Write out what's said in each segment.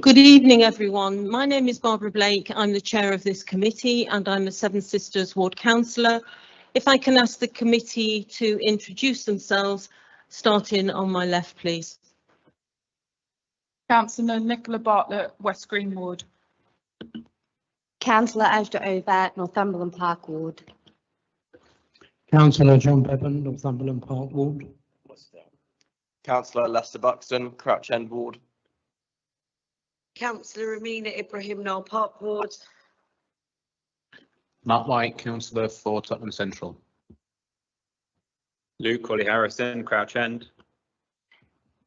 Good evening, everyone. My name is Barbara Blake. I'm the chair of this committee and I'm a Seven Sisters ward councillor. If I can ask the committee to introduce themselves, starting on my left, please. Councillor Nicola Bartlett, West Green Ward. Councillor Asda Over, Northumberland Park Ward. Councillor John Bevan, Northumberland Park Ward. Councillor Lester Buxton, Crouch End Ward. Councillor Amina Ibrahim, Knoll Park Ward. Mark White, councillor for Tottenham Central. Luke Colley Harrison, Crouch End.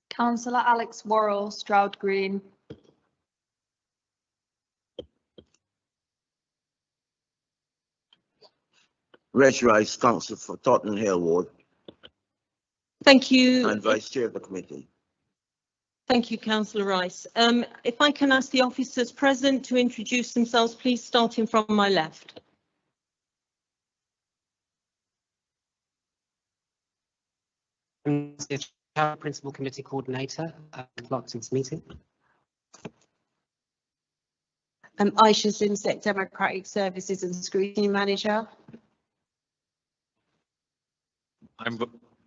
Councillor Alex Worrell, Stroud Green. Reg Rice, councillor for Tottenham Hill Ward. Thank you. And vice chair of the committee. Thank you, Councillor Rice. If I can ask the officers present to introduce themselves, please, starting from my left. Principal Committee Coordinator, Clarkson's meeting. Aisha Simsek, Democratic Services and Scrutiny Manager. I'm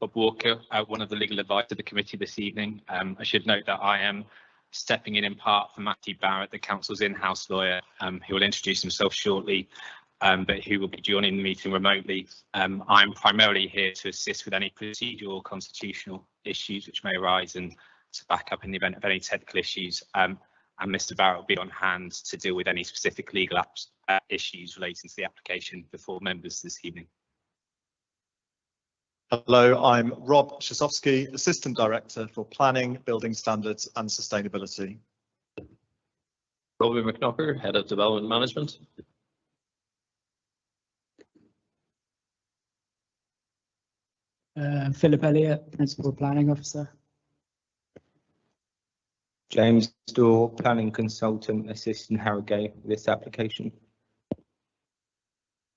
Bob Walker, one of the legal advisors of the committee this evening. I should note that I am stepping in part for Matthew Barrett, the council's in-house lawyer, who will introduce himself shortly, but who will be joining the meeting remotely. I'm primarily here to assist with any procedural or constitutional issues which may arise and to back up in the event of any technical issues. And Mr. Barrett will be on hand to deal with any specific legal issues relating to the application before members this evening. Hello, I'm Rob Szosowski, Assistant Director for Planning, Building Standards and Sustainability. Robbie McKnocker, Head of Development Management. Philip Elliott, Principal Planning Officer. James Dorr, Planning Consultant, assisting Haringey with this application.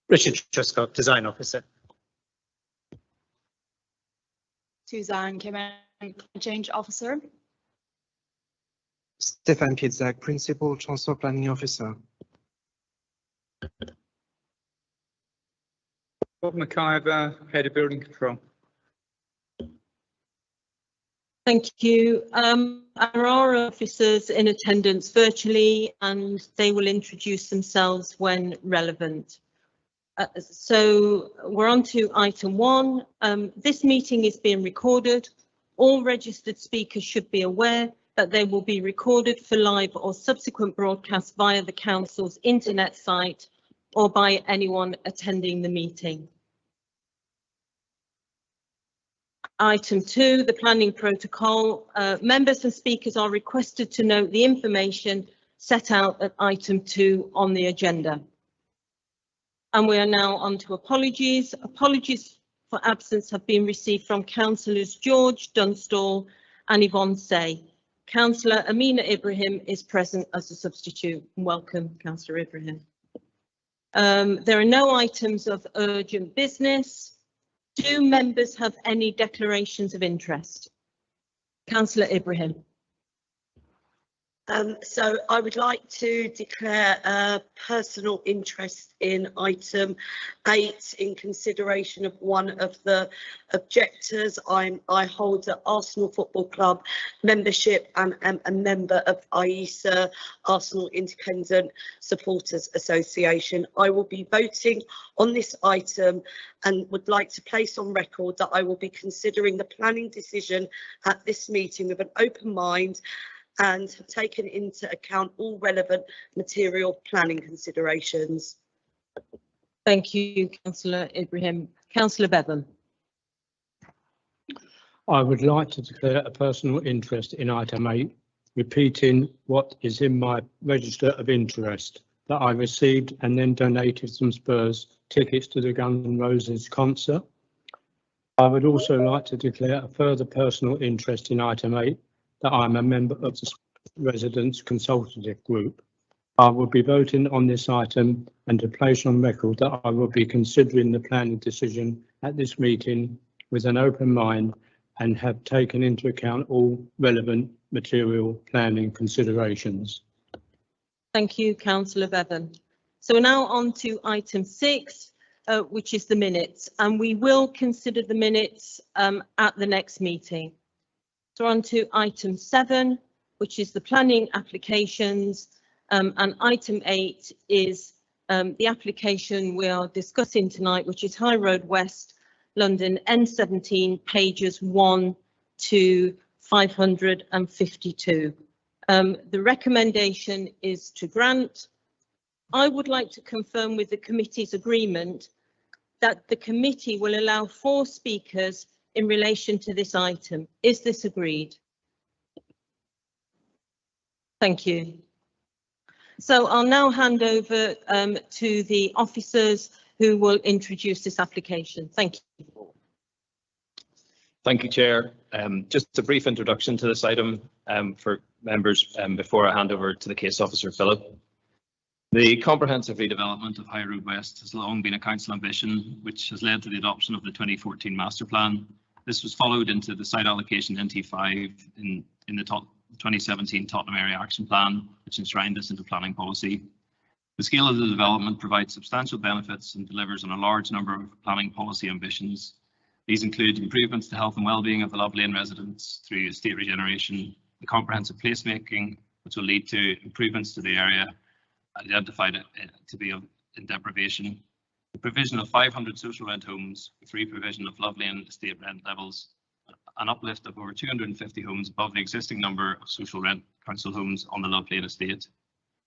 Richard Truscott, Design Officer. Suzanne Kimmel, Change Officer. Stefan Pietzak, Principal Transfer Planning Officer. Bob McIver, Head of Building Control. Thank you. There are officers in attendance virtually and they will introduce themselves when relevant. So we're on to item 1. This meeting is being recorded. All registered speakers should be aware that they will be recorded for live or subsequent broadcast via the council's internet site or by anyone attending the meeting. Item 2, the planning protocol. Members and speakers are requested to note the information set out at item 2 on the agenda. And we are now on to apologies. Apologies for absence have been received from councillors George Dunstall and Yvonne Say. Councillor Amina Ibrahim is present as a substitute. Welcome, Councillor Ibrahim. There are no items of urgent business. Do members have any declarations of interest? Councillor Ibrahim. So I would like to declare a personal interest in item 8 in consideration of one of the objectors. I hold the Arsenal Football Club membership and am a member of IESA, Arsenal Independent Supporters Association. I will be voting on this item and would like to place on record that I will be considering the planning decision at this meeting with an open mind and have taken into account all relevant material planning considerations. Thank you, Councillor Ibrahim. Councillor Bevan. I would like to declare a personal interest in item 8, repeating what is in my register of interest, that I received and then donated some Spurs tickets to the Guns N' Roses concert. I would also like to declare a further personal interest in item 8, that I'm a member of the Residents Consultative Group. I will be voting on this item and to place on record that I will be considering the planning decision at this meeting with an open mind and have taken into account all relevant material planning considerations. Thank you, Councillor Bevan. So we're now on to item 6, which is the minutes, and we will consider the minutes at the next meeting. So on to item 7, which is the planning applications, and item 8 is the application we are discussing tonight, which is High Road West, London, N17, pages 1 to 552. The recommendation is to grant. I would like to confirm with the committee's agreement that the committee will allow 4 speakers in relation to this item. Is this agreed? Thank you. So I'll now hand over to the officers who will introduce this application. Thank you. Thank you, Chair. Just a brief introduction to this item for members before I hand over to the case officer, Philip. The comprehensive redevelopment of High Road West has long been a council ambition, which has led to the adoption of the 2014 master plan. This was followed into the site allocation NT5 in the 2017 Tottenham Area Action Plan, which enshrined this into planning policy. The scale of the development provides substantial benefits and delivers on a large number of planning policy ambitions. These include improvements to health and well-being of the Love Lane residents through estate regeneration, the comprehensive placemaking, which will lead to improvements to the area identified to be in deprivation, the provision of 500 social rent homes with free provision of Love Lane estate rent levels, an uplift of over 250 homes above the existing number of social rent council homes on the Love Lane estate,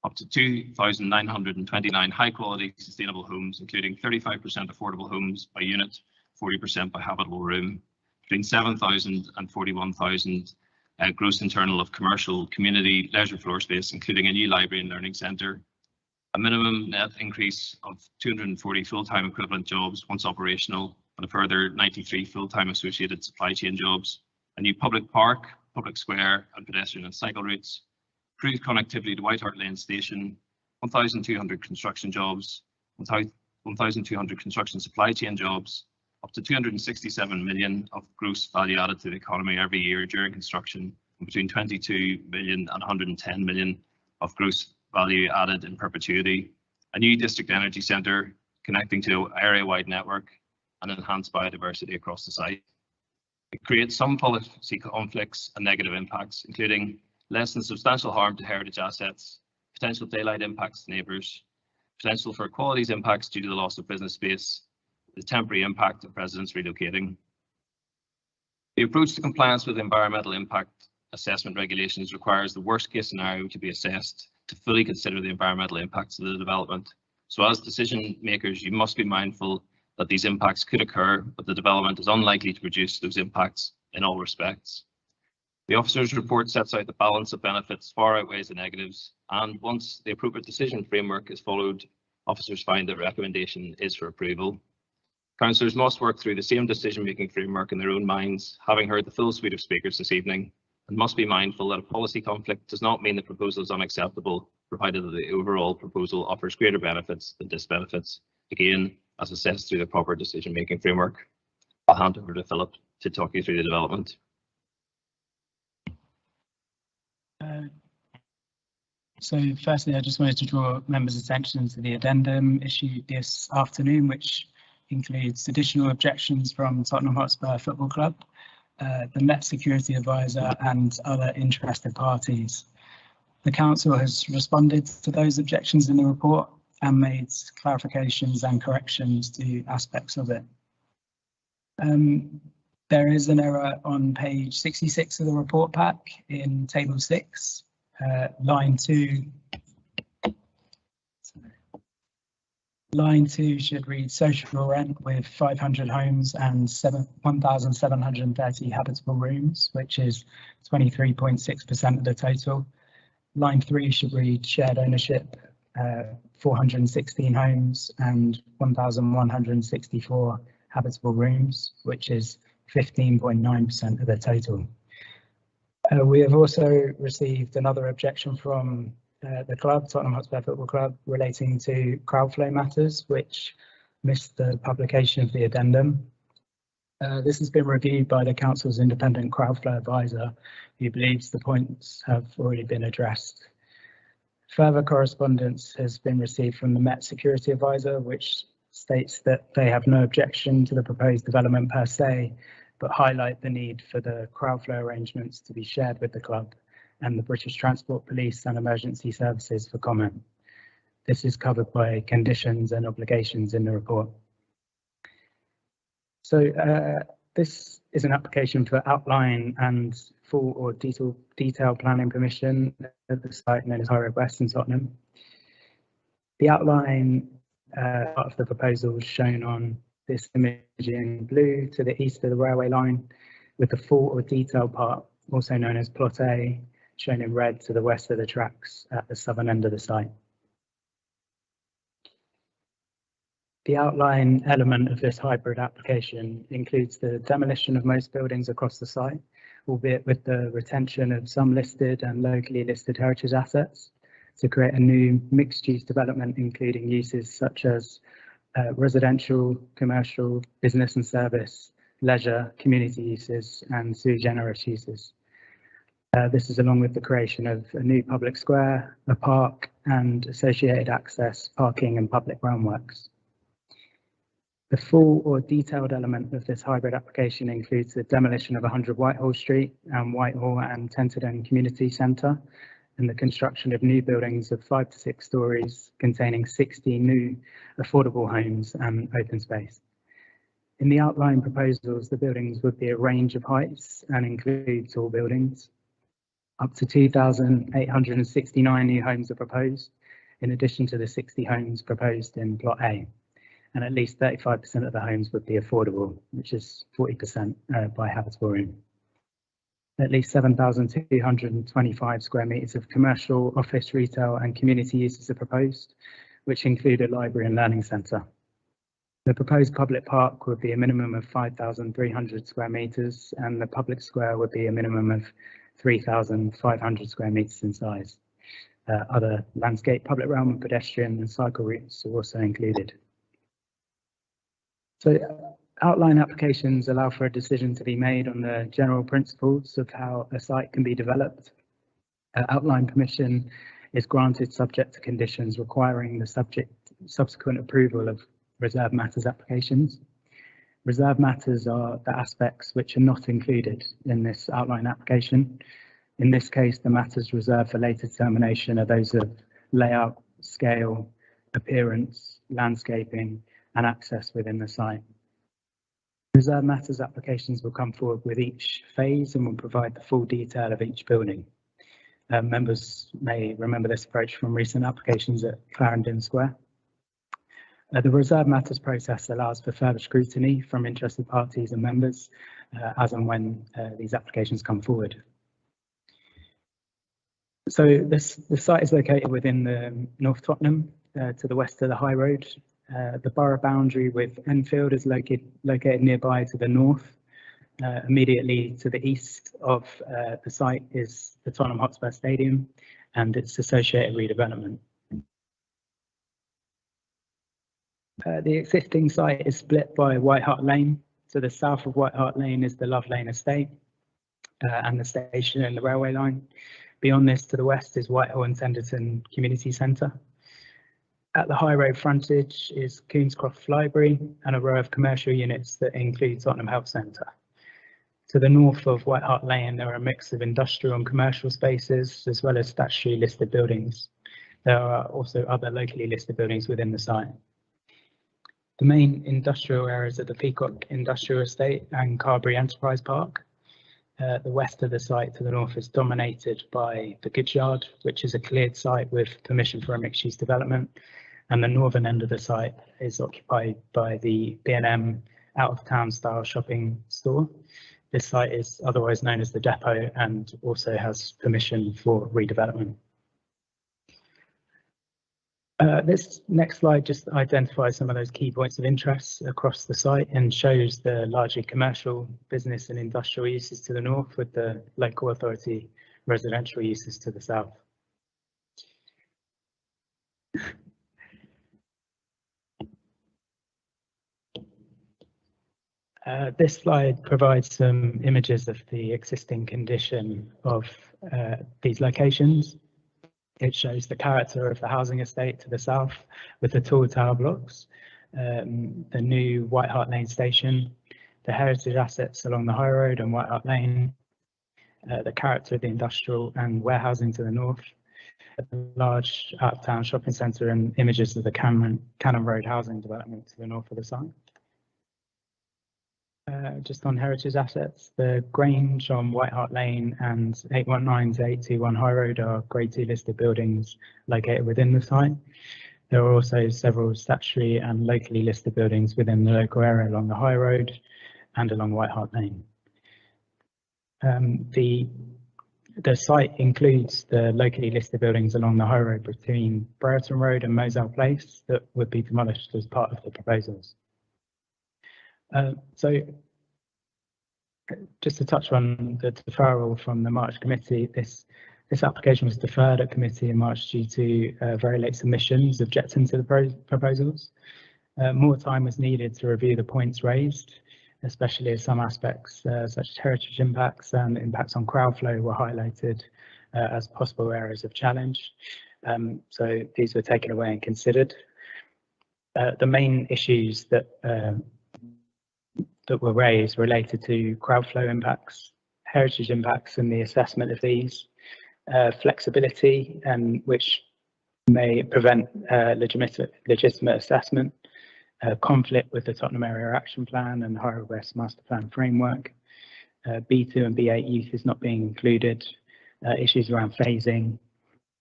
up to 2,929 high-quality sustainable homes, including 35% affordable homes by unit, 40% by habitable room, between 7,000 and 41,000 gross internal of commercial, community, leisure floor space, including a new library and learning centre, a minimum net increase of 240 full-time equivalent jobs once operational, and a further 93 full-time associated supply chain jobs, a new public park, public square and pedestrian and cycle routes, improved connectivity to White Hart Lane Station, 1,200 construction jobs, 1,200 construction supply chain jobs, up to 267 million of gross value added to the economy every year during construction, and between 22 million and 110 million of gross value added in perpetuity, a new district energy centre connecting to an area-wide network, and enhanced biodiversity across the site. It creates some policy conflicts and negative impacts, including less than substantial harm to heritage assets, potential daylight impacts to neighbours, potential for qualities impacts due to the loss of business space, the temporary impact of residents relocating. The approach to compliance with environmental impact assessment regulations requires the worst case scenario to be assessed to fully consider the environmental impacts of the development. So as decision makers, you must be mindful that these impacts could occur, but the development is unlikely to produce those impacts in all respects. The officer's report sets out the balance of benefits far outweighs the negatives, and once the appropriate decision framework is followed, officers find that recommendation is for approval. Councillors must work through the same decision-making framework in their own minds, having heard the full suite of speakers this evening, and must be mindful that a policy conflict does not mean the proposal is unacceptable, provided that the overall proposal offers greater benefits than disbenefits, again, as assessed through the proper decision-making framework. I'll hand over to Philip to talk you through the development. So firstly, I just wanted to draw members' attention to the addendum issued this afternoon, which includes additional objections from Tottenham Hotspur Football Club, the Met Security Advisor and other interested parties. The Council has responded to those objections in the report and made clarifications and corrections to aspects of it. There is an error on page 66 of the report pack in table 6, line 2. Line 2 should read social rent with 500 homes and 1,730 habitable rooms, which is 23.6% of the total. Line 3 should read shared ownership, 416 homes and 1,164 habitable rooms, which is 15.9% of the total. We have also received another objection from the club, Tottenham Hotspur Football Club, relating to crowd flow matters, which missed the publication of the addendum. This has been reviewed by the council's independent crowdflow advisor, who believes the points have already been addressed. Further correspondence has been received from the Met Security Advisor, which states that they have no objection to the proposed development per se, but highlight the need for the crowdflow arrangements to be shared with the club and the British Transport Police and emergency services for comment. This is covered by conditions and obligations in the report. So this is an application for outline and full or detailed planning permission at the site known as Haringey West in Tottenham. The outline part of the proposal is shown on this image in blue to the east of the railway line, with the full or detailed part, also known as Plot A, shown in red to the west of the tracks at the southern end of the site. The outline element of this hybrid application includes the demolition of most buildings across the site, albeit with the retention of some listed and locally listed heritage assets, to create a new mixed-use development, including uses such as residential, commercial, business and service, leisure, community uses, and sui generis uses. This is along with the creation of a new public square, a park, and associated access, parking, and public groundworks. The full or detailed element of this hybrid application includes the demolition of 100 Whitehall Street and Whitehall and Tenterden Community Centre, and the construction of new buildings of 5 to 6 stories containing 60 new affordable homes and open space. In the outline proposals, the buildings would be a range of heights and include tall buildings. Up to 2,869 new homes are proposed, in addition to the 60 homes proposed in Plot A. And at least 35% of the homes would be affordable, which is 40% by habitable room. At least 7,225 square metres of commercial, office, retail and community uses are proposed, which include a library and learning centre. The proposed public park would be a minimum of 5,300 square metres, and the public square would be a minimum of 3,500 square metres in size. Other landscape, public realm and pedestrian and cycle routes are also included. So outline applications allow for a decision to be made on the general principles of how a site can be developed. Outline permission is granted subject to conditions requiring the subsequent approval of reserved matters applications. Reserved matters are the aspects which are not included in this outline application. In this case, the matters reserved for later determination are those of layout, scale, appearance, landscaping, and access within the site. Reserved matters applications will come forward with each phase and will provide the full detail of each building. Members may remember this approach from recent applications at Clarendon Square. The reserved matters process allows for further scrutiny from interested parties and members as and when these applications come forward. So the site is located within the North Tottenham to the west of the High Road. The borough boundary with Enfield is located nearby to the north. Immediately to the east of the site is the Tottenham Hotspur Stadium and its associated redevelopment. The existing site is split by White Hart Lane. To the south of White Hart Lane is the Love Lane Estate and the station and the railway line. Beyond this, to the west is Whitehall and Tenterden Community Centre. At the high road frontage is Coonscroft Library and a row of commercial units that include Tottenham Health Centre. To the north of White Hart Lane, there are a mix of industrial and commercial spaces, as well as statutory listed buildings. There are also other locally listed buildings within the site. The main industrial areas are the Peacock Industrial Estate and Carberry Enterprise Park. The west of the site to the north is dominated by the Goods Yard, which is a cleared site with permission for a mixed-use development, and the northern end of the site is occupied by the B&M out-of-town style shopping store. This site is otherwise known as the depot and also has permission for redevelopment. This next slide just identifies some of those key points of interest across the site and shows the largely commercial, business and industrial uses to the north, with the local authority residential uses to the south. This slide provides some images of the existing condition of these locations. It shows the character of the housing estate to the south with the tall tower blocks, the new White Hart Lane station, the heritage assets along the High Road and White Hart Lane, the character of the industrial and warehousing to the north, a large out-of-town shopping centre and images of the Cannon Road housing development to the north of the site. Just on heritage assets, the Grange on White Hart Lane and 819 to 821 High Road are Grade 2 listed buildings located within the site. There are also several statutory and locally listed buildings within the local area along the High Road and along White Hart Lane. The site includes the locally listed buildings along the High Road between Brereton Road and Moselle Place that would be demolished as part of the proposals. So just to touch on the deferral from the March committee, this application was deferred at committee in March due to very late submissions objecting to the proposals. More time was needed to review the points raised, especially as some aspects such as heritage impacts and impacts on crowd flow were highlighted as possible areas of challenge. So these were taken away and considered. The main issues that were raised related to crowd flow impacts, heritage impacts and the assessment of these, flexibility which may prevent legitimate assessment, conflict with the Tottenham Area Action Plan and High Road West Master Plan framework, B2 and B8 youth is not being included, issues around phasing,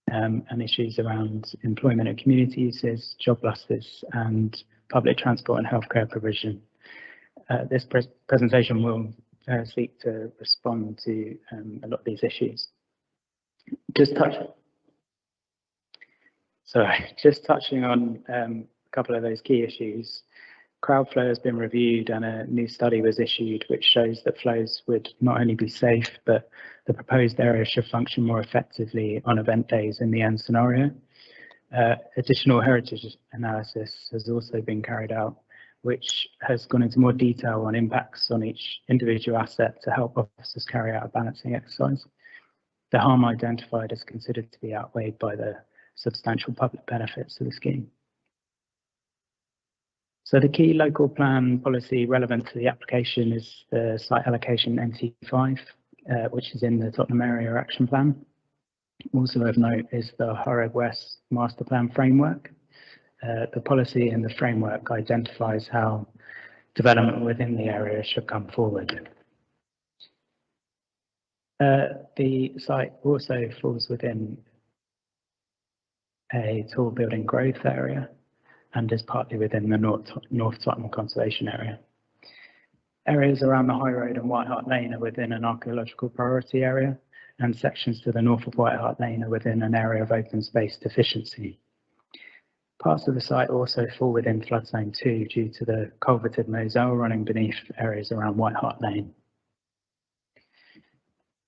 and issues around employment and community uses, job losses and public transport and healthcare provision. This presentation will seek to respond to a lot of these issues. Just touching on a couple of those key issues. Crowd flow has been reviewed and a new study was issued which shows that flows would not only be safe, but the proposed area should function more effectively on event days in the end scenario. Additional heritage analysis has also been carried out, which has gone into more detail on impacts on each individual asset to help officers carry out a balancing exercise. The harm identified is considered to be outweighed by the substantial public benefits of the scheme. So the key local plan policy relevant to the application is the site allocation NT5, which is in the Tottenham Area Action Plan. Also of note is the High Road West Master Plan framework. The policy and the framework identifies how development within the area should come forward. The site also falls within a tall building growth area and is partly within the North Tottenham Conservation Area. Areas around the High Road and White Hart Lane are within an archaeological priority area, and sections to the north of White Hart Lane are within an area of open space deficiency. Parts of the site also fall within flood zone 2 due to the culverted moselle running beneath areas around White Hart Lane.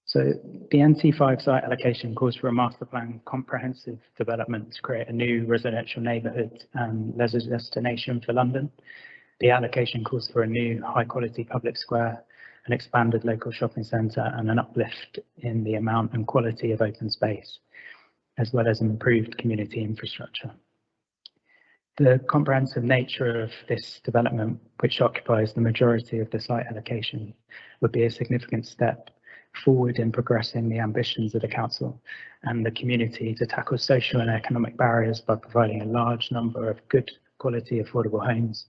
So the NT5 site allocation calls for a master plan comprehensive development to create a new residential neighbourhood and leisure destination for London. The allocation calls for a new high quality public square, an expanded local shopping centre and an uplift in the amount and quality of open space, as well as improved community infrastructure. The comprehensive nature of this development, which occupies the majority of the site allocation, would be a significant step forward in progressing the ambitions of the council and the community to tackle social and economic barriers by providing a large number of good quality affordable homes,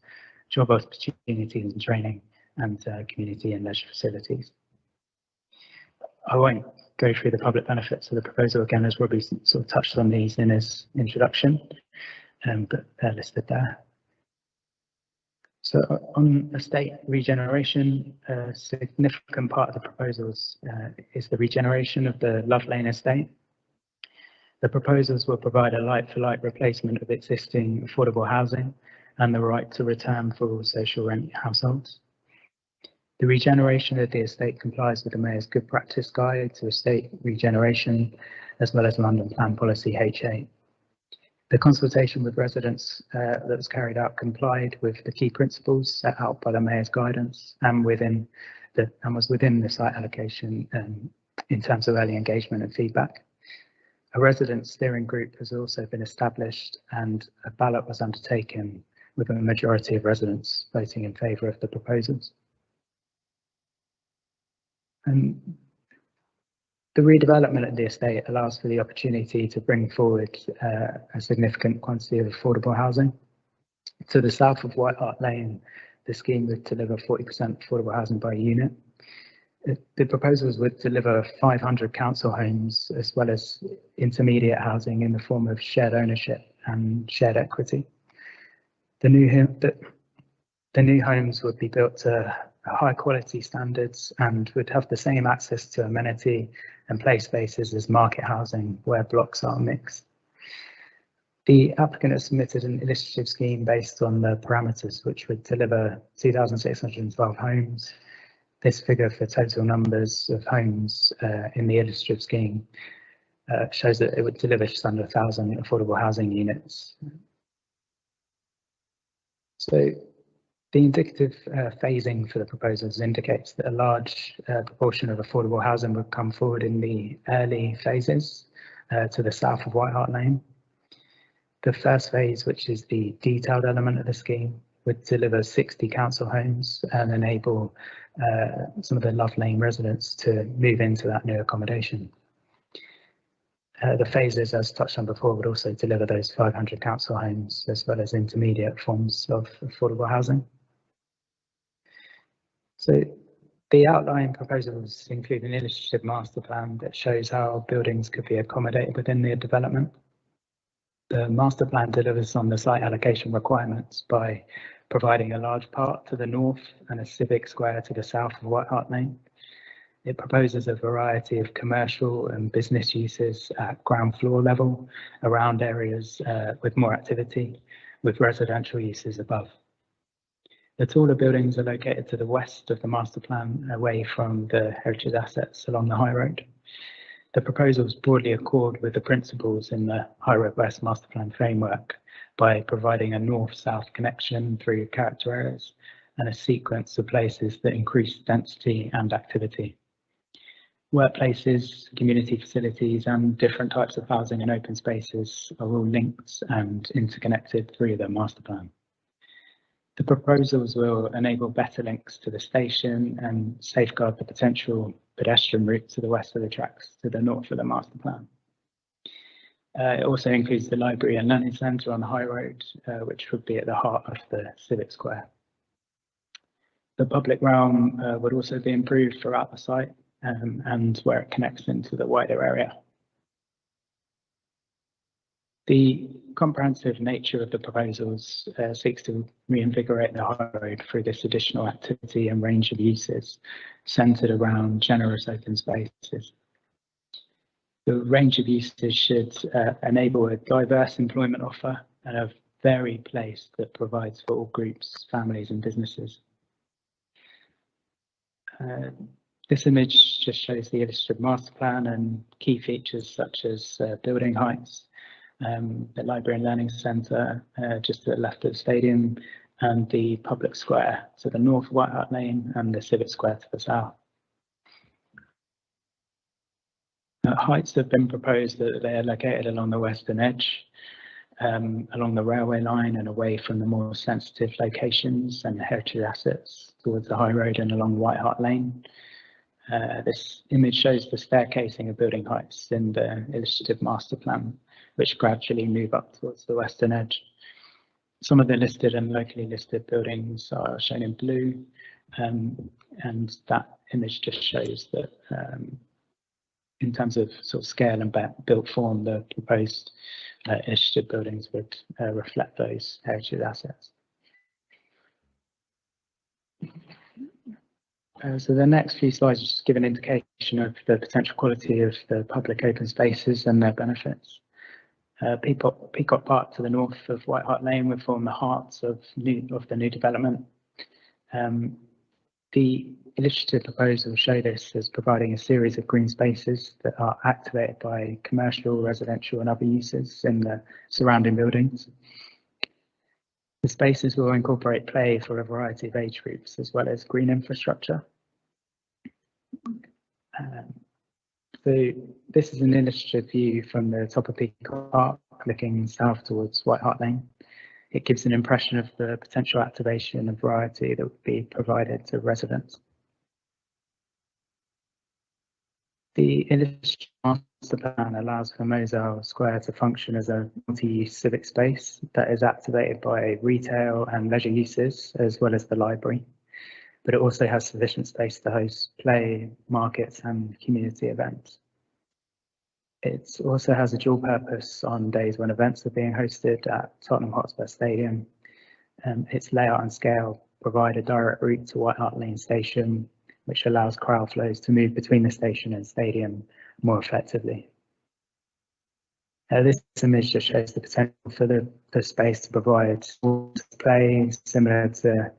job opportunities and training, and community and leisure facilities. I won't go through the public benefits of the proposal again, as Robbie sort of touched on these in his introduction, but they're listed there. So on estate regeneration, a significant part of the proposals is the regeneration of the Love Lane estate. The proposals will provide a like-for-like replacement of existing affordable housing and the right to return for all social rent households. The regeneration of the estate complies with the Mayor's Good Practice Guide to Estate Regeneration, as well as London Plan Policy H8. The consultation with residents that was carried out complied with the key principles set out by the Mayor's guidance and was within the site allocation in terms of early engagement and feedback. A resident steering group has also been established and a ballot was undertaken with a majority of residents voting in favour of the proposals. The redevelopment of the estate allows for the opportunity to bring forward a significant quantity of affordable housing. To the south of White Hart Lane, the scheme would deliver 40% affordable housing by unit. The proposals would deliver 500 council homes as well as intermediate housing in the form of shared ownership and shared equity. The new homes would be built to high quality standards and would have the same access to amenity and play spaces as market housing where blocks are mixed. The applicant has submitted an illustrative scheme based on the parameters which would deliver 2,612 homes. This figure for total numbers of homes in the illustrative scheme shows that it would deliver just under 1,000 affordable housing units. So the indicative phasing for the proposals indicates that a large proportion of affordable housing would come forward in the early phases to the south of White Hart Lane. The first phase, which is the detailed element of the scheme, would deliver 60 council homes and enable some of the Love Lane residents to move into that new accommodation. The phases, as touched on before, would also deliver those 500 council homes as well as intermediate forms of affordable housing. So the outline proposals include an illustrative master plan that shows how buildings could be accommodated within the development. The master plan delivers on the site allocation requirements by providing a large park to the north and a civic square to the south of White Hart Lane. It proposes a variety of commercial and business uses at ground floor level around areas with more activity, with residential uses above. The taller buildings are located to the west of the master plan, away from the heritage assets along the high road. The proposals broadly accord with the principles in the High Road West master plan framework by providing a north-south connection through character areas and a sequence of places that increase density and activity. Workplaces, community facilities and different types of housing and open spaces are all linked and interconnected through the master plan. The proposals will enable better links to the station and safeguard the potential pedestrian route to the west of the tracks to the north of the master plan. It also includes the library and learning centre on the high road, which would be at the heart of the civic square. The public realm would also be improved throughout the site and where it connects into the wider area. The comprehensive nature of the proposals seeks to reinvigorate the high road through this additional activity and range of uses centred around generous open spaces. The range of uses should enable a diverse employment offer and a varied place that provides for all groups, families and businesses. This image just shows the illustrative master plan and key features such as building heights, the library and learning centre just to the left of the stadium, and the public square to the north of White Hart Lane and the civic square to the south. Heights have been proposed that they are located along the western edge, along the railway line and away from the more sensitive locations and heritage assets towards the high road and along White Hart Lane. This image shows the staircasing of building heights in the illustrative master plan, which gradually move up towards the western edge. Some of the listed and locally listed buildings are shown in blue, and that image just shows that in terms of sort of scale and built form, the proposed illustrative buildings would reflect those heritage assets. So the next few slides just give an indication of the potential quality of the public open spaces and their benefits. Peacock Park to the north of White Hart Lane would form the heart of the new development. The illustrative proposal show this as providing a series of green spaces that are activated by commercial, residential and other uses in the surrounding buildings. The spaces will incorporate play for a variety of age groups as well as green infrastructure. So this is an illustrative view from the top of Peacock Park looking south towards White Hart Lane. It gives an impression of the potential activation of variety that would be provided to residents. The illustrative master plan allows for Moselle Square to function as a multi-use civic space that is activated by retail and leisure uses as well as the library, but it also has sufficient space to host play, markets and community events. It also has a dual purpose on days when events are being hosted at Tottenham Hotspur Stadium. Its layout and scale provide a direct route to White Hart Lane Station, which allows crowd flows to move between the station and stadium more effectively. This image just shows the potential for the space to provide play similar to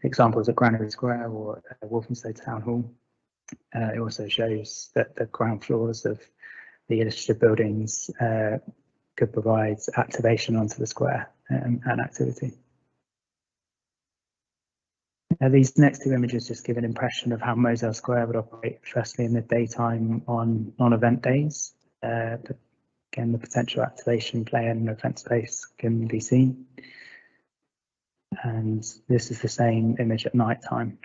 examples of Granary Square or Walthamstow Town Hall. It also shows that the ground floors of the illustrative buildings could provide activation onto the square and activity. These next two images just give an impression of how Moselle Square would operate, firstly in the daytime on non-event days. But again, the potential activation play and event space can be seen. And this is the same image at night time,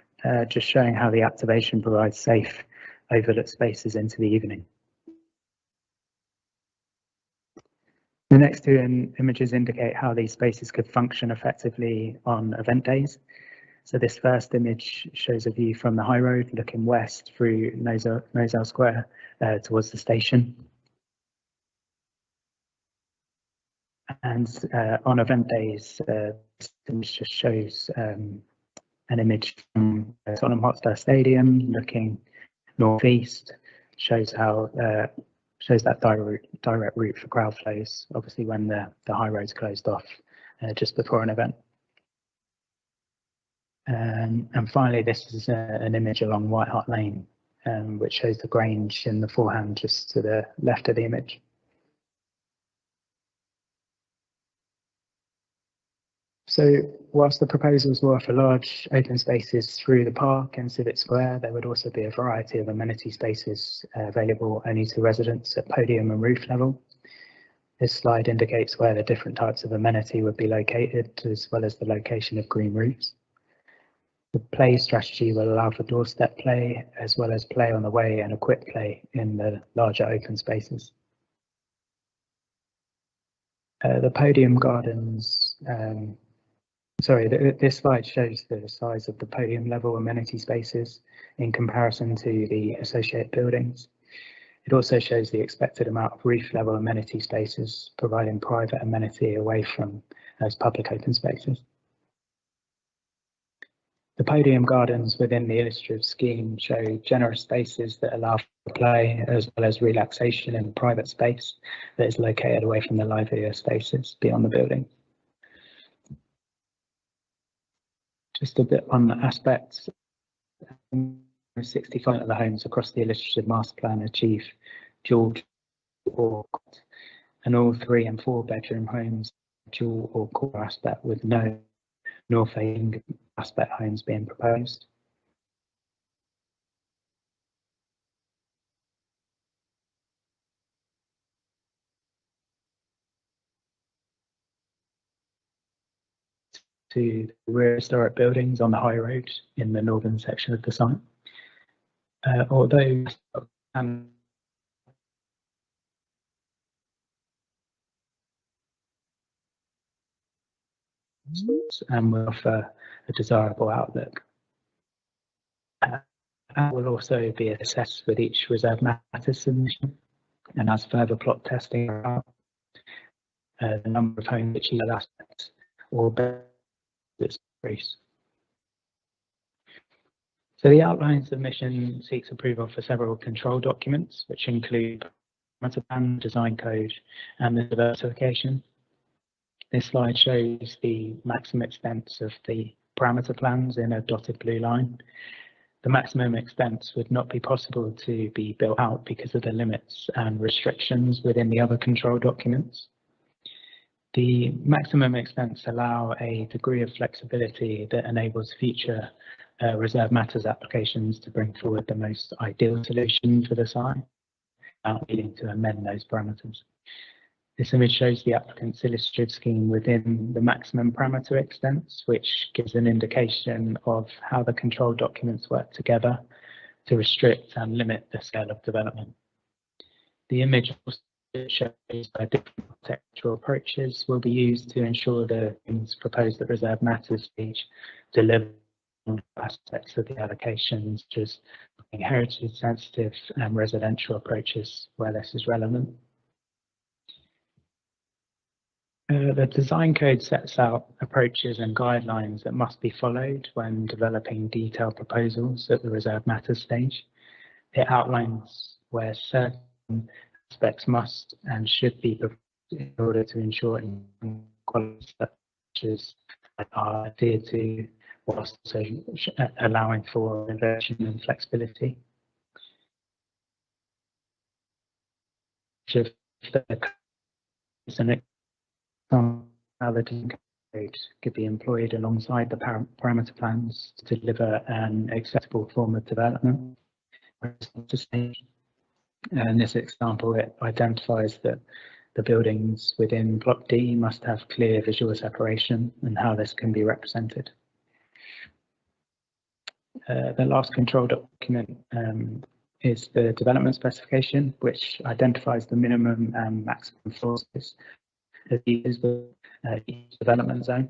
just showing how the activation provides safe overlook spaces into the evening. The next two images indicate how these spaces could function effectively on event days. So this first image shows a view from the high road looking west through Moselle Square towards the station. And on event days, this image just shows an image from Tottenham Hotspur Stadium looking northeast, shows how shows that direct route for crowd flows, obviously when the high road's closed off just before an event. And finally, this is an image along White Hart Lane, which shows the Grange in the forehand just to the left of the image. So whilst the proposals were for large open spaces through the park and Civic Square, there would also be a variety of amenity spaces available only to residents at podium and roof level. This slide indicates where the different types of amenity would be located, as well as the location of green roofs. The play strategy will allow for doorstep play, as well as play on the way and equipped play in the larger open spaces. The podium gardens, this slide shows the size of the podium level amenity spaces in comparison to the associated buildings. It also shows the expected amount of roof level amenity spaces, providing private amenity away from those public open spaces. The podium gardens within the illustrative scheme show generous spaces that allow for play as well as relaxation in private space that is located away from the livelier spaces beyond the building. Just a bit on the aspects. 65% of the homes across the illustrative master plan achieve dual or quad, and all 3 and 4 bedroom homes dual or core aspect with no north-facing aspect homes being proposed. To the rear historic buildings on the high road in the northern section of the site. Although and will offer a desirable outlook. That will also be assessed with each reserve matter submission, and as further plot testing around the number of homes which either aspects or benefits increase. So the outline submission seeks approval for several control documents, which include master plan, design code, and the diversification. This slide shows the maximum extents of the parameter plans in a dotted blue line. The maximum extents would not be possible to be built out because of the limits and restrictions within the other control documents. The maximum extents allow a degree of flexibility that enables future reserve matters applications to bring forward the most ideal solution for the site without needing to amend those parameters. This image shows the applicant's illustrative scheme within the maximum parameter extents, which gives an indication of how the control documents work together to restrict and limit the scale of development. The image also shows that different architectural approaches will be used to ensure the things proposed at reserve matters stage deliver on aspects of the allocations, such as heritage sensitive and residential approaches where this is relevant. The design code sets out approaches and guidelines that must be followed when developing detailed proposals at the reserve matters stage. It outlines where certain aspects must and should be provided in order to ensure quality structures are adhered to, whilst also allowing for innovation and flexibility. How the design code could be employed alongside the parameter plans to deliver an acceptable form of development. In this example, it identifies that the buildings within Block D must have clear visual separation and how this can be represented. The last control document is the development specification, which identifies the minimum and maximum floor space that is the each development zone.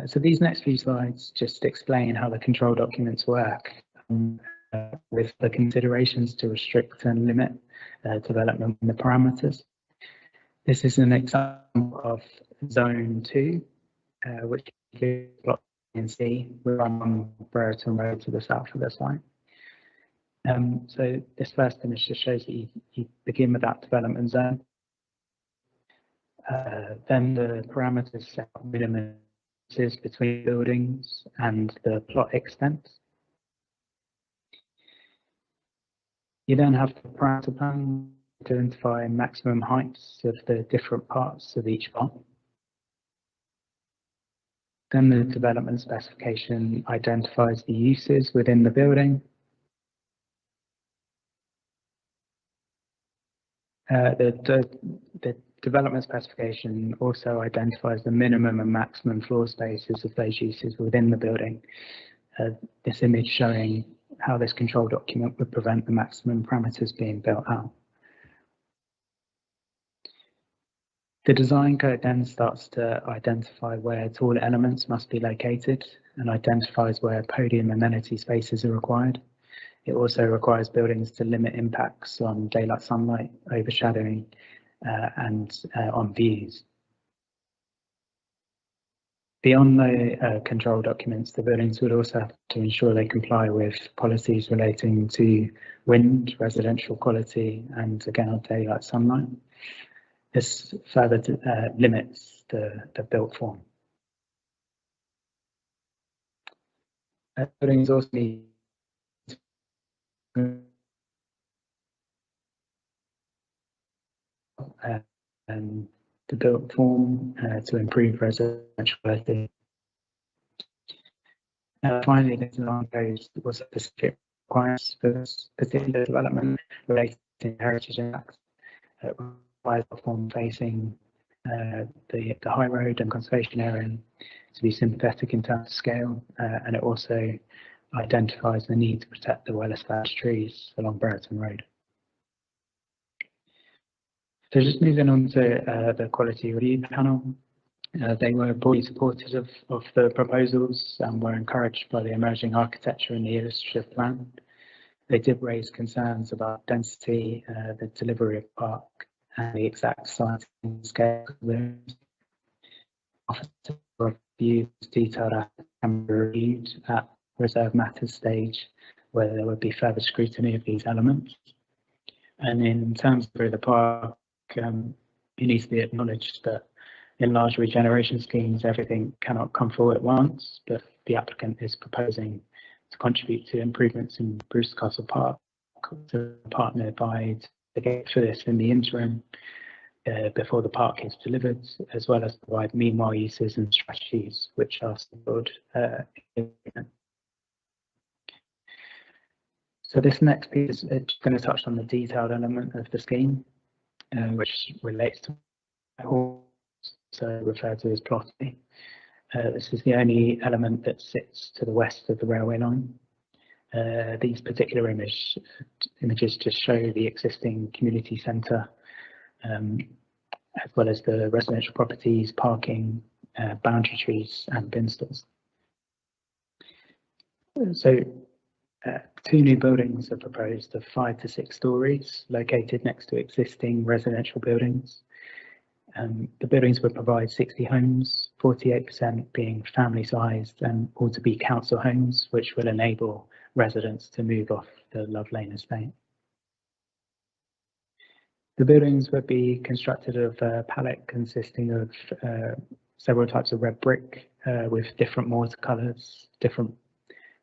So these next few slides just explain how the control documents work with the considerations to restrict and limit development in the parameters. This is an example of Zone 2, which includes Block B and C, with on Brereton Road to the south of the site. So this first image just shows that you begin with that development zone. Then the parameters set up minimums between buildings and the plot extent. You then have the parameter plan to identify maximum heights of the different parts of each plot. Then the development specification identifies the uses within the building. The development specification also identifies the minimum and maximum floor spaces of those uses within the building. This image showing how this control document would prevent the maximum parameters being built out. The design code then starts to identify where tall elements must be located and identifies where podium amenity spaces are required. It also requires buildings to limit impacts on daylight sunlight, overshadowing, and on views. Beyond the control documents, the buildings would also have to ensure they comply with policies relating to wind, residential quality, and again, daylight sunlight. This further limits the built form. Buildings also need the built form to improve residential quality. Finally, the design code was specific requirements for this particular development related to heritage impacts. It requires the form facing the high road and conservation area to be sympathetic in terms of scale, and it also identifies the need to protect the well-established trees along Brereton Road. So just moving on to the quality review panel. They were broadly supportive of the proposals and were encouraged by the emerging architecture in the illustrative plan. They did raise concerns about density, the delivery of park, and the exact size and scale of rooms. After reviews detailed and reviewed at reserve matters stage, where there would be further scrutiny of these elements. And in terms of the park, it needs to be acknowledged that In large regeneration schemes, everything cannot come forward at once, but the applicant is proposing to contribute to improvements in Bruce Castle Park to partner by to get for this in the interim before the park is delivered, as well as provide meanwhile uses and strategies which are secured. So this next piece is going to touch on the detailed element of the scheme, which relates to referred to as plotting. This is the only element that sits to the west of the railway line. These particular images just show the existing community centre, as well as the residential properties, parking, boundary trees and bin stalls. So 2 new buildings are proposed of 5 to 6 stories located next to existing residential buildings. The buildings would provide 60 homes, 48% being family sized and all to be council homes, which will enable residents to move off the Love Lane estate. The buildings would be constructed of a palette consisting of several types of red brick with different mortar colours, different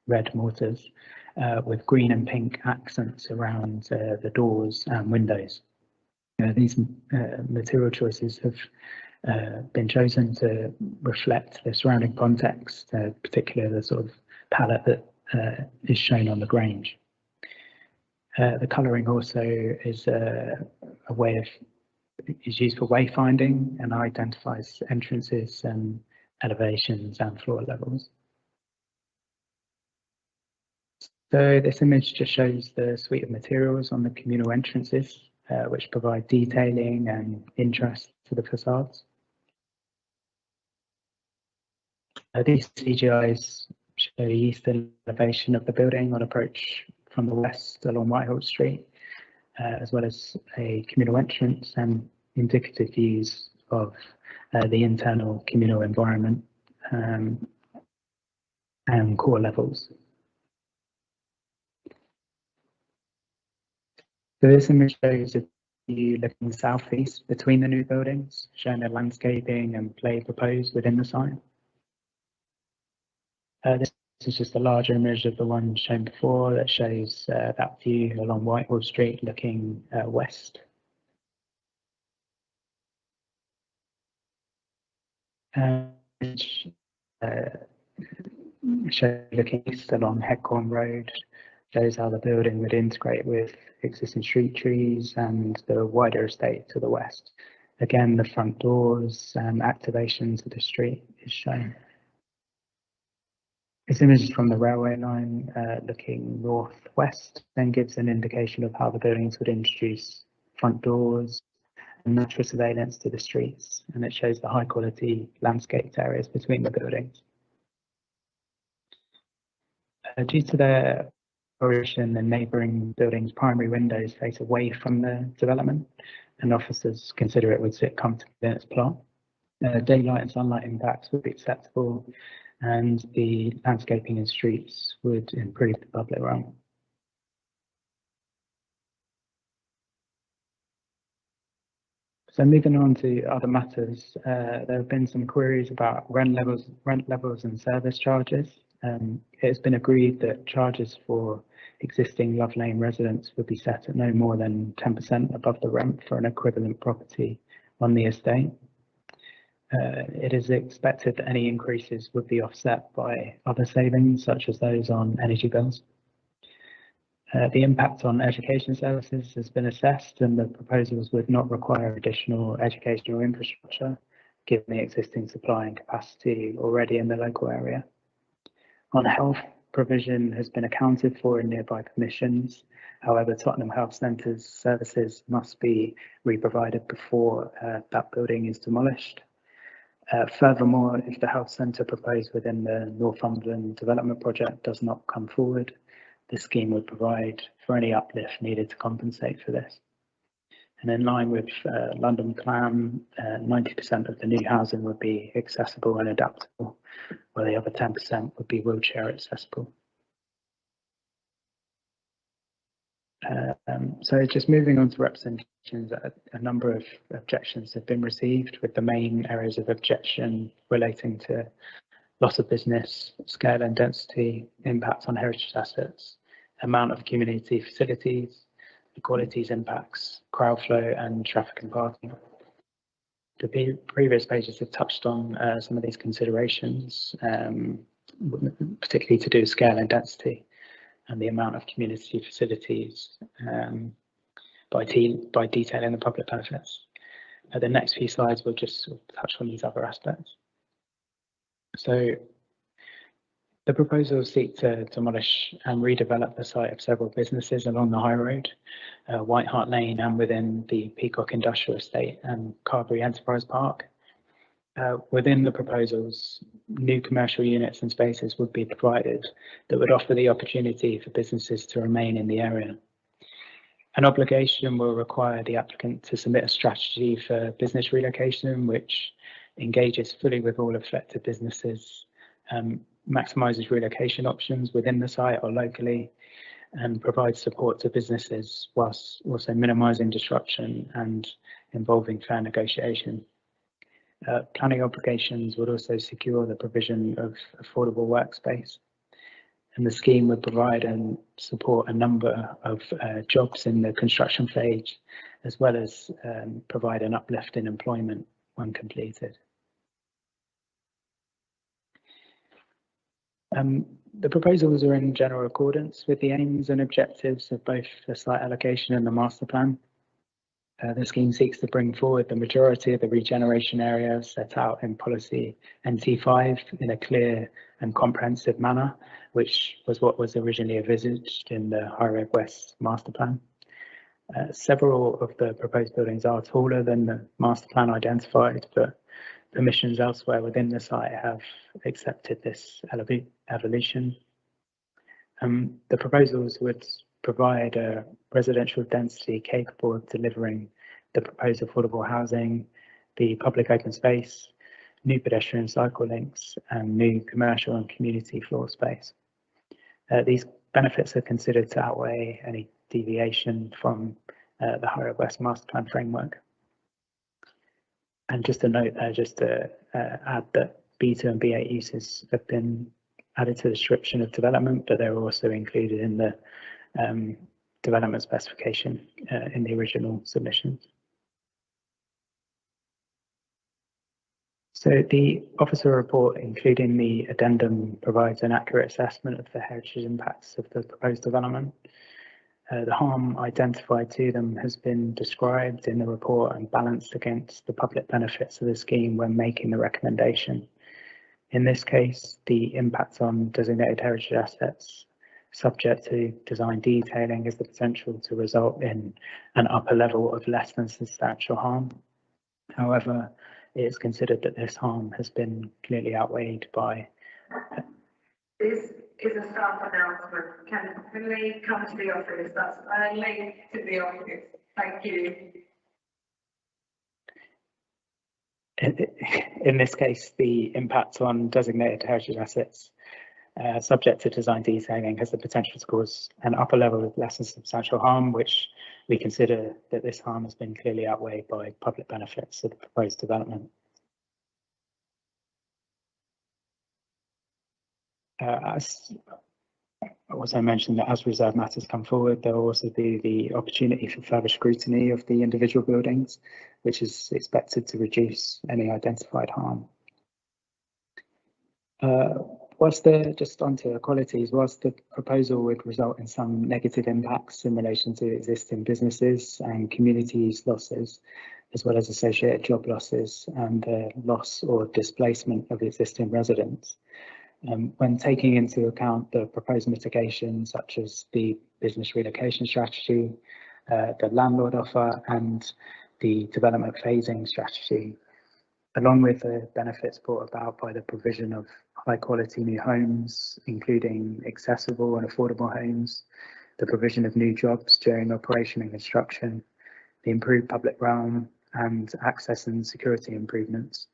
red mortars, with green and pink accents around the doors and windows. These material choices have been chosen to reflect the surrounding context, particularly the sort of palette that is shown on the Grange. The colouring also is a way of is used for wayfinding and identifies entrances and elevations and floor levels. So this image just shows the suite of materials on the communal entrances, which provide detailing and interest to the facades. These CGIs show the eastern elevation of the building on approach from the west along Whitehall Street, as well as a communal entrance and indicative views of the internal communal environment and core levels. So this image shows a view looking southeast between the new buildings, showing the landscaping and play proposed within the site. This is just a larger image of the one shown before that shows that view along Whitehall Street looking west. Show looking east along Headcorn Road, shows how the building would integrate with existing street trees and the wider estate to the west. Again, the front doors and activations of the street is shown. This image is from the railway line looking northwest, then gives an indication of how the buildings would introduce front doors and natural surveillance to the streets, and it shows the high quality landscaped areas between the buildings. Due to their origin, the neighbouring buildings' primary windows face away from the development, and officers consider it would sit comfortably in its plot. Daylight and sunlight impacts would be acceptable, and the landscaping and streets would improve the public realm. So moving on to other matters, there have been some queries about rent levels and service charges. It has been agreed that charges for existing Love Lane residents would be set at no more than 10% above the rent for an equivalent property on the estate. It is expected that any increases would be offset by other savings, such as those on energy bills. The impact on education services has been assessed, and the proposals would not require additional educational infrastructure, given the existing supply and capacity already in the local area. On health, provision has been accounted for in nearby permissions. However, Tottenham Health Centre's services must be re-provided before that building is demolished. Furthermore, if the health centre proposed within the Northumberland development project does not come forward, the scheme would provide for any uplift needed to compensate for this. And in line with London Plan, 90% of the new housing would be accessible and adaptable, while the other 10% would be wheelchair accessible. So just moving on to representations, a number of objections have been received, with the main areas of objection relating to loss of business, scale and density, impact on heritage assets, amount of community facilities, equalities impacts, crowd flow and traffic and parking. The previous pages have touched on some of these considerations, particularly to do with scale and density and the amount of community facilities by detailing the public benefits. The next few slides will just sort of touch on these other aspects. So the proposals seek to demolish and redevelop the site of several businesses along the High Road, White Hart Lane, and within the Peacock Industrial Estate and Carberry Enterprise Park. Within the proposals, new commercial units and spaces would be provided that would offer the opportunity for businesses to remain in the area. An obligation will require the applicant to submit a strategy for business relocation, which engages fully with all affected businesses, maximises relocation options within the site or locally, and provides support to businesses whilst also minimising disruption and involving fair negotiation. Planning obligations would also secure the provision of affordable workspace, and the scheme would provide and support a number of jobs in the construction phase, as well as provide an uplift in employment when completed. The proposals are in general accordance with the aims and objectives of both the site allocation and the master plan. The scheme seeks to bring forward the majority of the regeneration areas set out in policy NT5 in a clear and comprehensive manner, which was what was originally envisaged in the High Road West master plan. Several of the proposed buildings are taller than the master plan identified, but permissions elsewhere within the site have accepted this evolution. The proposals would provide a residential density capable of delivering the proposed affordable housing, the public open space, new pedestrian cycle links, and new commercial and community floor space. These benefits are considered to outweigh any deviation from the High Road West master plan framework. And just a note there, just to add that B2 and B8 uses have been added to the description of development, but they're also included in the development specification in the original submissions. So the officer report, including the addendum, provides an accurate assessment of the heritage impacts of the proposed development. The harm identified to them has been described in the report and balanced against the public benefits of the scheme when making the recommendation. In this case, the impact on designated heritage assets subject to design detailing has the potential to result in an upper level of less than substantial harm. However, it is considered that this harm has been clearly outweighed by. This is a staff announcement. Can we come to the office? That's only to the office. Thank you. In this case, the impact on designated heritage assets subject to design detailing has the potential to cause an upper level of less than substantial harm, which we consider that this harm has been clearly outweighed by public benefits of the proposed development. As I also mentioned, that as reserved matters come forward, there will also be the opportunity for further scrutiny of the individual buildings, which is expected to reduce any identified harm. Just onto equalities, whilst the proposal would result in some negative impacts in relation to existing businesses and communities losses, as well as associated job losses and loss or displacement of existing residents. When taking into account the proposed mitigation, such as the business relocation strategy, the landlord offer, and the development phasing strategy, along with the benefits brought about by the provision of high quality new homes, including accessible and affordable homes, the provision of new jobs during operation and construction, the improved public realm, and access and security improvements.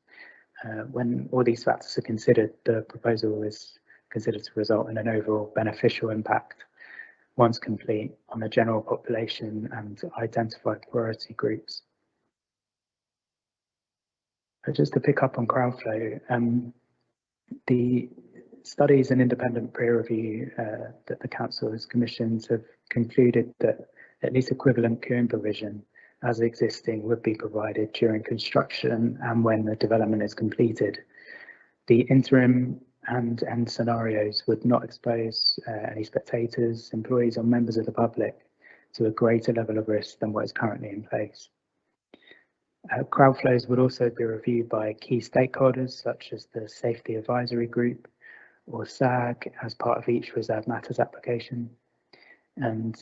When all these factors are considered, the proposal is considered to result in an overall beneficial impact, once complete, on the general population and identified priority groups. Just to pick up on crowdflow, the studies and independent peer review that the council has commissioned have concluded that at least equivalent queuing provision as existing would be provided during construction and when the development is completed. The interim and end scenarios would not expose any spectators, employees or members of the public to a greater level of risk than what is currently in place. Crowdflows would also be reviewed by key stakeholders such as the Safety Advisory Group or SAG as part of each reserved matters application. And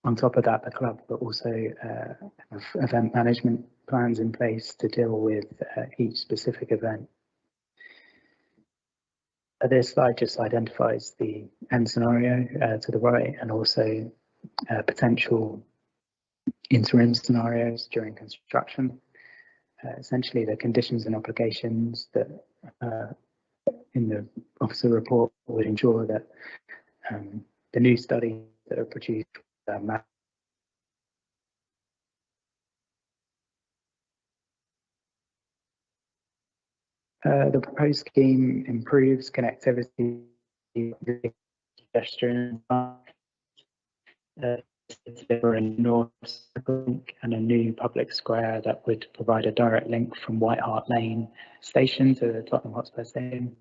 on top of that, the club will also have event management plans in place to deal with each specific event. This slide just identifies the end scenario to the right and also potential interim scenarios during construction. Essentially, the conditions and obligations that in the officer report would ensure that the new studies that are produced the proposed scheme improves connectivity, pedestrian, deliver a north link and a new public square that would provide a direct link from White Hart Lane station to the Tottenham Hotspur Stadium.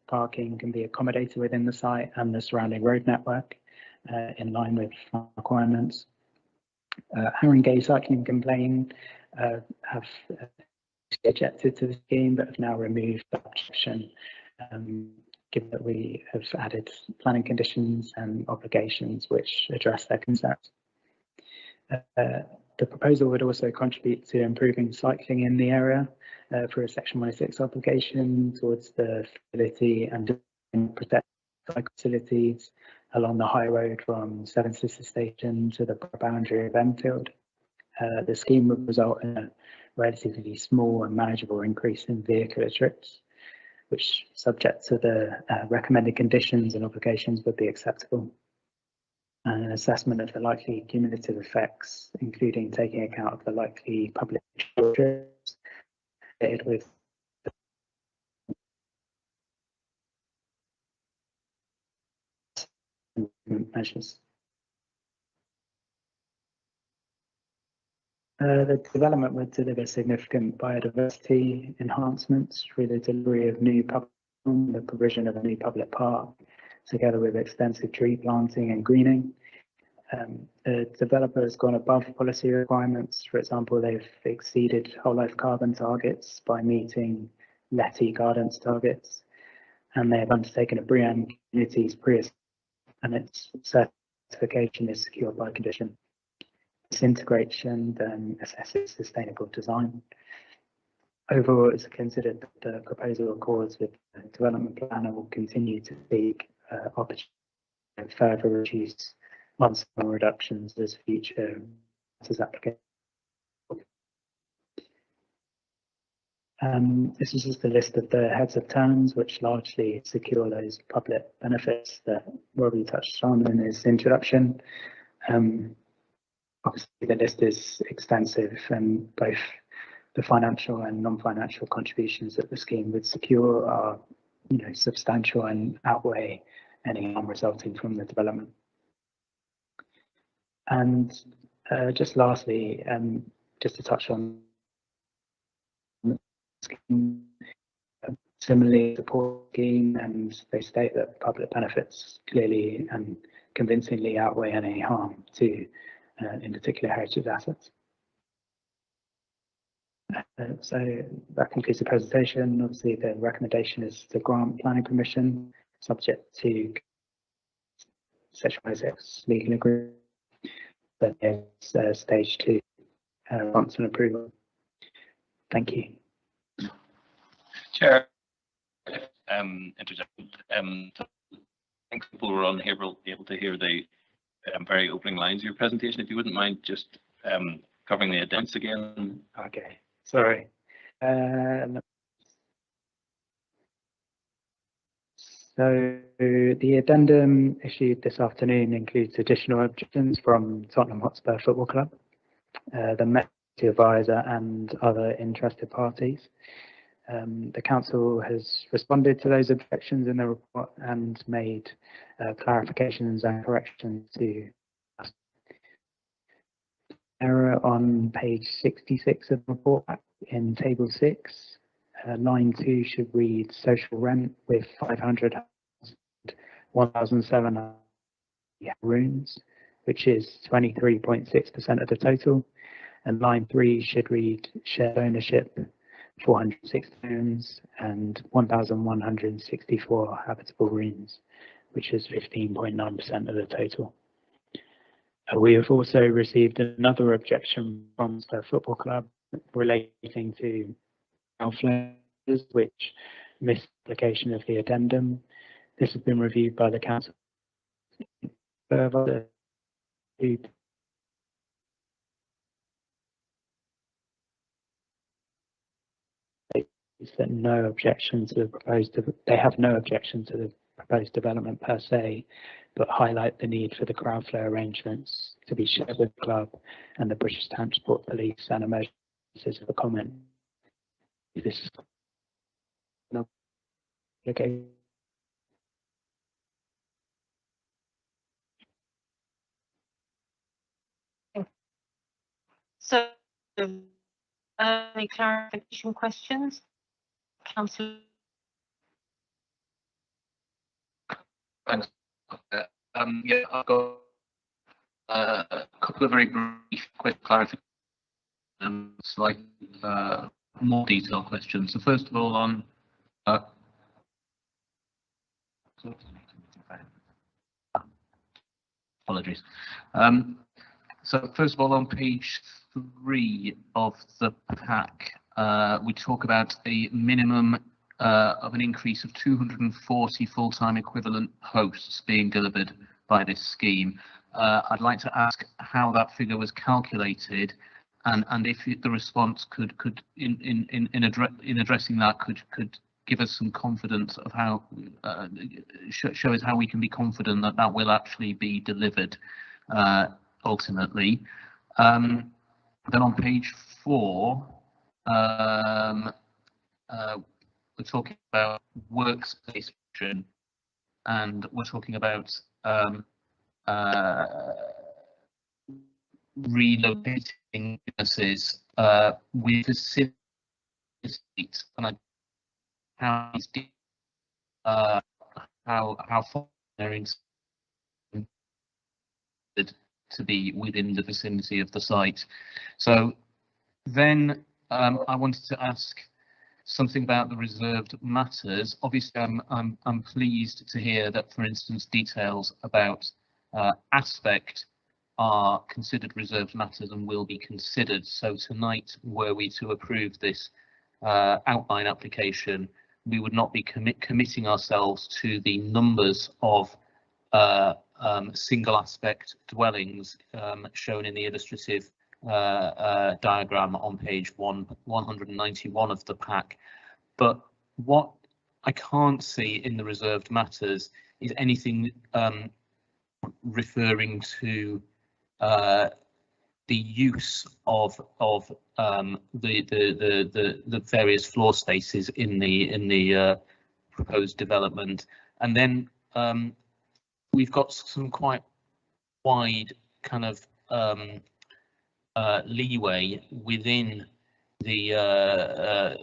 Parking can be accommodated within the site and the surrounding road network in line with requirements. Haringey Cycling Complain have objected to the scheme but have now removed the objection, given that we have added planning conditions and obligations which address their concerns. The proposal would also contribute to improving cycling in the area through a Section 106 obligation towards the facility and protect cycle facilities along the high road from Seven Sisters Station to the boundary of Enfield. The scheme would result in a relatively small and manageable increase in vehicular trips, which, subject to the recommended conditions and obligations, would be acceptable. And an assessment of the likely cumulative effects, including taking account of the likely public trips with measures. The development would deliver significant biodiversity enhancements through the delivery of new the provision of a new public park, together with extensive tree planting and greening. The developer has gone above policy requirements. For example, they've exceeded whole life carbon targets by meeting Letty Gardens targets, and they have undertaken a BREEAM Communities pre-assessment, and its certification is secured by condition. This integration then assesses sustainable design. Overall, it's considered that the proposal accords with the development plan and will continue to seek opportunities to further reduce on-scale reductions as future applications. This is just a list of the heads of terms which largely secure those public benefits that Robbie touched on in his introduction. Obviously, the list is extensive, and both the financial and non-financial contributions that the scheme would secure are, substantial and outweigh any harm resulting from the development. And just lastly, just to touch on the scheme, similarly support scheme, and they state that public benefits clearly and convincingly outweigh any harm to, in particular, heritage assets. So that concludes the presentation. Obviously, the recommendation is to grant planning permission subject to Section 106 legal agreement. But there's stage 2 response and approval. Thank you. Chair, interject. I think people who are on here will be able to hear the very opening lines of your presentation. If you wouldn't mind just covering the addendums again. Okay, sorry. So So the addendum issued this afternoon includes additional objections from Tottenham Hotspur Football Club, the Met advisor and other interested parties. The council has responded to those objections in the report and made clarifications and corrections to error on page 66 of the report in table 6. Line 2 should read social rent with 500 1,700 rooms, which is 23.6% of the total. And line 3 should read shared ownership 406 rooms and 1,164 habitable rooms, which is 15.9% of the total. We have also received another objection from the football club relating to outflows, which missed application of the addendum. This has been reviewed by the council. Further, that no objection to the proposed, they have no objection to the proposed development per se, but highlight the need for the crowd flow arrangements to be shared with the club and the British Transport Police and emergencies for comment. This is okay. So, any clarification questions? Councillor. Thanks. Yeah, I've got a couple of very brief, quick clarifications, like more detailed questions. So first of all, on apologies. So first of all, on page 3 of the pack, we talk about a minimum of an increase of 240 full-time equivalent posts being delivered by this scheme. I'd like to ask how that figure was calculated, and if the response could in addressing that could give us some confidence of how show us how we can be confident that that will actually be delivered ultimately. Then on page 4, we're talking about workspace, and we're talking about relocating businesses with the cities, and how far they're to be within the vicinity of the site. So then I wanted to ask something about the reserved matters. Obviously, I'm pleased to hear that, for instance, details about aspect are considered reserved matters and will be considered. So tonight, were we to approve this outline application, we would not be committing ourselves to the numbers of single aspect dwellings shown in the illustrative diagram on page 191 of the pack. But what I can't see in the reserved matters is anything referring to the use of the various floor spaces in the proposed development. And then we've got some quite wide kind of leeway within the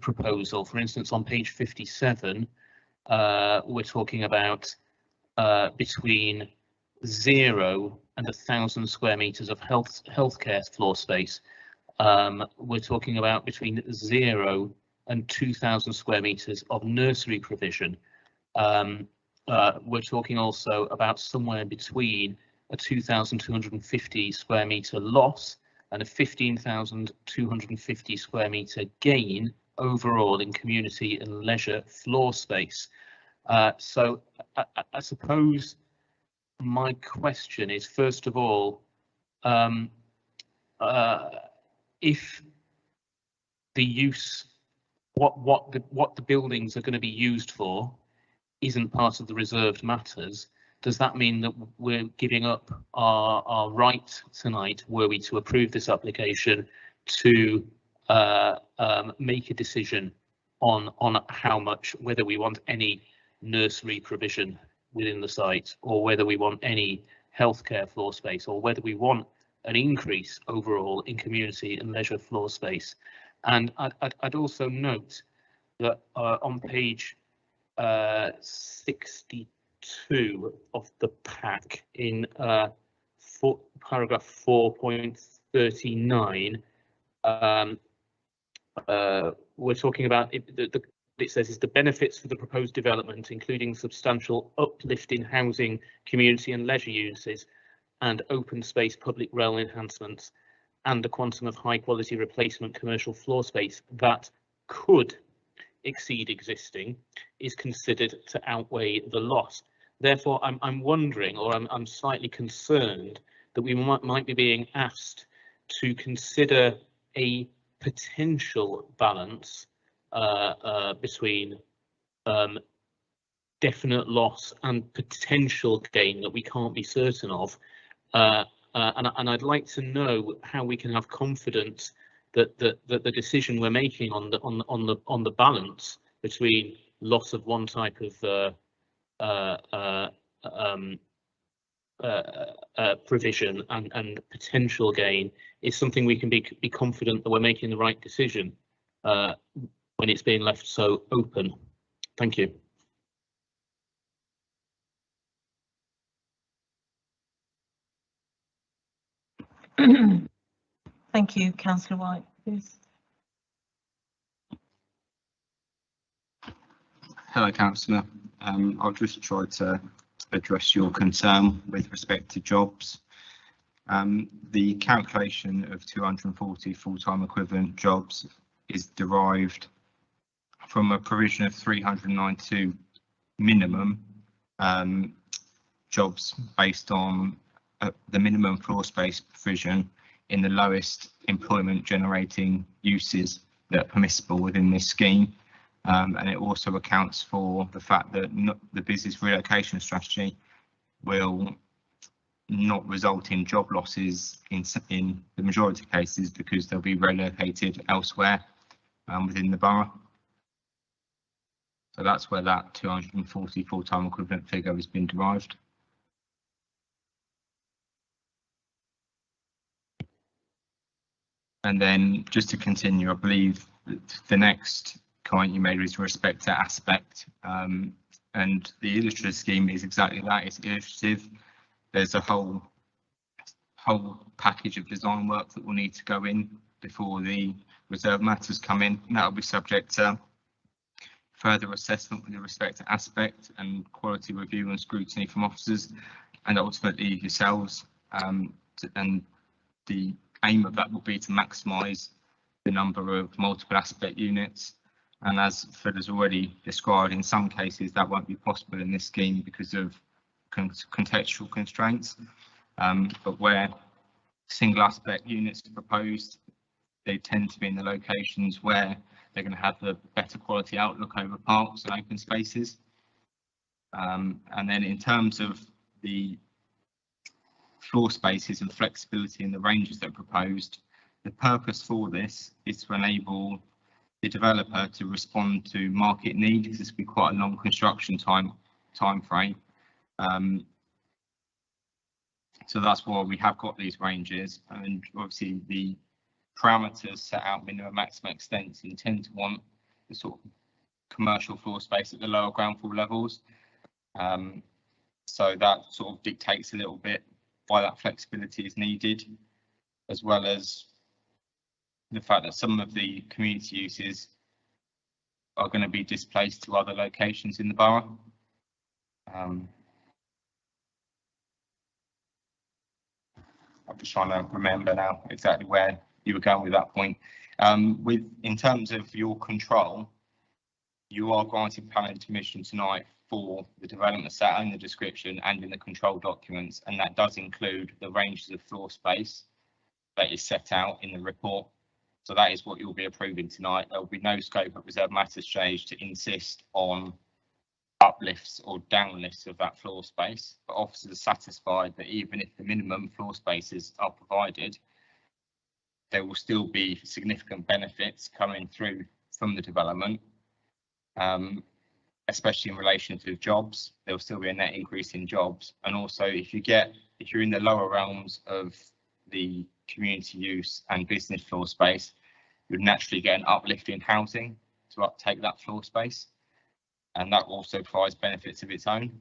proposal. For instance, on page 57, we're talking about between 0 and 1,000 square meters of healthcare floor space. We're talking about between 0 and 2,000 square meters of nursery provision. We're talking also about somewhere between a 2,250 square meter loss and a 15,250 square meter gain overall in community and leisure floor space. So I suppose my question is, first of all, if the use, what the buildings are going to be used for isn't part of the reserved matters, does that mean that we're giving up our right tonight, were we to approve this application, to make a decision on how much, whether we want any nursery provision within the site, or whether we want any healthcare floor space, or whether we want an increase overall in community and leisure floor space? And I'd also note that on page 62 of the pack, in paragraph 4.39, we're talking about it says is the benefits for the proposed development, including substantial uplift in housing, community and leisure uses, and open space public realm enhancements, and a quantum of high quality replacement commercial floor space that could exceed existing, is considered to outweigh the loss. Therefore, I'm wondering, or I'm slightly concerned that we might be being asked to consider a potential balance between definite loss and potential gain that we can't be certain of, and I'd like to know how we can have confidence that the decision we're making on the balance between loss of one type of provision and potential gain is something we can be confident that we're making the right decision when it's being left so open. Thank you. Thank you, Councillor White. Please. Hello, Councillor. I'll just try to address your concern with respect to jobs. The calculation of 240 full-time equivalent jobs is derived from a provision of 392 minimum jobs based on the minimum floor space provision in the lowest employment generating uses that are permissible within this scheme. And it also accounts for the fact that the business relocation strategy will not result in job losses in the majority of cases, because they'll be relocated elsewhere within the borough. So that's where that 240 full-time equivalent figure has been derived. And then just to continue, I believe the next comment you made was with respect to aspect, and the illustrative scheme is exactly that. It's illustrative. There's a whole package of design work that will need to go in before the reserve matters come in, and that will be subject to further assessment with respect to aspect and quality review and scrutiny from officers and ultimately yourselves, and the aim of that will be to maximise the number of multiple aspect units. And as Phil has already described, in some cases that won't be possible in this scheme because of contextual constraints, but where single aspect units are proposed, they tend to be in the locations where they're going to have the better quality outlook over parks and open spaces. And then in terms of the floor spaces and flexibility in the ranges that are proposed, the purpose for this is to enable the developer to respond to market need, because this will be quite a long construction time frame. So that's why we have got these ranges, and obviously the parameters set out minimum maximum extents and tend to want the sort of commercial floor space at the lower ground floor levels. So that sort of dictates a little bit why that flexibility is needed, as well as the fact that some of the community uses are going to be displaced to other locations in the borough. I'm just trying to remember now exactly where you were going with that point. In terms of your control, you are granted planning permission tonight for the development set out in the description and in the control documents, and that does include the ranges of floor space that is set out in the report. So that is what you'll be approving tonight. There will be no scope at reserve matters stage to insist on uplifts or downlifts of that floor space, but officers are satisfied that even if the minimum floor spaces are provided, there will still be significant benefits coming through from the development, especially in relation to jobs. There will still be a net increase in jobs, and also if you're in the lower realms of the community use and business floor space, you'd naturally get an uplift in housing to uptake that floor space, and that also provides benefits of its own.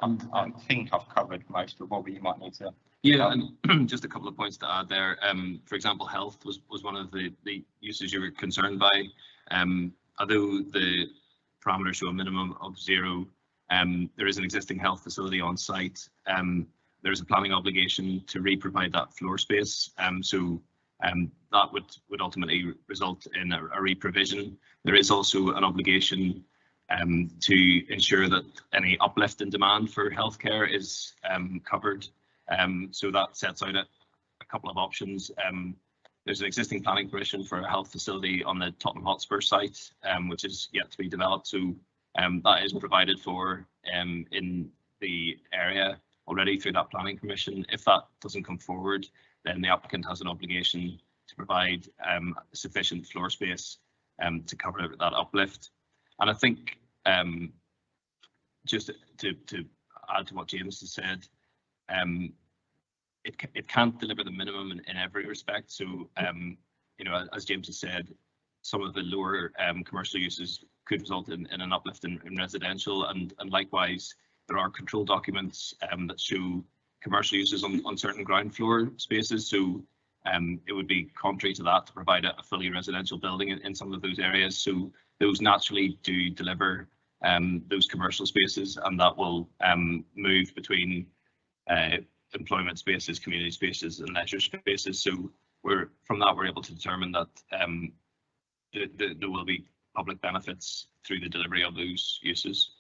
I think I've covered most of what you might need to. Yeah, and just a couple of points to add there. For example, health was one of the uses you were concerned by. Although the parameters show a minimum of 0, there is an existing health facility on site. There is a planning obligation to re-provide that floor space. So that would ultimately result in a re-provision. There is also an obligation to ensure that any uplift in demand for healthcare is covered. So that sets out a couple of options. There's an existing planning permission for a health facility on the Tottenham Hotspur site, which is yet to be developed. So that is provided for in the area already through that planning permission. If that doesn't come forward, then the applicant has an obligation to provide sufficient floor space to cover that uplift. And I think just to add to what James has said, it can't deliver the minimum in every respect. So, you know, as James has said, some of the lower commercial uses could result in an uplift in residential, and likewise, there are control documents that show commercial uses on certain ground floor spaces. So it would be contrary to that to provide a fully residential building in some of those areas. So those naturally do deliver those commercial spaces, and that will move between employment spaces, community spaces, and leisure spaces. So we're able to determine that there will be public benefits through the delivery of those uses.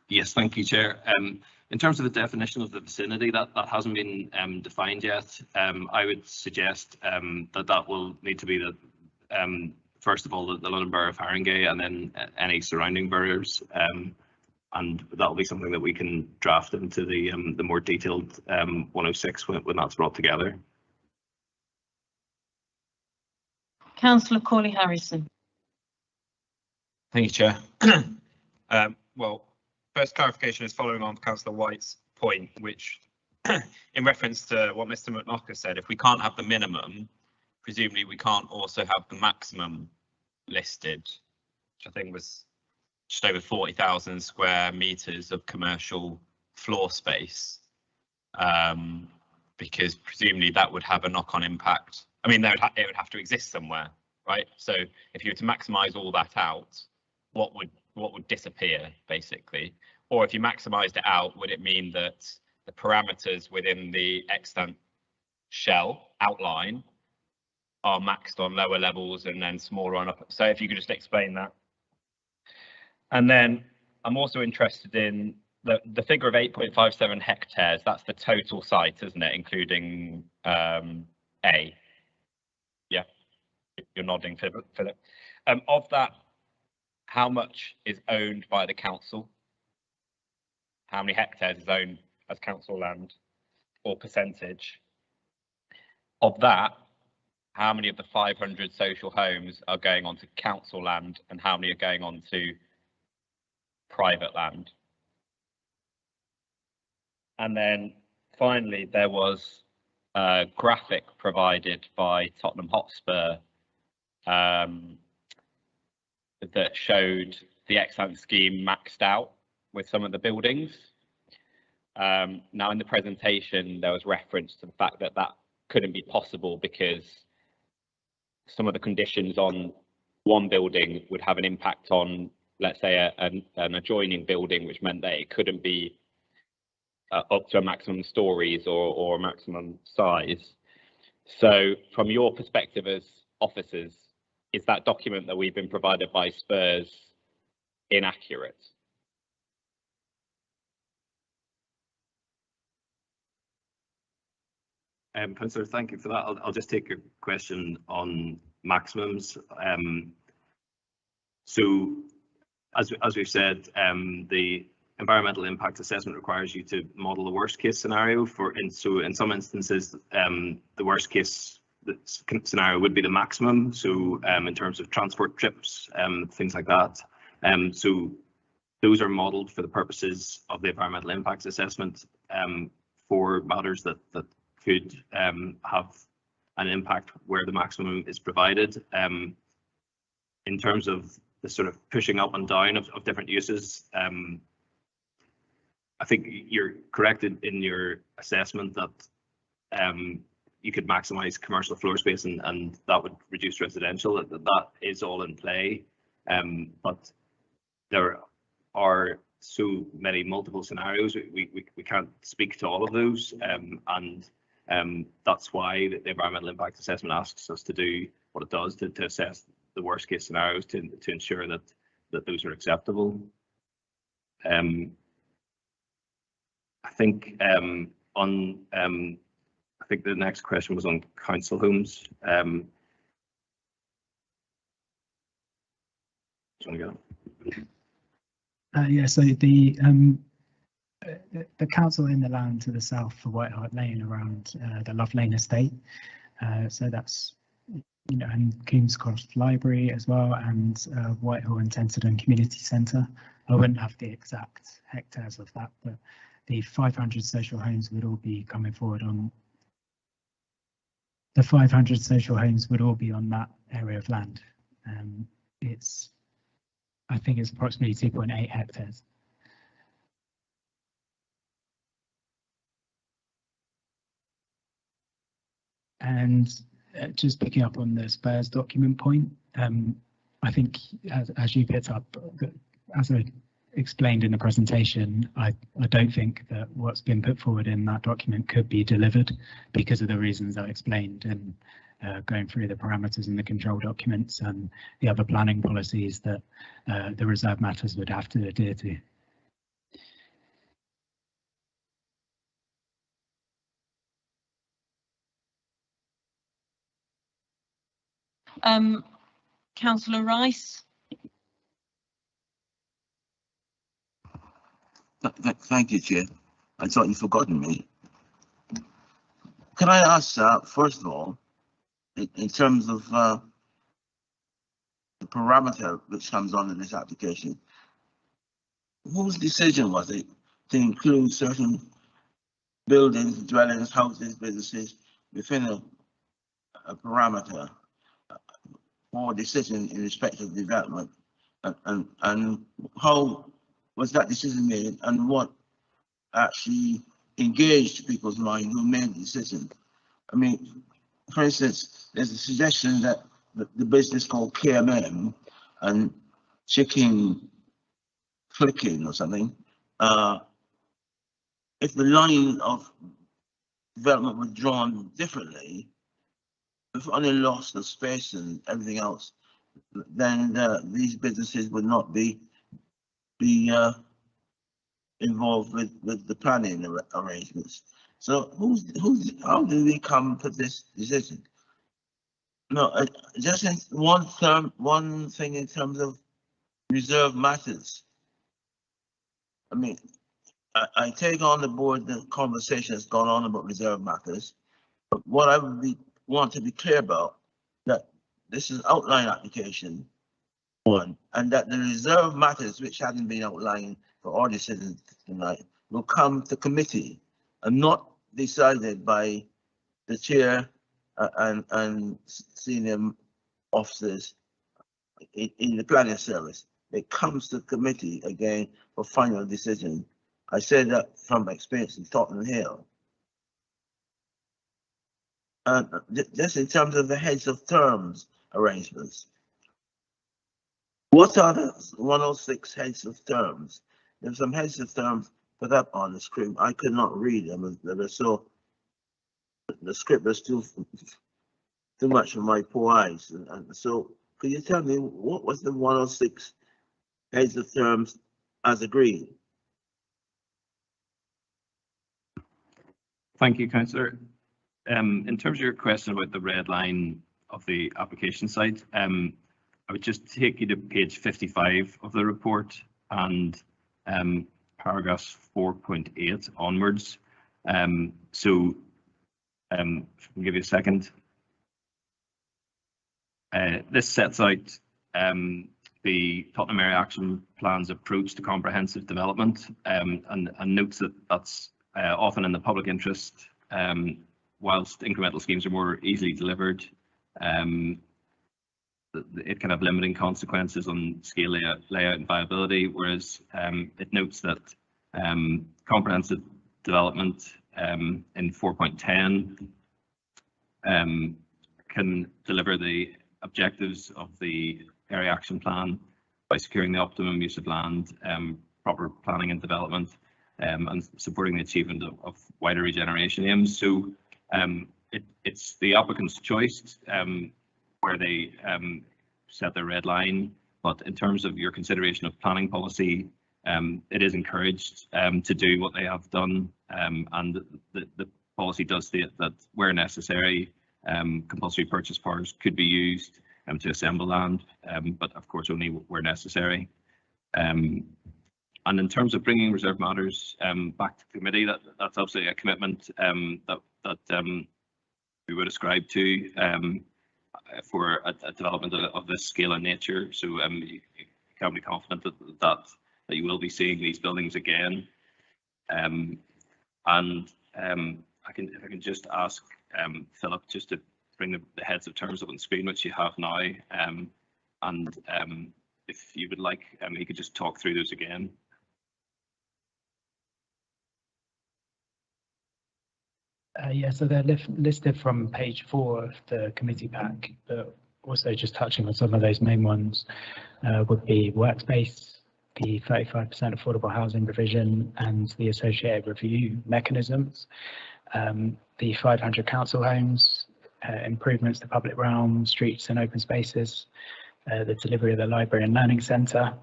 Yes, thank you, Chair. In terms of the definition of the vicinity, that hasn't been defined yet. I would suggest that will need to be first of all, the London Borough of Haringey, and then any surrounding boroughs. And that will be something that we can draft into the more detailed 106 when that's brought together. Councillor Corley Harrison. Thank you, Chair. Well, first clarification is following on Councillor White's point, which in reference to what Mr. McKnocker said, if we can't have the minimum, presumably we can't also have the maximum listed, which I think was just over 40,000 square meters of commercial floor space, because presumably that would have a knock-on impact. I mean, it would have to exist somewhere, right? So if you were to maximise all that out, what would disappear, basically? Or if you maximised it out, would it mean that the parameters within the extant shell outline are maxed on lower levels and then smaller on up? So if you could just explain that. And then I'm also interested in the figure of 8.57 hectares. That's the total site, isn't it, including A? Yeah, you're nodding, Philip. Of that, how much is owned by the council? How many hectares is owned as council land, or percentage? Of that, how many of the 500 social homes are going on to council land, and how many are going on to private land? And then finally, there was a graphic provided by Tottenham Hotspur that showed the extant scheme maxed out with some of the buildings. Now in the presentation, there was reference to the fact that that couldn't be possible because some of the conditions on one building would have an impact on, let's say, an adjoining building, which meant that it couldn't be up to a maximum stories or a maximum size. So from your perspective as officers, is that document that we've been provided by Spurs inaccurate? Councillor, thank you for that. I'll just take your question on maximums. So, as we've said, the environmental impact assessment requires you to model the worst case scenario so in some instances, the worst case scenario would be the maximum. So in terms of transport trips, things like that. So those are modelled for the purposes of the environmental impacts assessment for matters that could have an impact where the maximum is provided. In terms of the sort of pushing up and down of different uses, I think you're correct in your assessment that you could maximise commercial floor space and that would reduce residential. That is all in play, but there are so many multiple scenarios. We can't speak to all of those, and that's why the environmental impact assessment asks us to do what it does to assess the worst case scenarios to ensure that those are acceptable. I think I think the next question was on council homes. Do you want to go? Yeah, so the council in the land to the south for White Hart Lane around the Love Lane estate. So that's, you know, and Coombs Cross Library as well, and Whitehall and Tenterden Community Centre. I wouldn't have the exact hectares of that, but the 500 social homes would all be coming forward on. The 500 social homes would all be on that area of land. I think it's approximately 2.8 hectares. And just picking up on the Spurs document point, I think as you picked up, as I explained in the presentation, I don't think that what's been put forward in that document could be delivered because of the reasons I explained, and going through the parameters in the control documents and the other planning policies that the reserve matters would have to adhere to. Councillor Rice. Thank you, Chair. I thought you'd forgotten me. Can I ask, first of all, in terms of the parameter which comes on in this application, whose decision was it to include certain buildings, dwellings, houses, businesses within a parameter for decision in respect of development, and how was that decision made, and what actually engaged people's mind who made the decision? I mean, for instance, there's a suggestion that the business called KMM and Chicken Clicking or something, if the line of development was drawn differently, if only loss of space and everything else, then these businesses would not be involved with the planning arrangements. So how do we come to this decision? No, just in one thing in terms of reserve matters. I mean, I take on the board the conversation that's gone on about reserve matters, but what I would want to be clear about, that this is outline application one, and that the reserve matters which hadn't been outlined for all decisions tonight will come to committee and not decided by the chair and senior officers in the planning service. It comes to committee again for final decision. I say that from experience in Tottenham Hill. Just in terms of the heads of terms arrangements, what are the 106 heads of terms? There's some heads of terms put up on the screen. I could not read them. They were so, the script was too much for my poor eyes. And so, could you tell me what was the 106 heads of terms as agreed? Thank you, Councillor. In terms of your question about the red line of the application site, I would just take you to page 55 of the report and paragraphs 4.8 onwards. If I can give you a second. This sets out the Tottenham Area Action Plan's approach to comprehensive development and notes that that's often in the public interest, whilst incremental schemes are more easily delivered. It can have limiting consequences on scale, layout and viability, whereas it notes that comprehensive development in 4.10 can deliver the objectives of the Area Action Plan by securing the optimum use of land, proper planning and development, and supporting the achievement of wider regeneration aims. So it's the applicant's choice where they set their red line, but in terms of your consideration of planning policy, it is encouraged to do what they have done, and the policy does state that where necessary, compulsory purchase powers could be used to assemble land, but of course only where necessary. And in terms of bringing reserved matters back to committee, that's absolutely a commitment that we would ascribe to for a development of this scale and nature. So you can be confident that you will be seeing these buildings again. And if I can just ask Philip just to bring the heads of terms up on the screen, which you have now, and if you would like, he could just talk through those again. Yeah, so they're listed from page 4 of the committee pack, but also just touching on some of those main ones would be workspace, the 35% affordable housing provision and the associated review mechanisms, the 500 council homes, improvements to public realm, streets and open spaces, the delivery of the library and learning centre,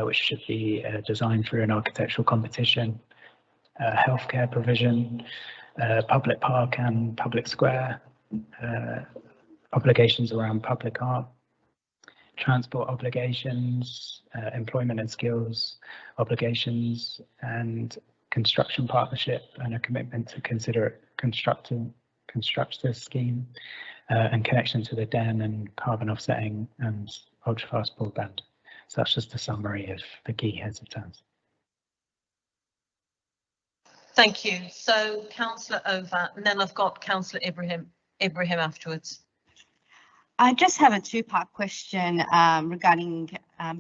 which should be designed through an architectural competition, healthcare provision, public park and public square, obligations around public art, transport obligations, employment and skills obligations, and construction partnership and a commitment to consider constructor scheme and connection to the DEN and carbon offsetting and ultra fast broadband. So that's just a summary of the key heads of terms. Thank you. So Councillor Over, and then I've got Councillor Ibrahim afterwards. I just have a two-part question regarding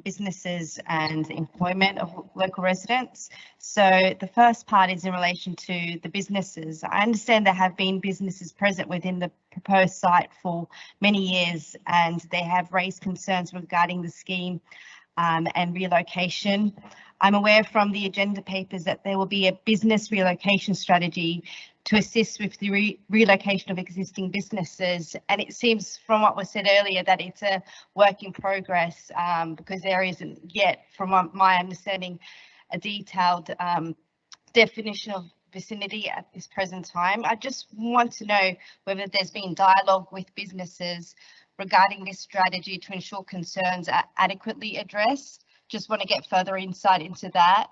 businesses and employment of local residents. So the first part is in relation to the businesses. I understand there have been businesses present within the proposed site for many years, and they have raised concerns regarding the scheme and relocation. I'm aware from the agenda papers that there will be a business relocation strategy to assist with the relocation of existing businesses. And it seems from what was said earlier that it's a work in progress because there isn't yet, from my understanding, a detailed definition of vicinity at this present time. I just want to know whether there's been dialogue with businesses regarding this strategy to ensure concerns are adequately addressed. Just want to get further insight into that.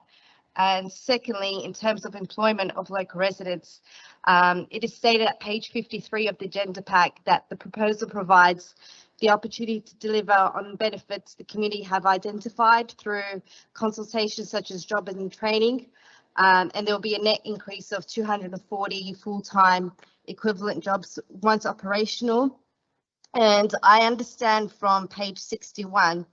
And secondly, in terms of employment of local residents, it is stated at page 53 of the agenda pack that the proposal provides the opportunity to deliver on benefits the community have identified through consultations such as job and training, and there will be a net increase of 240 full-time equivalent jobs once operational. And I understand from page 61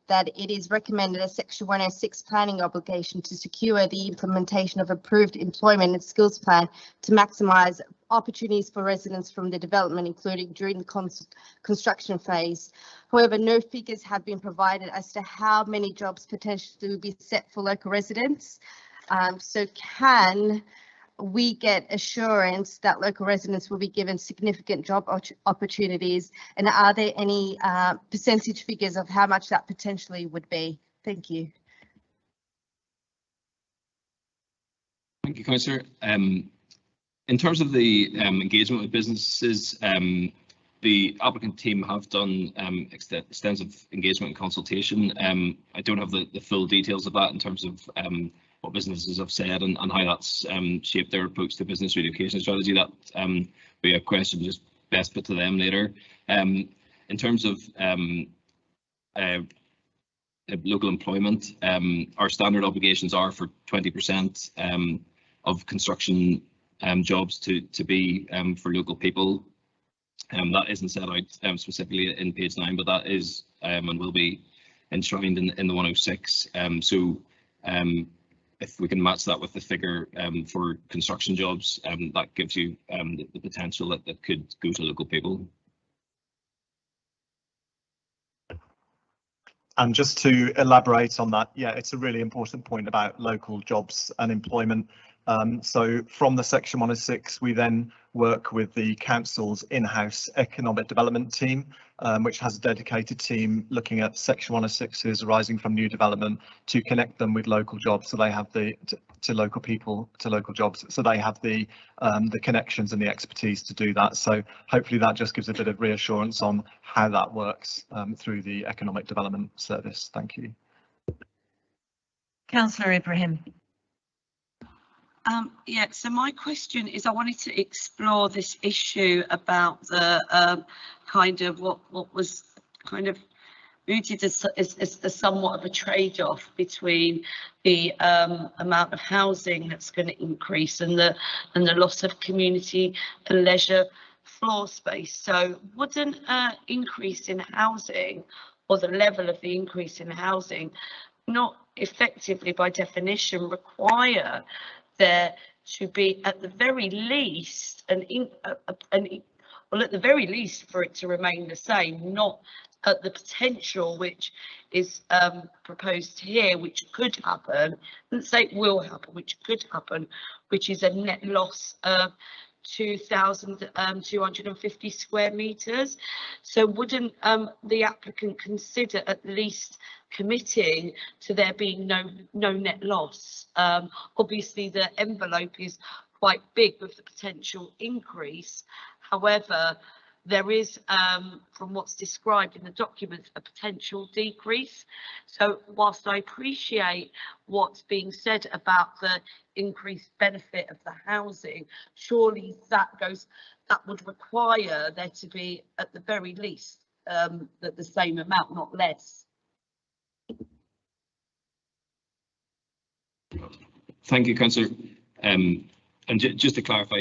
that it is recommended a Section 106 planning obligation to secure the implementation of approved employment and skills plan to maximise opportunities for residents from the development, including during the construction phase. However, no figures have been provided as to how many jobs potentially will be set for local residents. So can we get assurance that local residents will be given significant job opportunities, and are there any percentage figures of how much that potentially would be? Thank you. Thank you, Councillor. In terms of the engagement with businesses, the applicant team have done extensive engagement and consultation. I don't have the full details of that in terms of what businesses have said and how that's shaped their approach to business relocation strategy. That will be a question just best put to them later. In terms of local employment, our standard obligations are for 20% of construction jobs to be for local people. That isn't set out specifically in page 9, but that is and will be enshrined in the 106. If we can match that with the figure for construction jobs, that gives you the potential that could go to local people. And just to elaborate on that, yeah, it's a really important point about local jobs and employment. So from the Section 106, we then work with the council's in-house economic development team, which has a dedicated team looking at Section 106s arising from new development to connect them with local jobs, so they have to local people, to local jobs, so they have the connections and the expertise to do that. So hopefully that just gives a bit of reassurance on how that works through the economic development service. Thank you. Councillor Ibrahim. Yeah, so my question is, I wanted to explore this issue about the kind of what was kind of mooted as somewhat of a trade-off between the amount of housing that's going to increase and the loss of community and leisure floor space. So would an increase in housing, or the level of the increase in housing, not effectively by definition require there to be at the very least well, at the very least for it to remain the same, not at the potential which is proposed here, which could happen, let's say it will happen, which could happen, which is a net loss of 2,250 square metres. So wouldn't the applicant consider at least committing to there being no net loss? Obviously the envelope is quite big with the potential increase. However, there is, from what's described in the document, a potential decrease. So whilst I appreciate what's being said about the increased benefit of the housing, surely that would require there to be at the very least the same amount, not less. Thank you, Councillor. And just to clarify,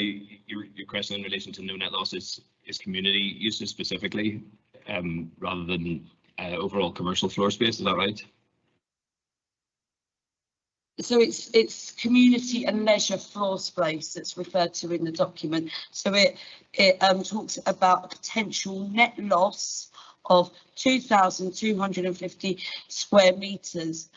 your question in relation to no net loss is community uses specifically, rather than overall commercial floor space. Is that right? So it's community and leisure floor space that's referred to in the document. So it talks about a potential net loss of 2,250 square metres,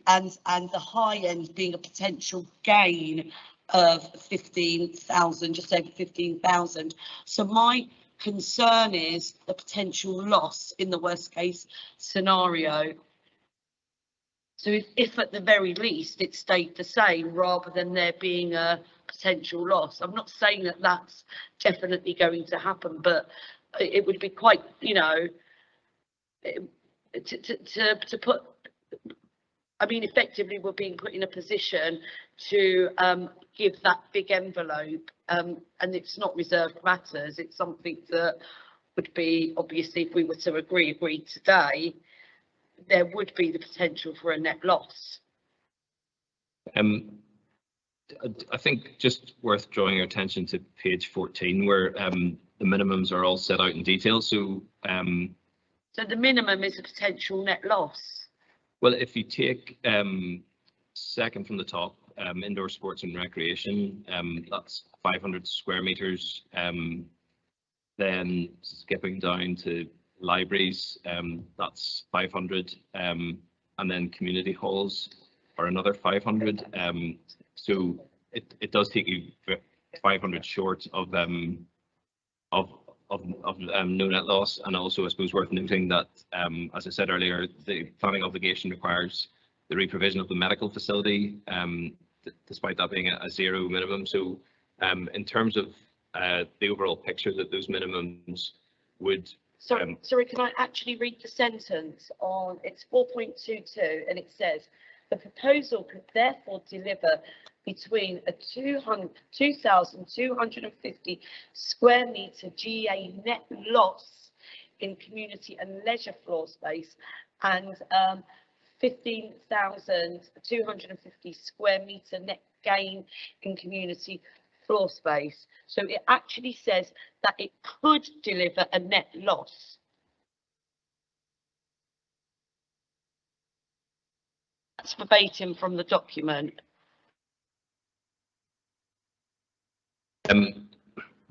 and the high end being a potential gain of 15,000, just over 15,000. So my concern is the potential loss in the worst case scenario. So if at the very least it stayed the same rather than there being a potential loss. I'm not saying that that's definitely going to happen, but it would be quite, you know, to put, I mean, effectively we're being put in a position to give that big envelope, and it's not reserved matters. It's something that would be, obviously, if we were to agree today, there would be the potential for a net loss. I think just worth drawing your attention to page 14, where the minimums are all set out in detail. So the minimum is a potential net loss. Well, if you take second from the top, indoor sports and recreation, that's 500 square metres. Then skipping down to libraries, that's 500, and then community halls are another 500. So it does take you 500 short of no net loss. And also, I suppose, worth noting that, as I said earlier, the planning obligation requires the reprovision of the medical facility, despite that being a zero minimum. So In terms of the overall picture, that those minimums would. Sorry, can I actually read the sentence on, it's 4.22, and it says, the proposal could therefore deliver between a 2,250 square metre GA net loss in community and leisure floor space and 15,250 square metre net gain in community floor space. So it actually says that it could deliver a net loss. That's verbatim from the document.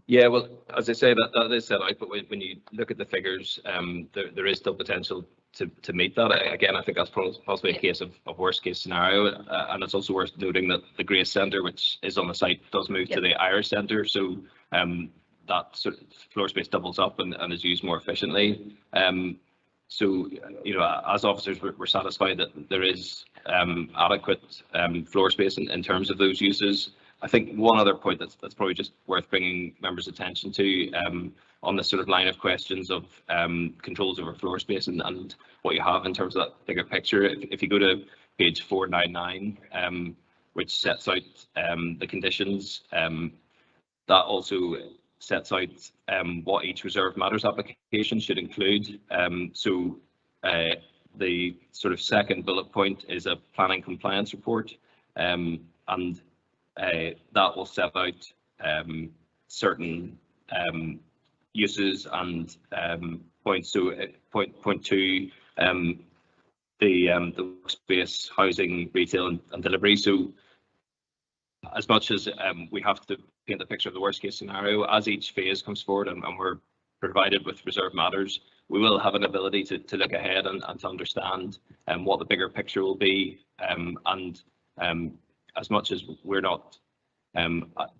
Yeah, well, as I say, that is set out, but when you look at the figures, there is still potential to meet that. Again, I think that's possibly a case of worst case scenario, and it's also worth noting that the Grace Centre, which is on the site, does move to the Irish Centre, so that sort of floor space doubles up and is used more efficiently. So, you know, as officers, we're satisfied that there is adequate floor space in terms of those uses. I think one other point that's probably just worth bringing members' attention to on this sort of line of questions of controls over floor space and what you have in terms of that bigger picture. If you go to page 499, which sets out the conditions, that also sets out what each reserved matters application should include. So the sort of second bullet point is a planning compliance report, and that will set out certain uses and points. So point two, the workspace, housing, retail and delivery. So as much as we have to paint the picture of the worst case scenario, as each phase comes forward and we're provided with reserved matters, we will have an ability to look ahead and to understand what the bigger picture will be, and as much as we're not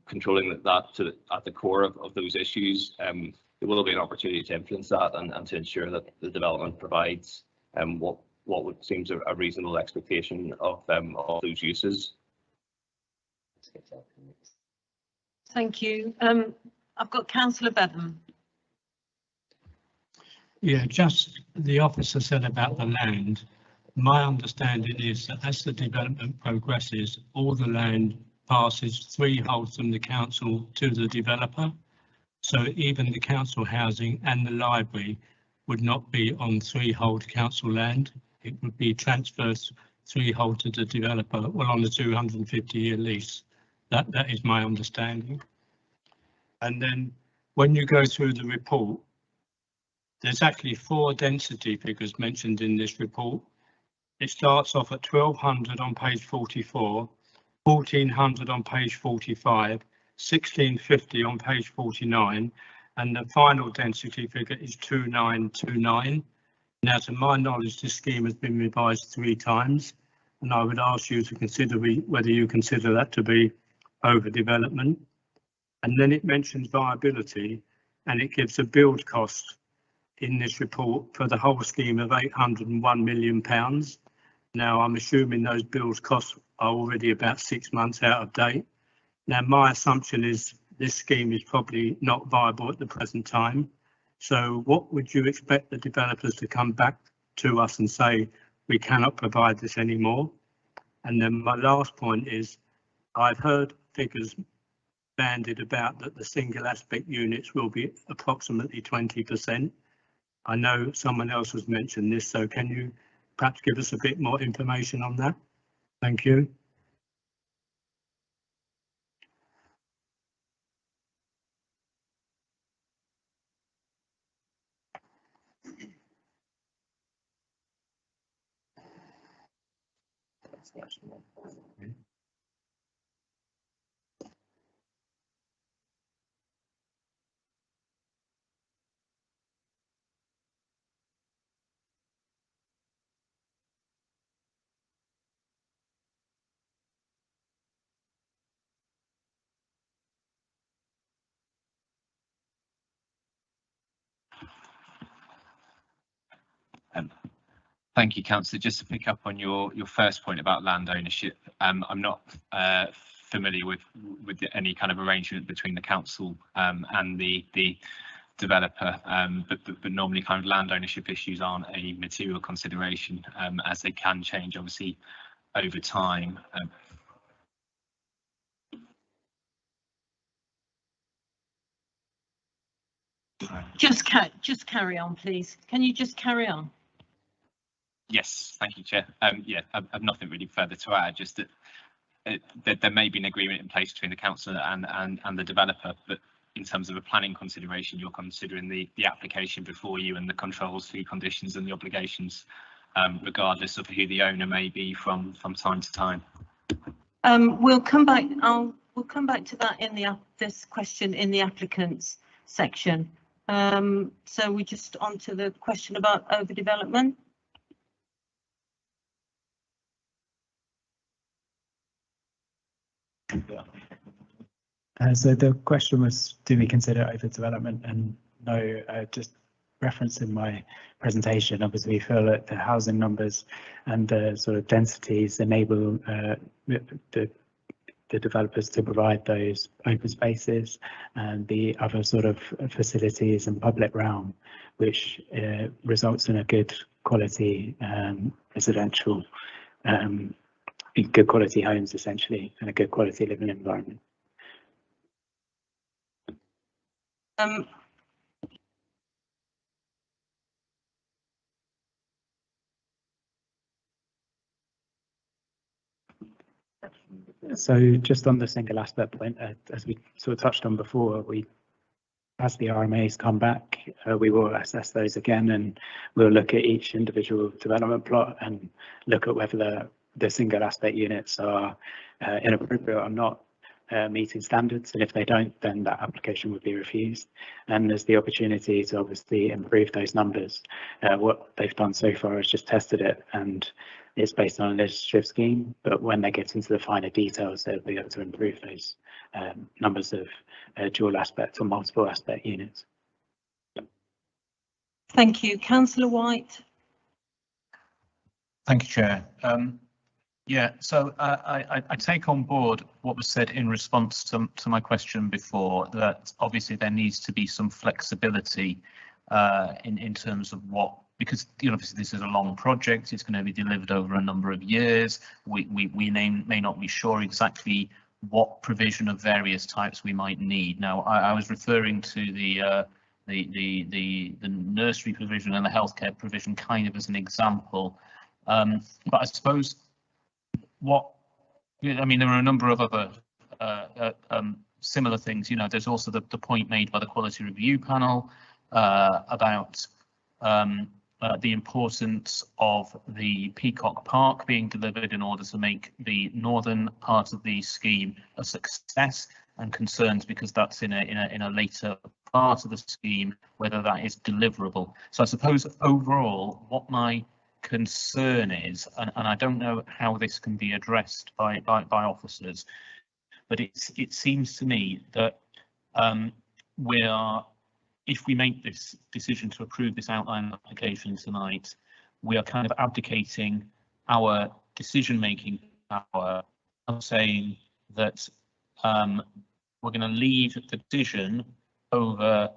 controlling that at the core of those issues, there will be an opportunity to influence that and to ensure that the development provides what would seems a reasonable expectation of those uses. Thank you. I've got Councillor Bevan. Yeah, just the officer said about the land. My understanding is that as the development progresses, all the land passes freehold from the council to the developer. So even the council housing and the library would not be on freehold council land. It would be transferred freehold to the developer, well, on the 250-year lease. That is my understanding. And then when you go through the report, there's actually 4 density figures mentioned in this report. It starts off at 1200 on page 44, 1400 on page 45, 1650 on page 49, and the final density figure is 2929. Now, to my knowledge, this scheme has been revised 3 times, and I would ask you to consider whether you consider that to be overdevelopment. And then it mentions viability, and it gives a build cost in this report for the whole scheme of £801 million. Now, I'm assuming those build costs are already about 6 months out of date. Now, my assumption is this scheme is probably not viable at the present time. So what would you expect the developers to come back to us and say, we cannot provide this anymore? And then my last point is, I've heard figures bandied about that the single aspect units will be approximately 20%. I know someone else has mentioned this, so can you perhaps give us a bit more information on that? Thank you. Thank you, Councillor. Just to pick up on your first point about land ownership, I'm not familiar with any kind of arrangement between the council and the developer, but normally kind of land ownership issues aren't a material consideration, as they can change obviously over time. Just carry on, please. Can you just carry on? Yes, thank you, Chair. Yeah, I've nothing really further to add, just that there may be an agreement in place between the council and the developer, but in terms of a planning consideration, you're considering the application before you and the controls, fee conditions and the obligations, regardless of who the owner may be from time to time. We'll come back. We'll come back to that in this question in the applicants section. So we just on to the question about overdevelopment. So the question was, do we consider overdevelopment? And no, just reference in my presentation, obviously we feel that the housing numbers and the sort of densities enable the developers to provide those open spaces and the other sort of facilities and public realm, which results in a good quality residential, good quality homes essentially, and a good quality living environment. So just on the single aspect point, as we sort of touched on before, as the RMAs come back, we will assess those again, and we'll look at each individual development plot and look at whether the single aspect units are inappropriate or not meeting standards, and if they don't, then that application would be refused. And there's the opportunity to obviously improve those numbers. What they've done so far is just tested it, and it's based on a legislative scheme, but when they get into the finer details, they'll be able to improve those numbers of dual aspect or multiple aspect units. Thank you. Councillor White. Thank you, Chair. Yeah, so I take on board what was said in response to my question before, that obviously there needs to be some flexibility in terms of what, because obviously this is a long project, it's going to be delivered over a number of years. We may not be sure exactly what provision of various types we might need. Now, I was referring to the nursery provision and the healthcare provision kind of as an example, but I suppose there are a number of other similar things. There's also the point made by the quality review panel about the importance of the Peacock Park being delivered in order to make the northern part of the scheme a success, and concerns because that's in a later part of the scheme, whether that is deliverable. So I suppose overall what my concern is, and I don't know how this can be addressed by officers, but it seems to me that if we make this decision to approve this outline application tonight, we are kind of abdicating our decision-making power of saying that we're going to leave the decision over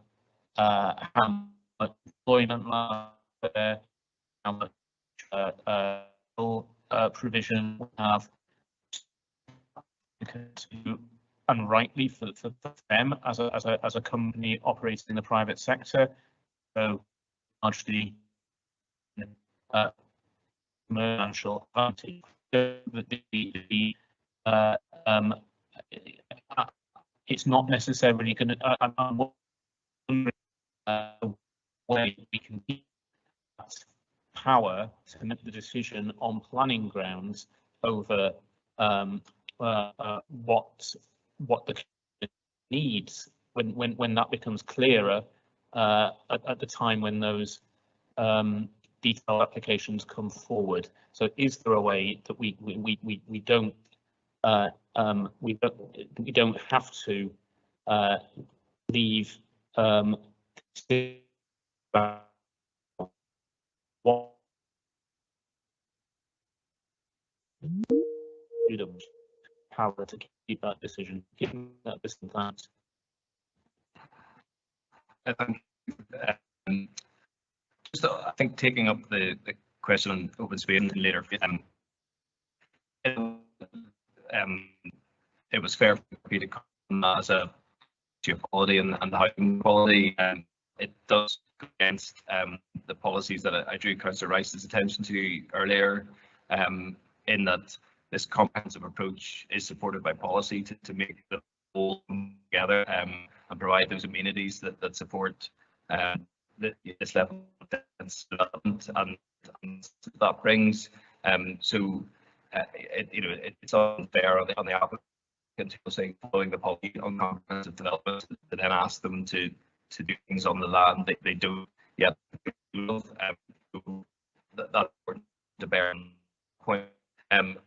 how much employment there, how much provision we have to, and rightly for them as a company operating in the private sector, so largely commercial advantage. It's not necessarily going to. I'm wondering way we can keep that power to make the decision on planning grounds over what the needs when that becomes clearer at the time when those detailed applications come forward. So is there a way that we don't have to leave what power to that decision, given that this and that. Just, I think taking up the question on open space later, it was fair for me to come as a quality and the housing quality, and it does go against the policies that I drew Councillor Rice's attention to earlier, in that this comprehensive approach is supported by policy to make the whole together and provide those amenities that support this level of development and that brings. So it's unfair on the applicant who saying following the policy on comprehensive development to then ask them to do things on the land they don't yet love. That's important to bear in point. In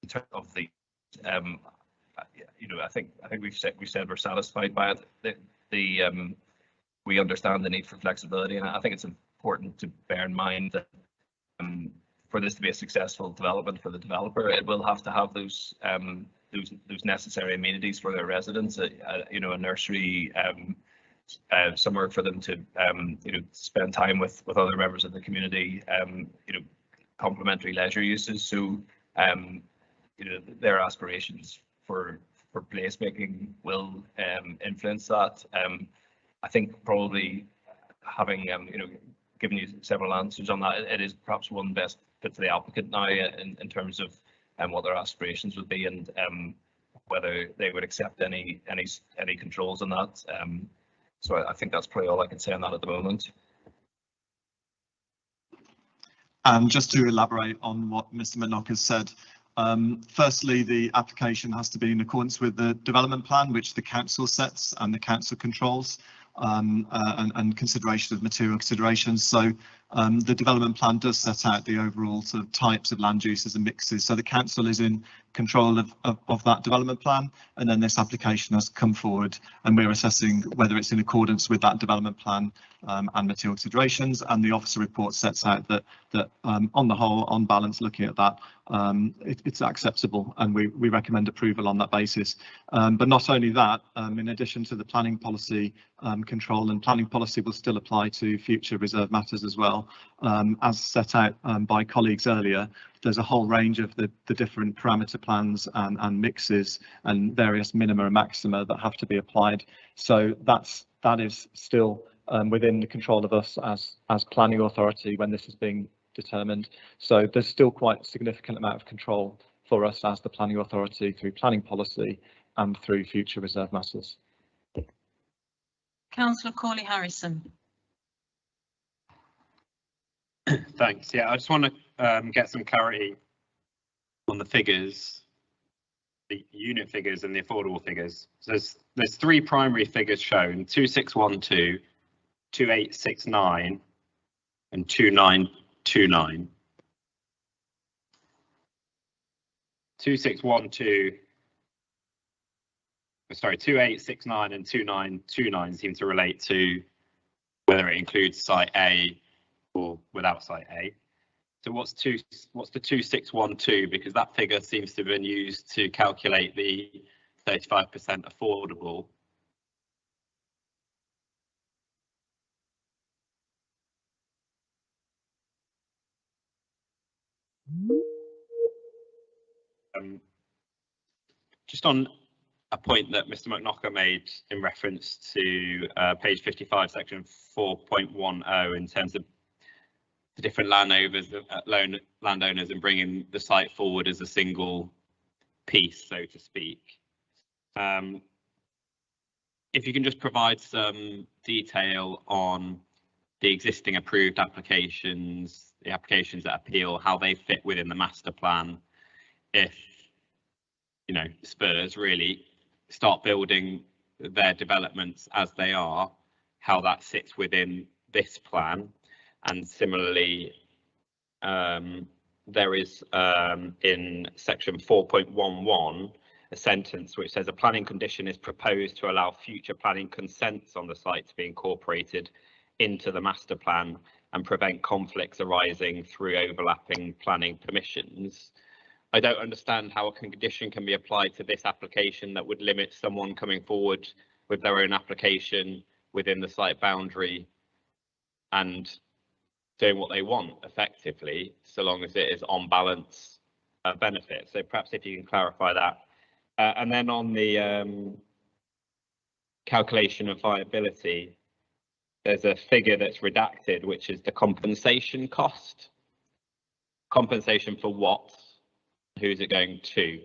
terms of the I think we've said we're satisfied by it. We understand the need for flexibility, and I think it's important to bear in mind that for this to be a successful development for the developer, it will have to have those necessary amenities for their residents. A nursery, somewhere for them to spend time with other members of the community. Complementary leisure uses. So their aspirations for placemaking will influence that. I think probably having given you several answers on that, it is perhaps one best fit for the applicant now in terms of what their aspirations would be and whether they would accept any controls on that. So I think that's probably all I can say on that at the moment. And just to elaborate on what Mr. McNaught has said, firstly, the application has to be in accordance with the development plan, which the council sets and the council controls, and consideration of material considerations. So the development plan does set out the overall sort of types of land uses and mixes. So the council is in control of that development plan, and then this application has come forward and we're assessing whether it's in accordance with that development plan and material considerations, and the officer report sets out that on the whole, on balance, looking at that, it's acceptable, and we recommend approval on that basis. But not only that, in addition to the planning policy control, and planning policy will still apply to future reserve matters as well, as set out by colleagues earlier. There's a whole range of the different parameter plans and mixes and various minima and maxima that have to be applied. So that is still within the control of us as planning authority when this is being determined. So there's still quite a significant amount of control for us as the planning authority through planning policy and through future reserve matters. Councillor Corley-Harrison. Thanks. Yeah, I just want to get some clarity on the figures, the unit figures and the affordable figures. So there's three primary figures shown: 2612, 2869 and 2929. 2869 and 2929 seem to relate to whether it includes site A or without site A. So what's the 2612? Because that figure seems to have been used to calculate the 35% affordable. Just on a point that Mr. McNaught made in reference to page 55, section 4.10, in terms of the different landowners and bringing the site forward as a single piece, so to speak. If you can just provide some detail on the existing approved applications, the applications that appeal, how they fit within the master plan, if Spurs really start building their developments as they are, how that sits within this plan. And similarly, there is in section 4.11 a sentence which says a planning condition is proposed to allow future planning consents on the site to be incorporated into the master plan and prevent conflicts arising through overlapping planning permissions. I don't understand how a condition can be applied to this application that would limit someone coming forward with their own application within the site boundary and doing what they want effectively, so long as it is on balance benefit. So perhaps if you can clarify that. And then on the calculation of viability, there's a figure that's redacted, which is the compensation cost. Compensation for what? Who's it going to?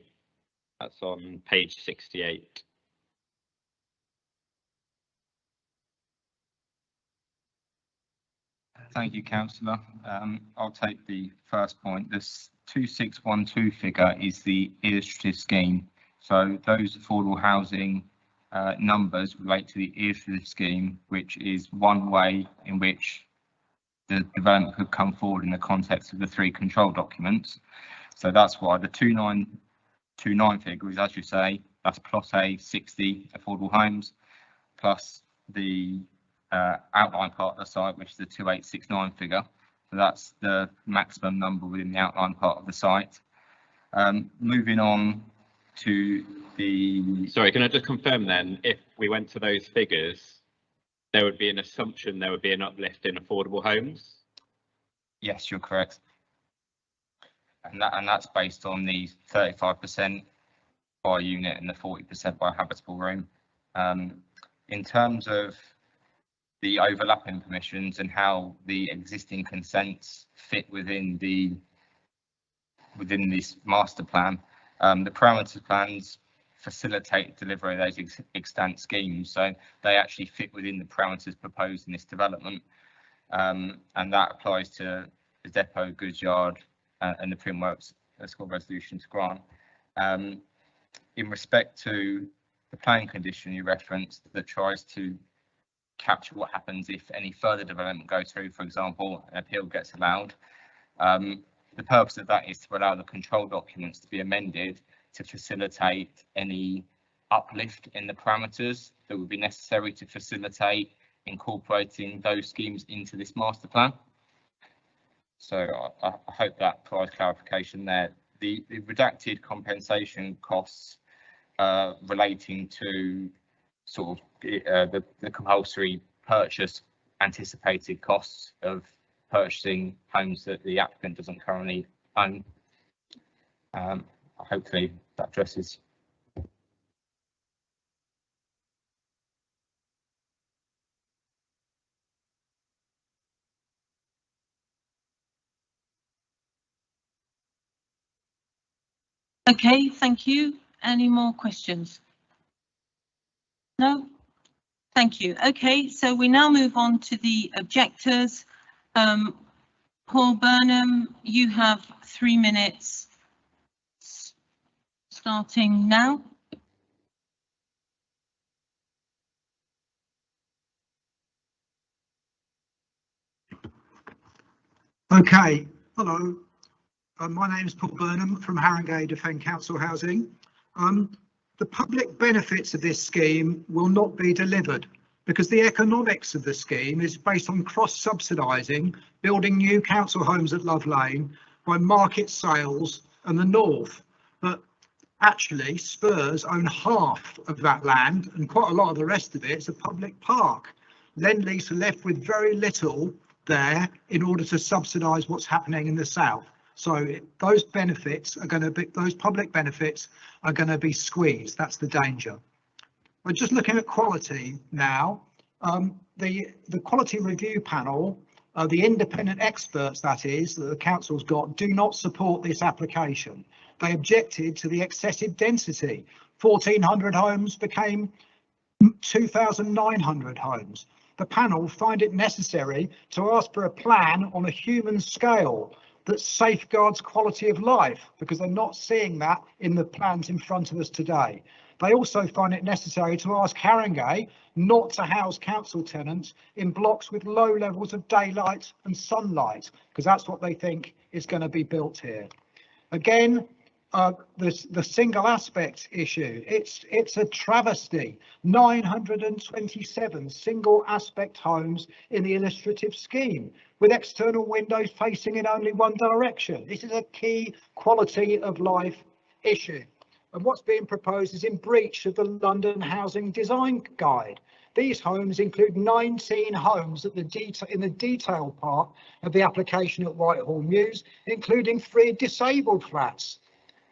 That's on page 68. Thank you, councillor. I'll take the first point. This 2612 figure is the illustrative scheme. So those affordable housing numbers relate to the illustrative scheme, which is one way in which the development could come forward in the context of the 3 control documents. So that's why the 2929 figure is, as you say, that's plot A 60 affordable homes plus the outline part of the site, which is the 2869 figure. So that's the maximum number within the outline part of the site. Moving on to the... Sorry, can I just confirm then, if we went to those figures, there would be an assumption there would be an uplift in affordable homes? Yes, you're correct. And that's based on the 35% by unit and the 40% by habitable room. In terms of the overlapping permissions and how the existing consents fit within this master plan, the parameter plans facilitate delivery of those extant schemes, so they actually fit within the parameters proposed in this development, and that applies to the depot, goods yard, and the Printworks School Resolution to grant. In respect to the planning condition you referenced that tries to capture what happens if any further development goes through, for example, an appeal gets allowed. The purpose of that is to allow the control documents to be amended to facilitate any uplift in the parameters that would be necessary to facilitate incorporating those schemes into this master plan. So I hope that provides clarification there. The redacted compensation costs relating to sort of the compulsory purchase anticipated costs of purchasing homes that the applicant doesn't currently own. Hopefully that addresses. Okay, thank you. Any more questions? No? Thank you. Okay, so we now move on to the objectors. Paul Burnham, you have 3 minutes starting now. Okay, hello. My name is Paul Burnham from Haringey Defend Council Housing. The public benefits of this scheme will not be delivered because the economics of the scheme is based on cross-subsidising building new council homes at Love Lane by market sales and the north. But actually, Spurs own half of that land and quite a lot of the rest of it is a public park. Lend-Lease are left with very little there in order to subsidise what's happening in the south. So those benefits are going to be, those public benefits are going to be squeezed. That's the danger. We're just looking at quality now. The quality review panel, the independent experts that is, that the council's got, do not support this application. They objected to the excessive density. 1,400 homes became 2,900 homes. The panel find it necessary to ask for a plan on a human scale that safeguards quality of life, because they're not seeing that in the plans in front of us today. They also find it necessary to ask Haringey not to house council tenants in blocks with low levels of daylight and sunlight, because that's what they think is going to be built here. Again, the single aspect issue. It's a travesty. 927 single aspect homes in the illustrative scheme with external windows facing in only one direction. This is a key quality of life issue. And what's being proposed is in breach of the London Housing Design Guide. These homes include 19 homes in the detail part of the application at Whitehall Mews, including 3 disabled flats.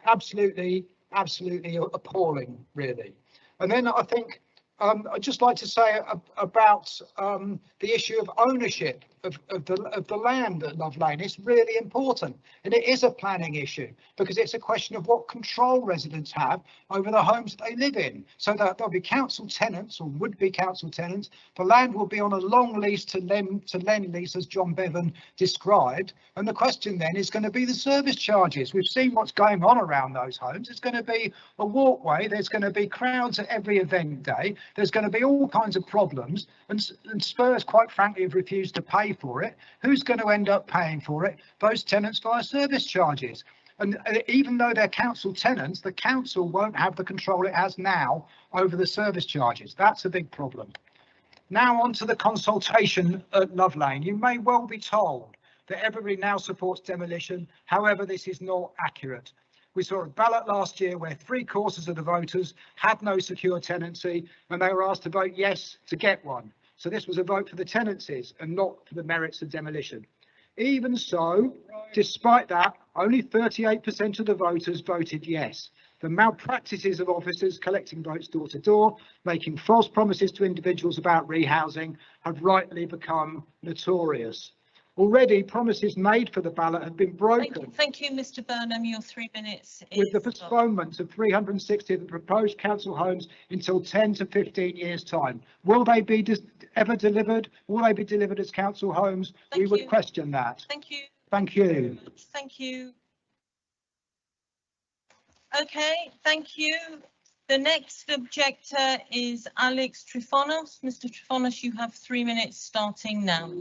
Absolutely appalling, really. And then I think I'd just like to say about the issue of ownership of the land at Love Lane. It's really important, and it is a planning issue because it's a question of what control residents have over the homes that they live in. So that there'll be council tenants or would-be council tenants. The land will be on a long lease to lend lease, as John Bevan described. And the question then is going to be the service charges. We've seen what's going on around those homes. It's going to be a walkway. There's going to be crowds at every event day. There's going to be all kinds of problems, and Spurs, quite frankly, have refused to pay for it. Who's going to end up paying for it? Those tenants via service charges. And even though they're council tenants, the council won't have the control it has now over the service charges. That's a big problem. Now on to the consultation at Love Lane. You may well be told that everybody now supports demolition. However, this is not accurate. We saw a ballot last year where 3/4 of the voters had no secure tenancy and they were asked to vote yes to get one. So this was a vote for the tenancies and not for the merits of demolition. Even so, despite that, only 38% of the voters voted yes. The malpractices of officers collecting votes door to door, making false promises to individuals about rehousing, have rightly become notorious. Already, promises made for the ballot have been broken. Thank you, Mr. Burnham. Your 3 minutes is with the postponement of 360 of the proposed council homes until 10 to 15 years' time. Will they be ever delivered? Will they be delivered as council homes? We would question that. Thank you. Thank you. Thank you. Okay, thank you. The next objector is Alex Trifonos. Mr. Trifonos, you have 3 minutes starting now.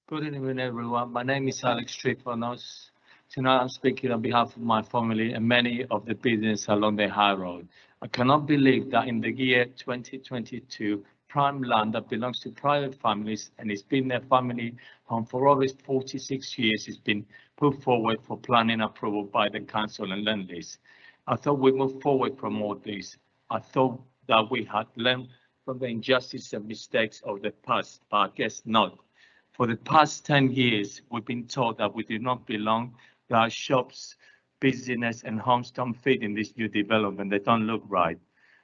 Good evening, everyone. My name is Alex Trifonos. Tonight I'm speaking on behalf of my family and many of the businesses along the high road. I cannot believe that in the year 2022, prime land that belongs to private families and it's been their family home for over 46 years has been put forward for planning approval by the council and land lease. I thought we moved forward from all this. I thought that we had learned from the injustice and mistakes of the past, but I guess not. For the past 10 years, we've been told that we do not belong, that our shops, business and homes don't fit in this new development. They don't look right.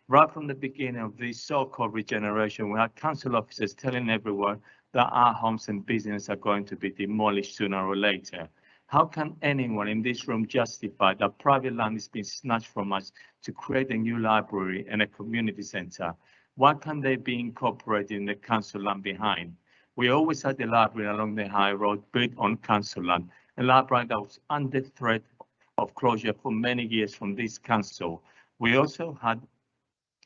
Right from the beginning of this so-called regeneration, we had council officers telling everyone that our homes and business are going to be demolished sooner or later. How can anyone in this room justify that private land is being snatched from us to create a new library and a community centre? Why can't they be incorporated in the council land behind? We always had the library along the high road built on council land, a library that was under threat of closure for many years from this council. We also had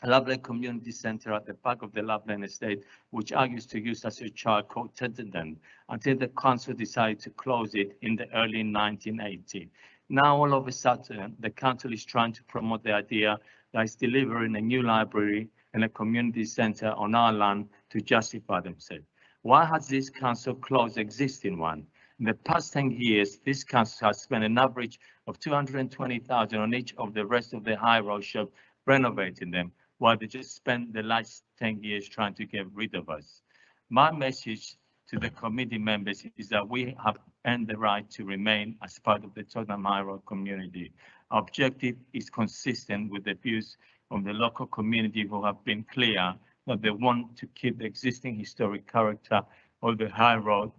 a Loveland Community Centre at the back of the Loveland estate, which I used to use as a child called Tottenham, until the council decided to close it in the early 1980s. Now, all of a sudden, the council is trying to promote the idea that it's delivering a new library and a community centre on our land to justify themselves. Why has this council closed the existing one? In the past 10 years, this council has spent an average of 220,000 on each of the rest of the high road shops renovating them, while they just spent the last 10 years trying to get rid of us. My message to the committee members is that we have earned the right to remain as part of the Tottenham High Road community. Our objective is consistent with the views of the local community who have been clear that they want to keep the existing historic character of the high road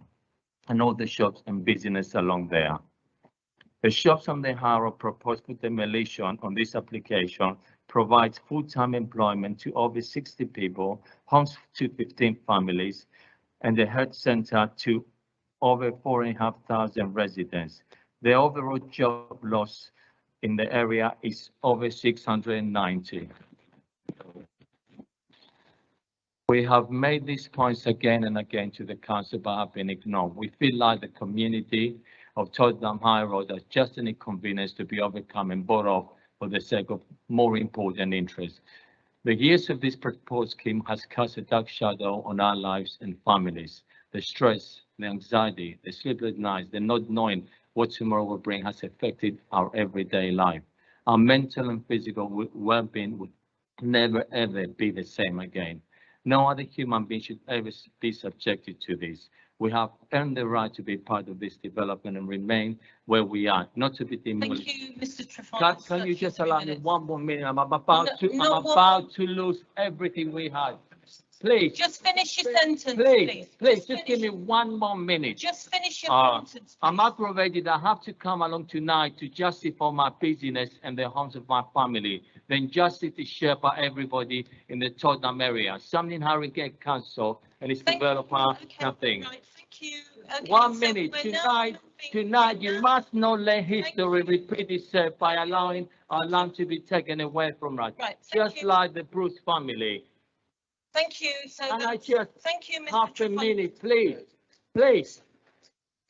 and all the shops and business along there. The shops on the high road proposed for demolition on this application provides full-time employment to over 60 people, homes to 15 families, and the health centre to over 4,500 residents. The overall job loss in the area is over 690. We have made these points again and again to the council, but have been ignored. We feel like the community of Tottenham High Road as just an inconvenience to be overcome and bought off for the sake of more important interests. The years of this proposed scheme has cast a dark shadow on our lives and families. The stress, the anxiety, the sleepless nights, the not knowing what tomorrow will bring has affected our everyday life. Our mental and physical well-being would never ever be the same again. No other human being should ever be subjected to this. We have earned the right to be part of this development and remain where we are, not to be demolished. Thank you, Mr. Trefonis. Can you just allow me one more minute? I'm about to lose everything we had. Please. Just finish your sentence, Please, just give me one more minute. Just finish your sentence. I'm aggravated. I have to come along tonight to justify my business and the homes of my family. The injustice is shared by everybody in the Tottenham area. Something Haringey Council and its developer, nothing. Right, thank you. Okay, 1 minute. Tonight, you must not let history repeat itself by allowing our land to be taken away from us. Right, just like the Bruce family. Thank you. So thank you, Mr. Half a minute, please. Mr.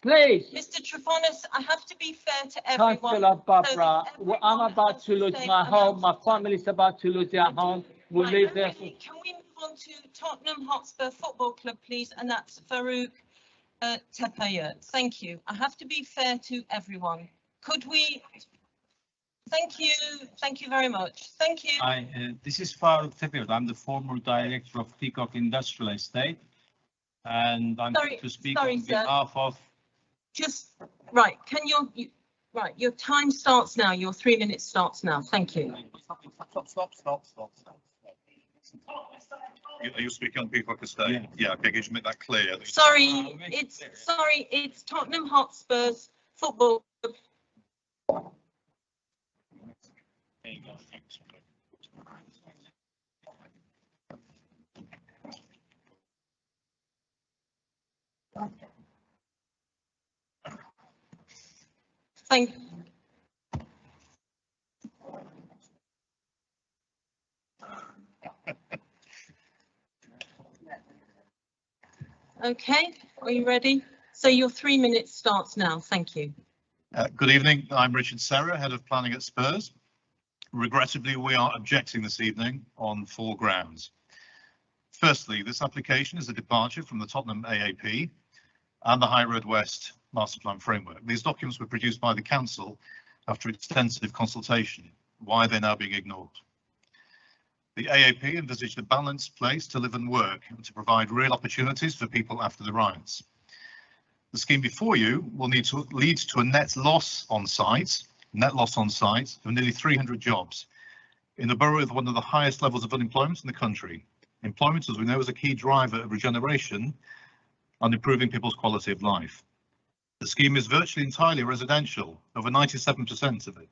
Trefonis, I have to be fair to everyone. Councillor Barbara, I'm about to lose my home. My family's about to lose their home. We'll live there. Can we move on to Tottenham Hotspur Football Club, please? And that's Farouk Tepeye. Thank you. I have to be fair to everyone. Could we? Thank you. Thank you very much. Thank you. Hi, this is Farouk Tepeye. I'm the former director of Peacock Industrial Estate, and I'm going to speak on behalf of. Just right. Can right? Your time starts now. Your 3 minutes starts now. Thank you. Stop. Are you speaking on Peacock Estate? Yeah. Okay. Can you make that clear? Sorry, it's Tottenham Hotspur's football club. There you go. Thanks. Thank. Okay, are you ready? So your 3 minutes starts now. Thank you. Good evening. I'm Richard Serra, Head of Planning at Spurs. Regrettably, we are objecting this evening on 4 grounds. Firstly, this application is a departure from the Tottenham AAP and the High Road West Master Plan Framework. These documents were produced by the Council after extensive consultation. Why are they now being ignored? The AAP envisaged a balanced place to live and work and to provide real opportunities for people after the riots. The scheme before you will need to lead to a net loss on site of nearly 300 jobs in a borough with one of the highest levels of unemployment in the country. Employment, as we know, is a key driver of regeneration and improving people's quality of life. The scheme is virtually entirely residential, over 97% of it.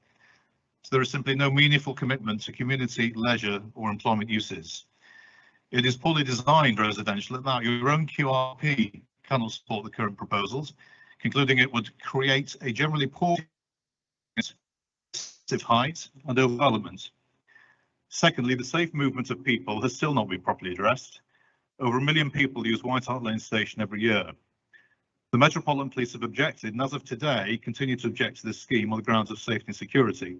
So there is simply no meaningful commitment to community, leisure or employment uses. It is poorly designed residential, and now your own QRP cannot support the current proposals, concluding it would create a generally poor height and overdevelopment. Secondly, the safe movement of people has still not been properly addressed. Over 1 million people use White Hart Lane station every year. The Metropolitan Police have objected, and as of today, continue to object to this scheme on the grounds of safety and security.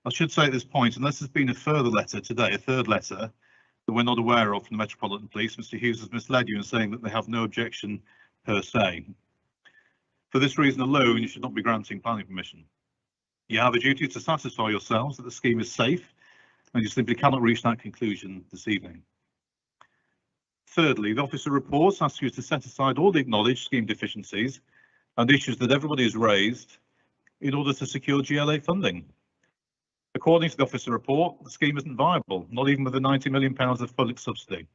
I should say at this point, unless there's been a further letter today, a third letter that we're not aware of from the Metropolitan Police, Mr. Hughes has misled you in saying that they have no objection per se. For this reason alone, you should not be granting planning permission. You have a duty to satisfy yourselves that the scheme is safe, and you simply cannot reach that conclusion this evening. Thirdly, the officer reports asks you to set aside all the acknowledged scheme deficiencies and issues that everybody has raised in order to secure GLA funding. According to the officer report, the scheme isn't viable, not even with the £90 million of public subsidy.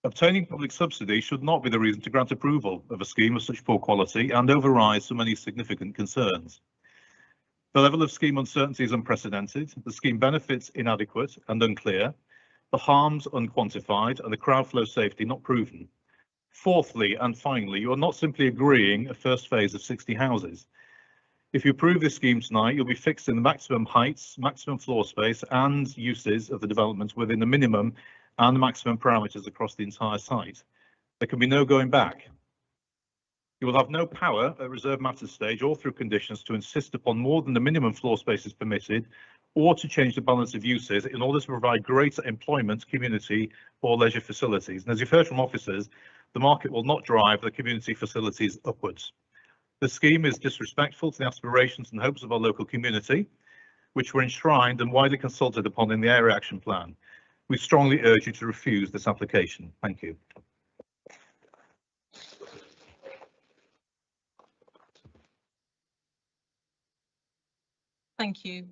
Obtaining public subsidy should not be the reason to grant approval of a scheme of such poor quality and override so many significant concerns. The level of scheme uncertainty is unprecedented, the scheme benefits inadequate and unclear, the harms unquantified and the crowd flow safety not proven. Fourthly and finally, you are not simply agreeing a first phase of 60 houses. If you approve this scheme tonight, you'll be fixing the maximum heights, maximum floor space and uses of the development within the minimum and maximum parameters across the entire site. There can be no going back. You will have no power at reserve matters stage or through conditions to insist upon more than the minimum floor spaces permitted or to change the balance of uses in order to provide greater employment, community or leisure facilities. And as you've heard from officers, the market will not drive the community facilities upwards. The scheme is disrespectful to the aspirations and hopes of our local community, which were enshrined and widely consulted upon in the Area Action Plan. We strongly urge you to refuse this application. Thank you. Thank you.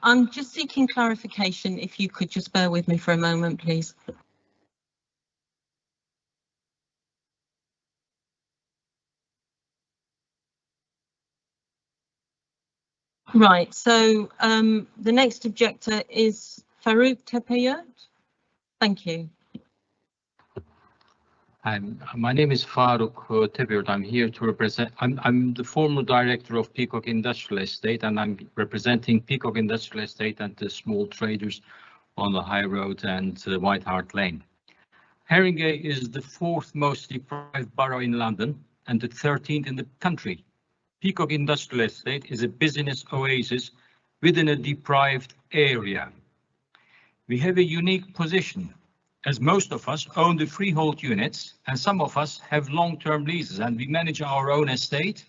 I'm just seeking clarification. If you could just bear with me for a moment, please. Right, so the next objector is Farouk Tepeyot. Thank you. My name is Farouk Tepeyot. I'm here to represent, I'm the former director of Peacock Industrial Estate, and I'm representing Peacock Industrial Estate and the small traders on the High Road and White Hart Lane. Haringey is the fourth most deprived borough in London and the 13th in the country. Peacock Industrial Estate is a business oasis within a deprived area. We have a unique position, as most of us own the freehold units and some of us have long-term leases, and we manage our own estate.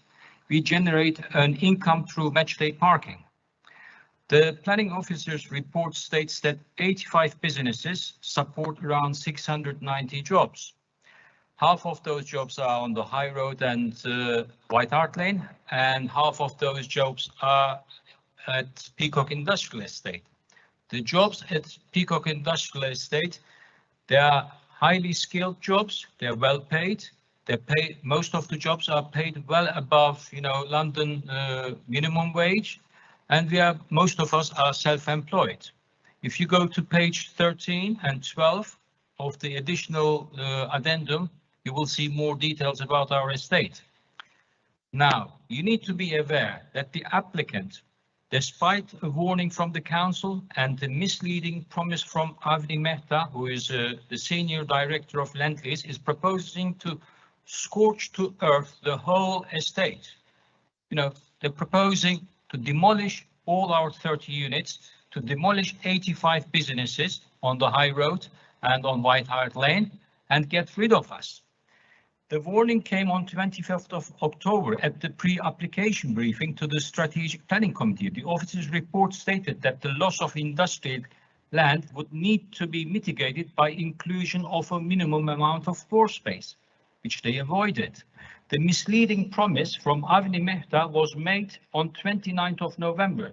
We generate an income through match-day parking. The planning officer's report states that 85 businesses support around 690 jobs. Half of those jobs are on the High Road and White Hart Lane, and half of those jobs are at Peacock Industrial Estate. The jobs at Peacock Industrial Estate, they are highly skilled jobs. They're well paid. They're paid. Most of the jobs are paid well above, London minimum wage, and most of us are self-employed. If you go to page 13 and 12 of the additional addendum, you will see more details about our estate. Now, you need to be aware that the applicant, despite a warning from the council and the misleading promise from Avni Mehta, who is the senior director of Land Lease, is proposing to scorch to earth the whole estate. They're proposing to demolish all our 30 units, to demolish 85 businesses on the High Road and on White Hart Lane, and get rid of us. The warning came on 25th of October at the pre-application briefing to the Strategic Planning Committee. The officer's report stated that the loss of industrial land would need to be mitigated by inclusion of a minimum amount of floor space, which they avoided. The misleading promise from Avni Mehta was made on 29th of November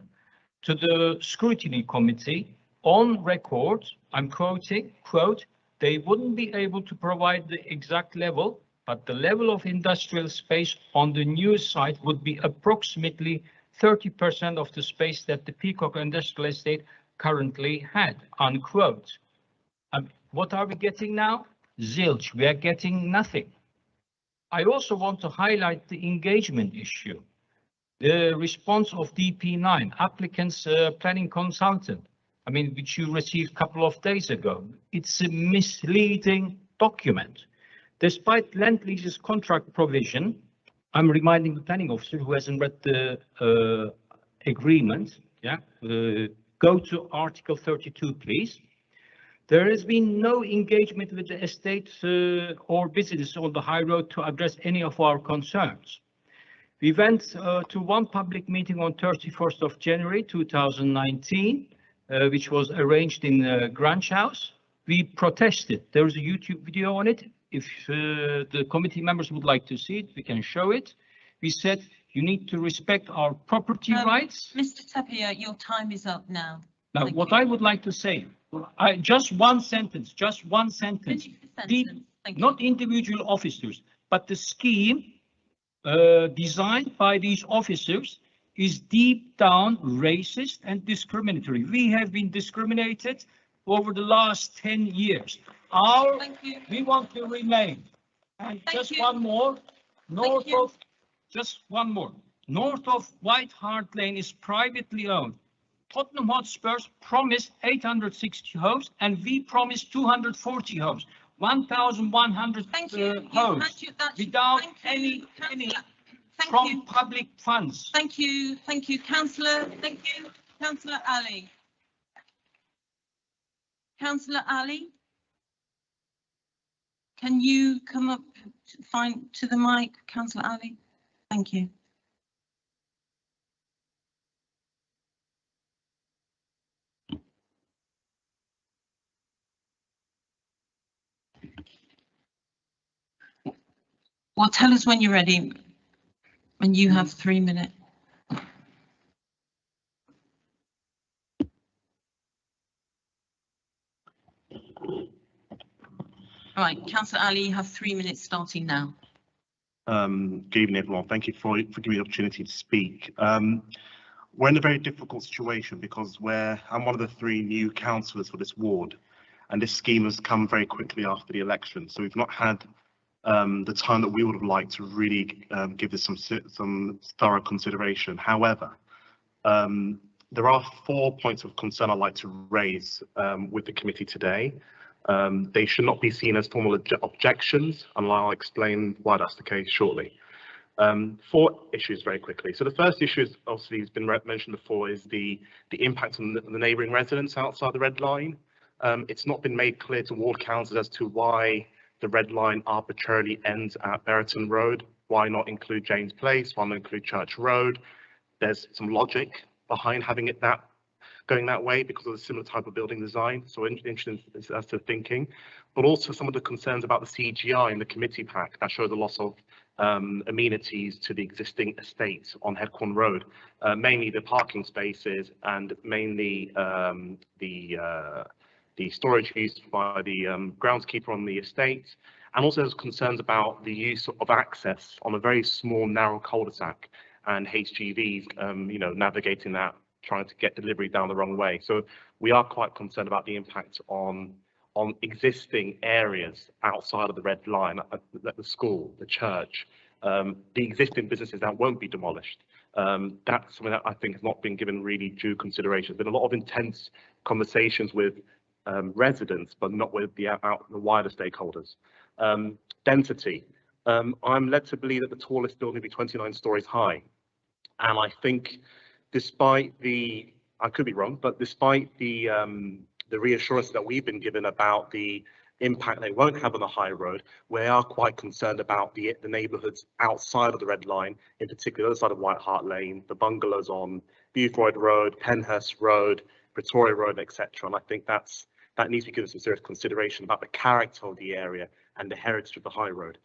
to the Scrutiny Committee on record. I'm quoting, quote, "They wouldn't be able to provide the exact level, but the level of industrial space on the new site would be approximately 30% of the space that the Peacock Industrial Estate currently had," unquote. What are we getting now? Zilch. We are getting nothing. I also want to highlight the engagement issue. The response of DP9, applicant's planning consultant, which you received a couple of days ago. It's a misleading document. Despite Land Lease's contract provision, I'm reminding the planning officer who hasn't read the agreement, go to Article 32, please. There has been no engagement with the estate or business on the High Road to address any of our concerns. We went to one public meeting on 31st of January 2019, which was arranged in Grange House. We protested. There's a YouTube video on it. If the committee members would like to see it, we can show it. We said you need to respect our property rights. Mr. Tapia, your time is up now. Now, what I would like to say, just one sentence. Not individual officers, but the scheme designed by these officers is deep down racist and discriminatory. We have been discriminated over the last 10 years. We want to remain. And just one more, north of White Hart Lane is privately owned. Tottenham Hotspurs promised 860 homes and we promised 240 homes. 1,100 homes without any from public funds. Thank you, Councillor. Thank you, Councillor Ali. Councillor Ali, can you come up to the mic, Councillor Ali? Thank you. Well, tell us when you're ready, and you have 3 minutes. All right, Councillor Ali, you have 3 minutes starting now. Good evening, everyone. Thank you for giving me the opportunity to speak. We're in a very difficult situation because I'm one of the 3 new councillors for this ward, and this scheme has come very quickly after the election. So we've not had the time that we would have liked to really give this some thorough consideration. However, there are 4 points of concern I'd like to raise with the committee today. They should not be seen as formal objections, and I'll explain why that's the case shortly. 4 issues very quickly. So the first issue is obviously has been mentioned before, is the impact on the neighbouring residents outside the red line. It's not been made clear to ward councils as to why the red line arbitrarily ends at Berriton Road. Why not include James Place? Why not include Church Road? There's some logic behind having it going that way because of the similar type of building design. So interesting as to thinking, but also some of the concerns about the CGI in the committee pack that show the loss of amenities to the existing estates on Headcorn Road, mainly the parking spaces and mainly the storage used by the groundskeeper on the estate, and also there's concerns about the use of access on a very small, narrow cul-de-sac and HGVs, navigating that, trying to get delivery down the wrong way. So we are quite concerned about the impact on existing areas outside of the red line, like the school, the church, the existing businesses that won't be demolished. That's something that I think has not been given really due consideration. There's been a lot of intense conversations with residents, but not with the wider stakeholders. Density. I'm led to believe that the tallest building will be 29 stories high. And I think despite I could be wrong, but despite the reassurance that we've been given about the impact they won't have on the high road, we are quite concerned about the neighbourhoods outside of the red line, in particular the other side of White Hart Lane, the bungalows on Buford Road, Penhurst Road, Pretoria Road, etc. And I think that needs to be given some serious consideration about the character of the area and the heritage of the high road.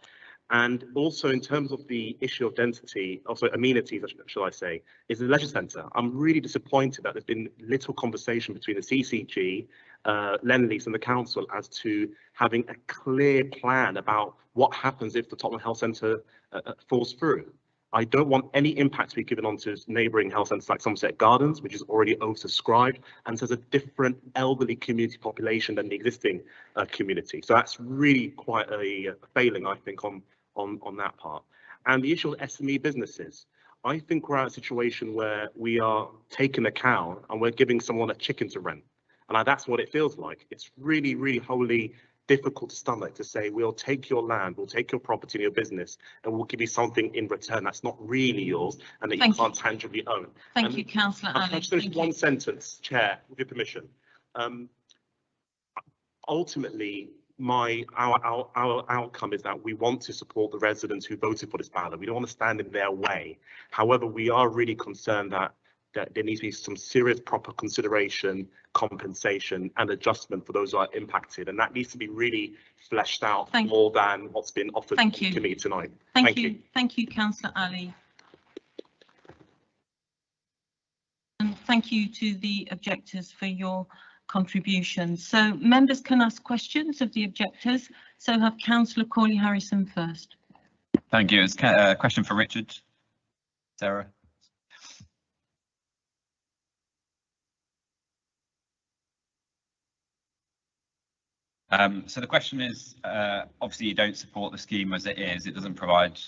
And also in terms of the issue of density, also amenities, shall I say, is the leisure centre. I'm really disappointed that there's been little conversation between the CCG, Lendlease and the council as to having a clear plan about what happens if the Tottenham Health Centre falls through. I don't want any impact to be given onto neighbouring health centres like Somerset Gardens, which is already oversubscribed and has a different elderly community population than the existing community. So that's really quite a failing, I think, on that part. And the issue of SME businesses. I think we're at a situation where we are taking a cow and we're giving someone a chicken to rent. And that's what it feels like. It's really, really wholly difficult to stomach to say, we'll take your land, we'll take your property and your business, and we'll give you something in return that's not really yours and that you can't tangibly own. Thank you, Councillor Ali. I'll just finish one sentence, Chair, with your permission. Ultimately, our outcome is that we want to support the residents who voted for this ballot. We don't want to stand in their way. However, we are really concerned that there needs to be some serious proper consideration, compensation and adjustment for those who are impacted, and that needs to be really fleshed out more than what's been offered to the committee tonight. Thank you. Thank you, Councillor Ali. And thank you to the objectors for your contributions. So members can ask questions of the objectors. So have Councillor Corley Harrison first. Thank you. It's a question for Richard. Sarah. So the question is, obviously you don't support the scheme as it is. It doesn't provide,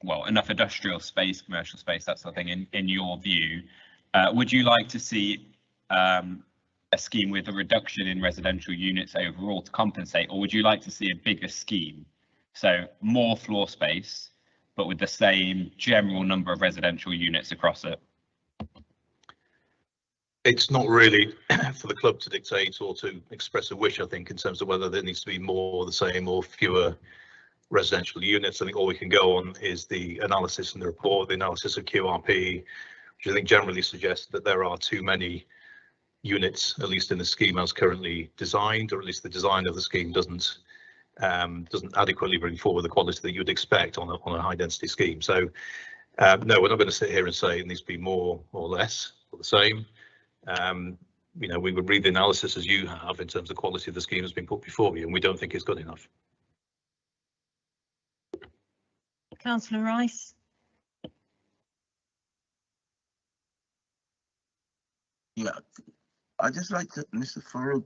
well, enough industrial space, commercial space, that sort of thing, in your view. Would you like to see a scheme with a reduction in residential units overall to compensate, or would you like to see a bigger scheme? So more floor space, but with the same general number of residential units across it? It's not really for the club to dictate or to express a wish, I think, in terms of whether there needs to be more, the same, or fewer residential units. I think all we can go on is the analysis in the report, the analysis of QRP, which I think generally suggests that there are too many units, at least in the scheme as currently designed, or at least the design of the scheme doesn't adequately bring forward the quality that you'd expect on a high density scheme. So no, we're not going to sit here and say it needs to be more or less or the same. You know, we would read the analysis as you have in terms of quality of the scheme has been put before you, and we don't think it's good enough. Councillor Rice. Yeah, I just like to, Mr. Farouk,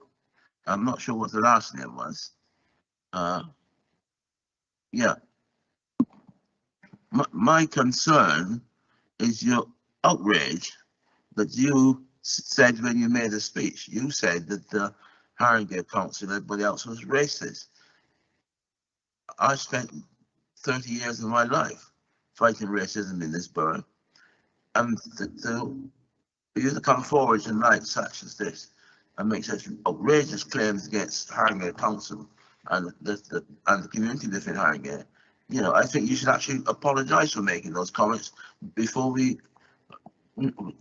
I'm not sure what the last name was. Yeah, my concern is your outrage that you said when you made a speech. You said that the Haringey Council, everybody else was racist. I spent 30 years of my life fighting racism in this borough, and for you to come forward tonight such as this and make such outrageous claims against Haringey Council and the community within Haringey, you know, I think you should actually apologise for making those comments before we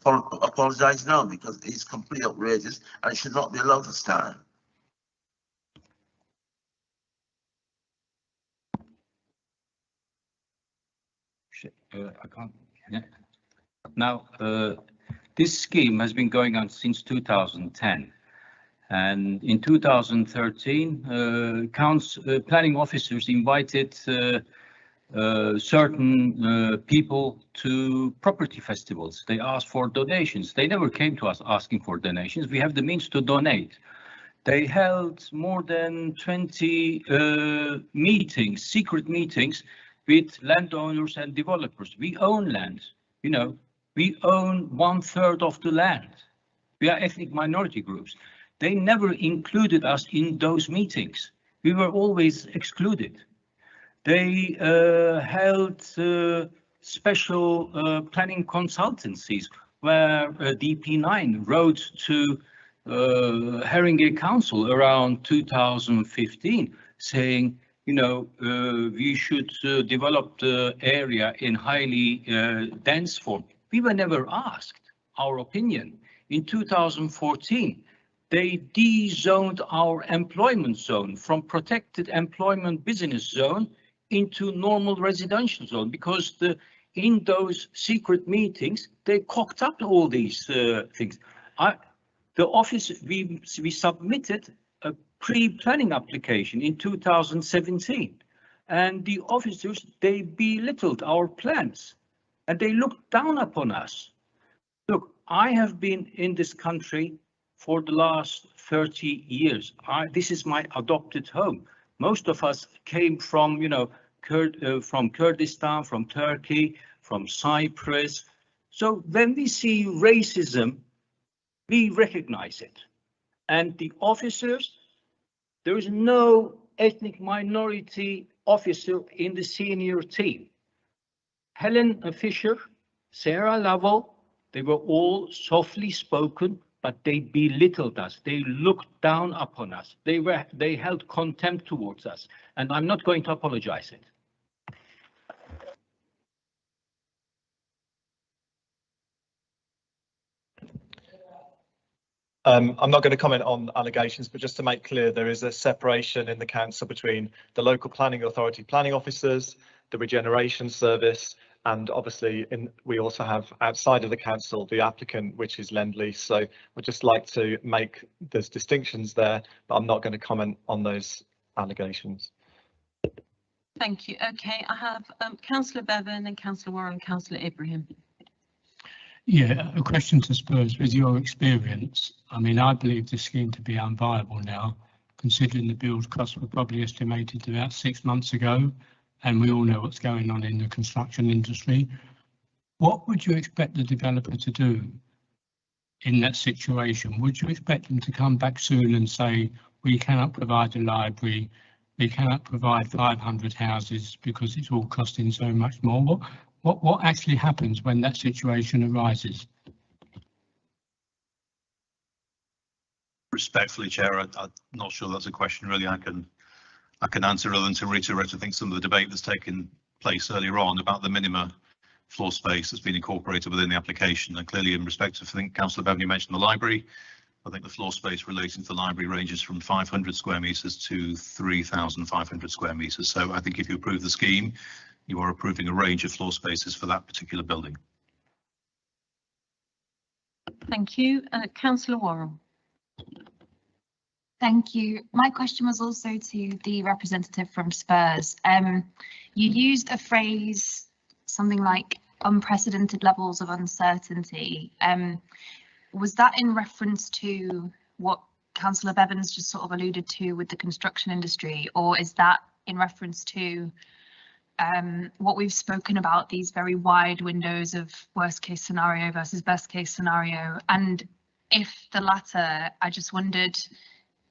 apologise now, because it's completely outrageous and it should not be allowed to stand. I can't. Yeah. Now, this scheme has been going on since 2010, and in 2013, planning officers invited certain people to property festivals. They asked for donations. They never came to us asking for donations. We have the means to donate. They held more than 20 meetings, secret meetings, with landowners and developers. We own land, you know, we own 1/3 of the land. We are ethnic minority groups. They never included us in those meetings. We were always excluded. They held special planning consultancies where DP9 wrote to Haringey Council around 2015 saying, you know, we should develop the area in highly dense form. We were never asked our opinion. In 2014, they de-zoned our employment zone from protected employment business zone into normal residential zone, because in those secret meetings, they cocked up all these things. The office, we submitted a pre-planning application in 2017, and the officers, they belittled our plans and they looked down upon us. Look, I have been in this country for the last 30 years. This is my adopted home. Most of us came from, you know, from Kurdistan, from Turkey, from Cyprus. So when we see racism, we recognize it. And the officers, there is no ethnic minority officer in the senior team. Helen Fisher, Sarah Lovell, they were all softly spoken, but they belittled us. They looked down upon us. They held contempt towards us, and I'm not going to apologize it. I'm not going to comment on allegations, but just to make clear, there is a separation in the council between the local planning authority planning officers, the regeneration service, and obviously we also have outside of the council the applicant, which is Lend-Lease. So we'd just like to make those distinctions there, but I'm not going to comment on those allegations. Thank you. Okay, I have Councillor Bevan and Councillor Warren, Councillor Ibrahim. Yeah, a question to Spurs. With your experience, I mean, I believe the scheme to be unviable now considering the build costs were probably estimated about 6 months ago, and we all know what's going on in the construction industry. What would you expect the developer to do in that situation? Would you expect them to come back soon and say, we cannot provide a library, we cannot provide 500 houses because it's all costing so much more? What actually happens when that situation arises? Respectfully, Chair, I'm not sure that's a question really I can answer, other than to reiterate, I think, some of the debate that's taken place earlier on about the minimum floor space that's been incorporated within the application. And clearly, in respect of, I think Councillor Bevan mentioned the library, I think the floor space relating to the library ranges from 500 square metres to 3,500 square metres. So I think if you approve the scheme, you are approving a range of floor spaces for that particular building. Thank you. Councillor Worrell. Thank you. My question was also to the representative from Spurs. You used a phrase, something like unprecedented levels of uncertainty. Was that in reference to what Councillor Bevans just sort of alluded to with the construction industry, or is that in reference to what we've spoken about, these very wide windows of worst case scenario versus best case scenario? And if the latter, I just wondered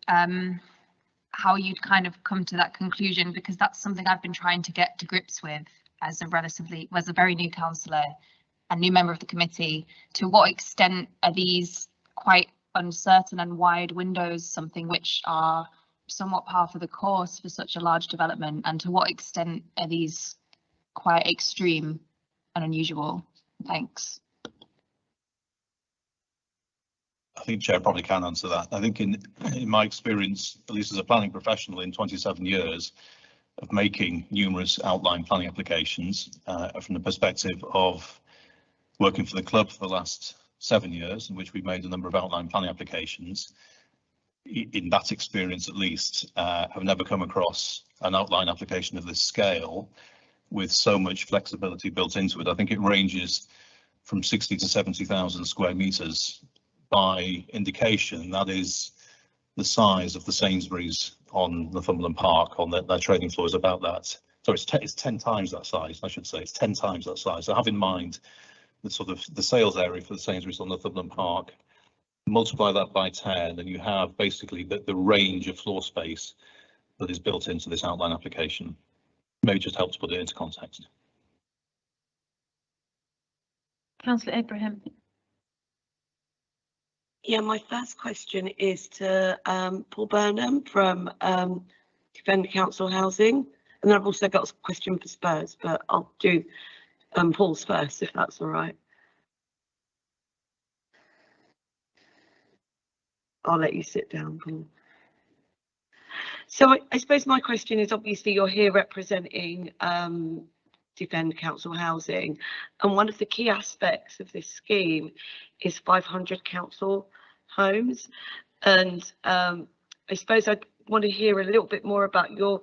how you'd kind of come to that conclusion, because that's something I've been trying to get to grips with as a very new councillor and new member of the committee. To what extent are these quite uncertain and wide windows something which are somewhat par for the course for such a large development, and to what extent are these quite extreme and unusual? Thanks. I think Chair probably can answer that. I think in my experience, at least as a planning professional in 27 years of making numerous outline planning applications, from the perspective of working for the club for the last 7 years, in which we've made a number of outline planning applications, in that experience at least, have never come across an outline application of this scale with so much flexibility built into it. I think it ranges from 60 to 70,000 square metres. By indication, that is the size of the Sainsbury's on Northumberland Park, on their trading floor is about that. So it's 10 times that size, I should say. It's 10 times that size. So have in mind the sort of the sales area for the Sainsbury's on Northumberland Park, multiply that by 10, and you have basically the range of floor space that is built into this outline application. Maybe just helps put it into context. Councillor Ibrahim. Yeah, my first question is to Paul Burnham from Defend Council Housing, and then I've also got a question for Spurs, but I'll do Paul's first if that's all right. I'll let you sit down, Paul. So I suppose my question is, obviously you're here representing Defend Council Housing, and one of the key aspects of this scheme is 500 council homes, and I suppose I want to hear a little bit more about your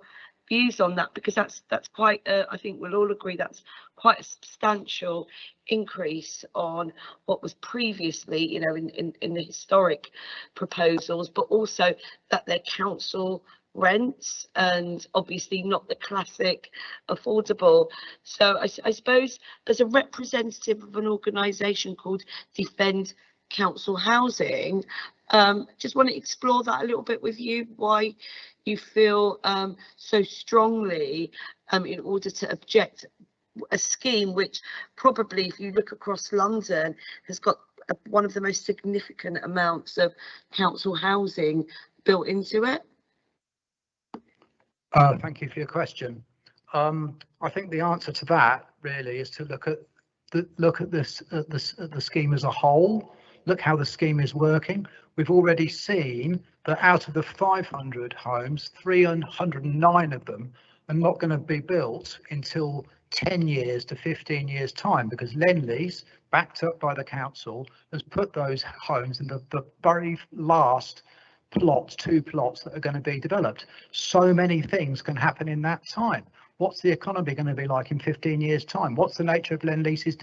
views on that, because that's quite I think we'll all agree that's quite a substantial increase on what was previously, you know, in the historic proposals, but also that they're council rents and obviously not the classic affordable. So I suppose as a representative of an organisation called Defend Council Housing, just want to explore that a little bit with you, why you feel so strongly in order to object a scheme which probably, if you look across London, has got one of the most significant amounts of council housing built into it. Thank you for your question. I think the answer to that really is to look at the scheme as a whole. Look how the scheme is working. We've already seen that out of the 500 homes, 309 of them are not going to be built until 10 years to 15 years time, because Lend-Lease, backed up by the council, has put those homes in the very last plots, 2 plots that are going to be developed. So many things can happen in that time. What's the economy going to be like in 15 years time? What's the nature of Lend-Lease's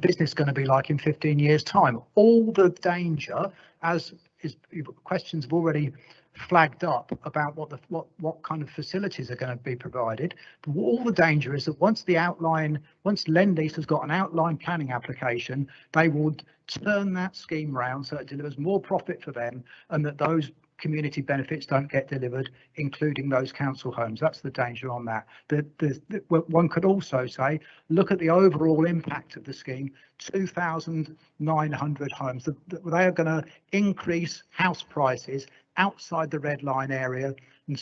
business going to be like in 15 years time? All the danger, as questions have already flagged up about what kind of facilities are going to be provided. But all the danger is that once Lend-Lease has got an outline planning application, they will turn that scheme round so it delivers more profit for them, and that those community benefits don't get delivered, including those council homes. That's the danger on that. One could also say, look at the overall impact of the scheme. 2,900 homes. They are going to increase house prices outside the red line area, and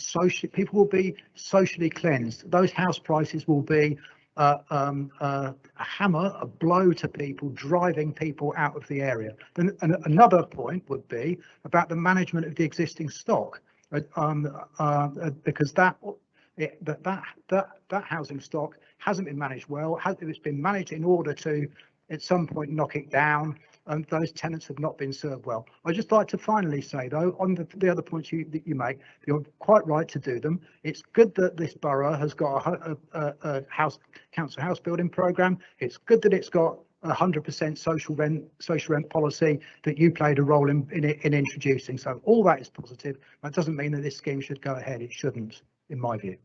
people will be socially cleansed. Those house prices will be a hammer, a blow to people, driving people out of the area. And another point would be about the management of the existing stock, because that housing stock hasn't been managed well. It's been managed in order to, at some point, knock it down, and those tenants have not been served well. I'd just like to finally say, though, on the other points that you make, you're quite right to do them. It's good that this borough has got a council house building programme. It's good that it's got 100% social rent policy that you played a role in introducing. So all that is positive. That doesn't mean that this scheme should go ahead. It shouldn't, in my view.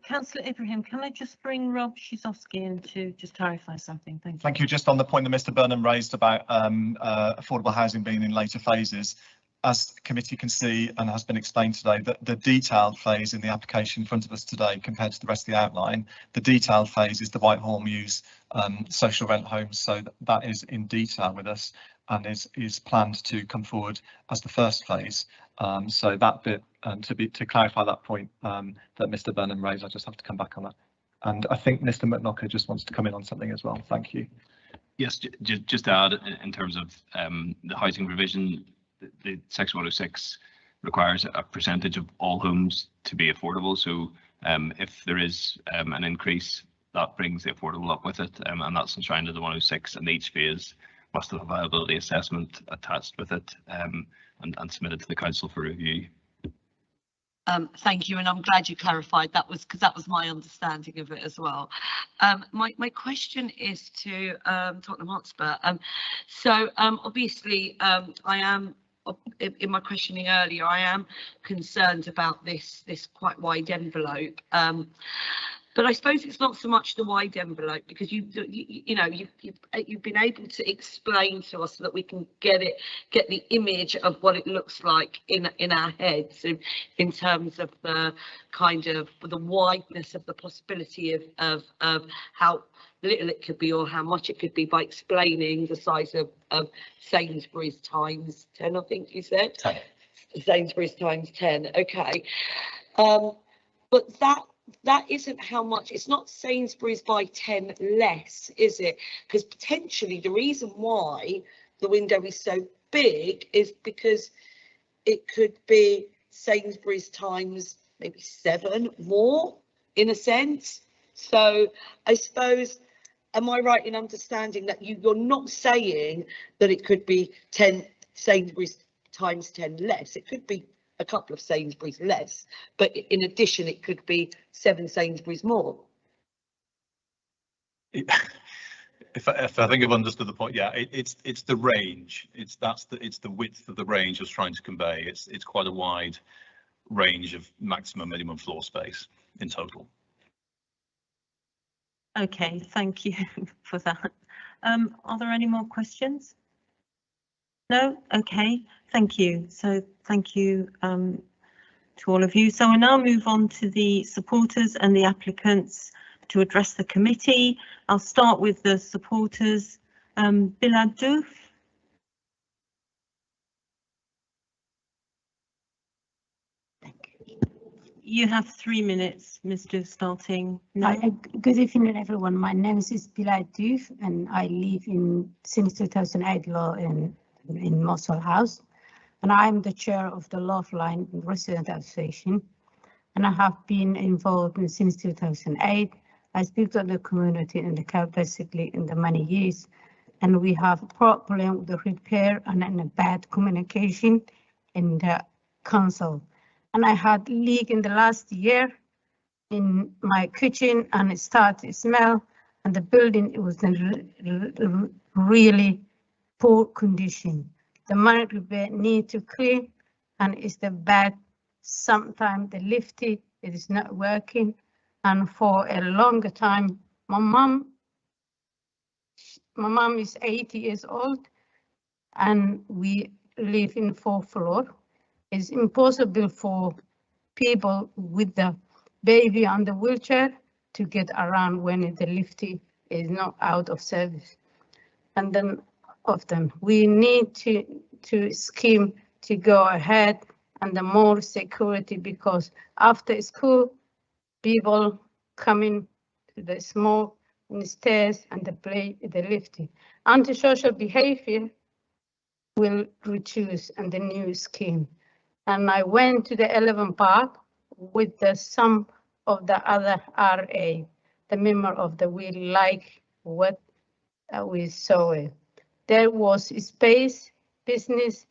Councillor Ibrahim, can I just bring Rob Shizowski in to just clarify something? Thank you. Thank you. Just on the point that Mr. Burnham raised about affordable housing being in later phases, as the committee can see and has been explained today, that the detailed phase in the application in front of us today compared to the rest of the outline, the detailed phase is the Whitehall Mews social rent homes. So that is in detail with us and is planned to come forward as the first phase. So that bit, to clarify that point that Mr. Burnham raised, I just have to come back on that. And I think Mr. McKnocker just wants to come in on something as well. Thank you. Yes, just to add in terms of the housing provision, the Section 106 requires a percentage of all homes to be affordable. So if there is an increase, that brings the affordable up with it, and that's enshrined in the 106, and each phase must have a viability assessment attached with it and submitted to the council for review. Thank you, and I'm glad you clarified that, because that was my understanding of it as well. My question is to Tottenham Hotspur. Obviously, I am, in my questioning earlier, I am concerned about this quite wide envelope. But I suppose it's not so much the wide envelope, because you've been able to explain to us so that we can get the image of what it looks like in our heads in terms of the kind of the wideness of the possibility of how little it could be or how much it could be, by explaining the size of Sainsbury's times 10, I think you said. 10. Sainsbury's times 10. Okay, but that isn't how much. It's not Sainsbury's by 10 less, is it? Because potentially the reason why the window is so big is because it could be Sainsbury's times maybe 7 more, in a sense. So I suppose, am I right in understanding that you're not saying that it could be 10 Sainsbury's times 10 less? It could be a couple of Sainsbury's less, but in addition, it could be 7 Sainsbury's more. If I think I've understood the point, yeah, it's the range. It's the width of the range I was trying to convey. It's quite a wide range of maximum minimum floor space in total. Okay, thank you for that. Are there any more questions? No? Okay, thank you. So thank you to all of you. So I now move on to the supporters and the applicants to address the committee. I'll start with the supporters. Bilal Diouf. You have 3 minutes, Mr. Starting now. Good evening, everyone. My name is Bilal Diouf, and I live since 2008 law in Mosul House, and I'm the chair of the Loveline Resident Association, and I have been involved since 2008. I speak to the community in the basically in the many years, and we have a problem with the repair and a bad communication in the council. And I had leak in the last year in my kitchen, and it started to smell, and the building, it was in really poor condition. The money need to clean, and it's the bad. Sometimes the lifty it is not working, and for a longer time, my mom is 80 years old, and we live in 4th floor. It's impossible for people with the baby on the wheelchair to get around when the lifty is not out of service. And then often we need to scheme to go ahead and the more security, because after school people coming to the small stairs and the play the lifting. Antisocial behavior will reduce and the new scheme. And I went to the 11 Park with some of the other RA, the member of the we like what we saw it. There was space, business,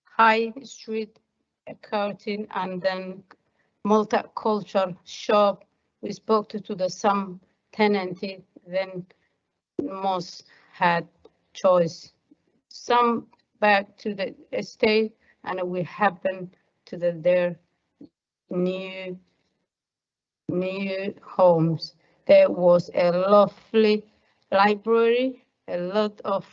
high street, curtain, and then multicultural shop. We spoke to the some tenancy, then most had choice. Some back to the estate, and we happened to their new homes. There was a lovely library, a lot of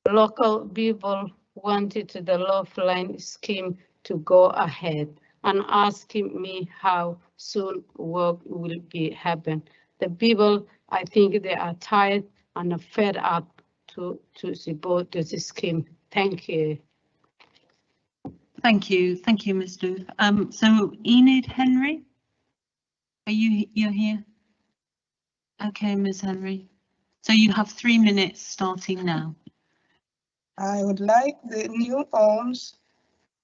local people wanted the Lifeline scheme to go ahead and asking me how soon work will be happen. The people, I think they are tired and fed up to support this scheme. Thank you. Thank you, Ms. Luth. So Enid Henry, you're here? Okay, Ms. Henry. So you have 3 minutes starting now. I would like the new homes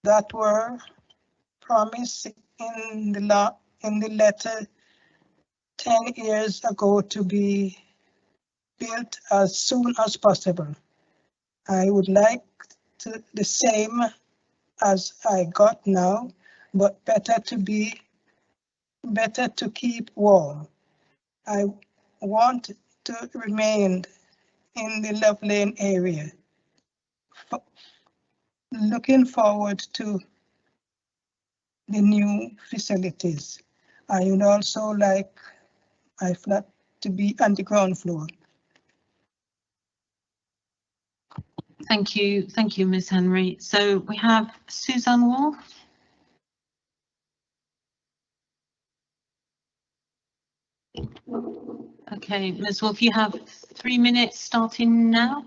that were promised in the letter 10 years ago to be built as soon as possible. I would like the same as I got now, but better to keep warm. I want to remain in the Love Lane area. Looking forward to the new facilities. I would also like my flat to be on the ground floor. Thank you, Ms. Henry. So we have Suzanne Wolf. Okay, Ms. Wolf, you have 3 minutes starting now.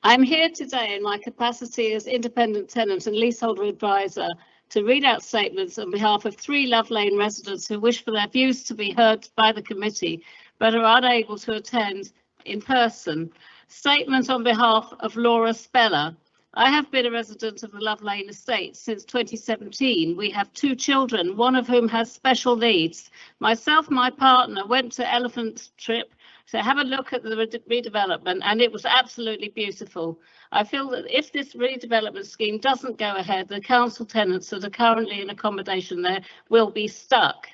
I'm here today in my capacity as independent tenant and leaseholder advisor to read out statements on behalf of 3 Love Lane residents who wish for their views to be heard by the committee but are unable to attend in person. Statement on behalf of Laura Speller. I have been a resident of the Love Lane estate since 2017. We have 2 children, one of whom has special needs. Myself and my partner went to Elephant Trip to have a look at the redevelopment, and it was absolutely beautiful. I feel that if this redevelopment scheme doesn't go ahead, the council tenants that are currently in accommodation there will be stuck.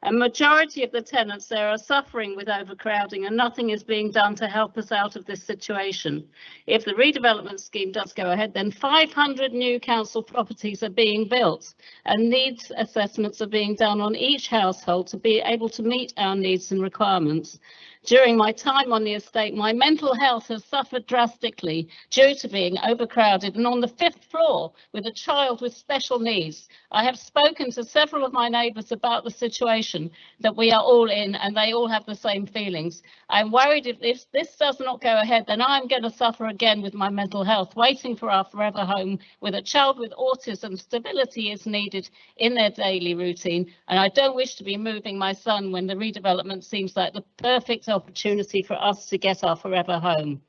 A majority of the tenants there are suffering with overcrowding, and nothing is being done to help us out of this situation. If the redevelopment scheme does go ahead, then 500 new council properties are being built, and needs assessments are being done on each household to be able to meet our needs and requirements. During my time on the estate, my mental health has suffered drastically due to being overcrowded and on the 5th floor with a child with special needs. I have spoken to several of my neighbours about the situation that we are all in, and they all have the same feelings. I'm worried if this does not go ahead, then I'm going to suffer again with my mental health, waiting for our forever home with a child with autism. Stability is needed in their daily routine, and I don't wish to be moving my son when the redevelopment seems like the perfect opportunity for us to get our forever home.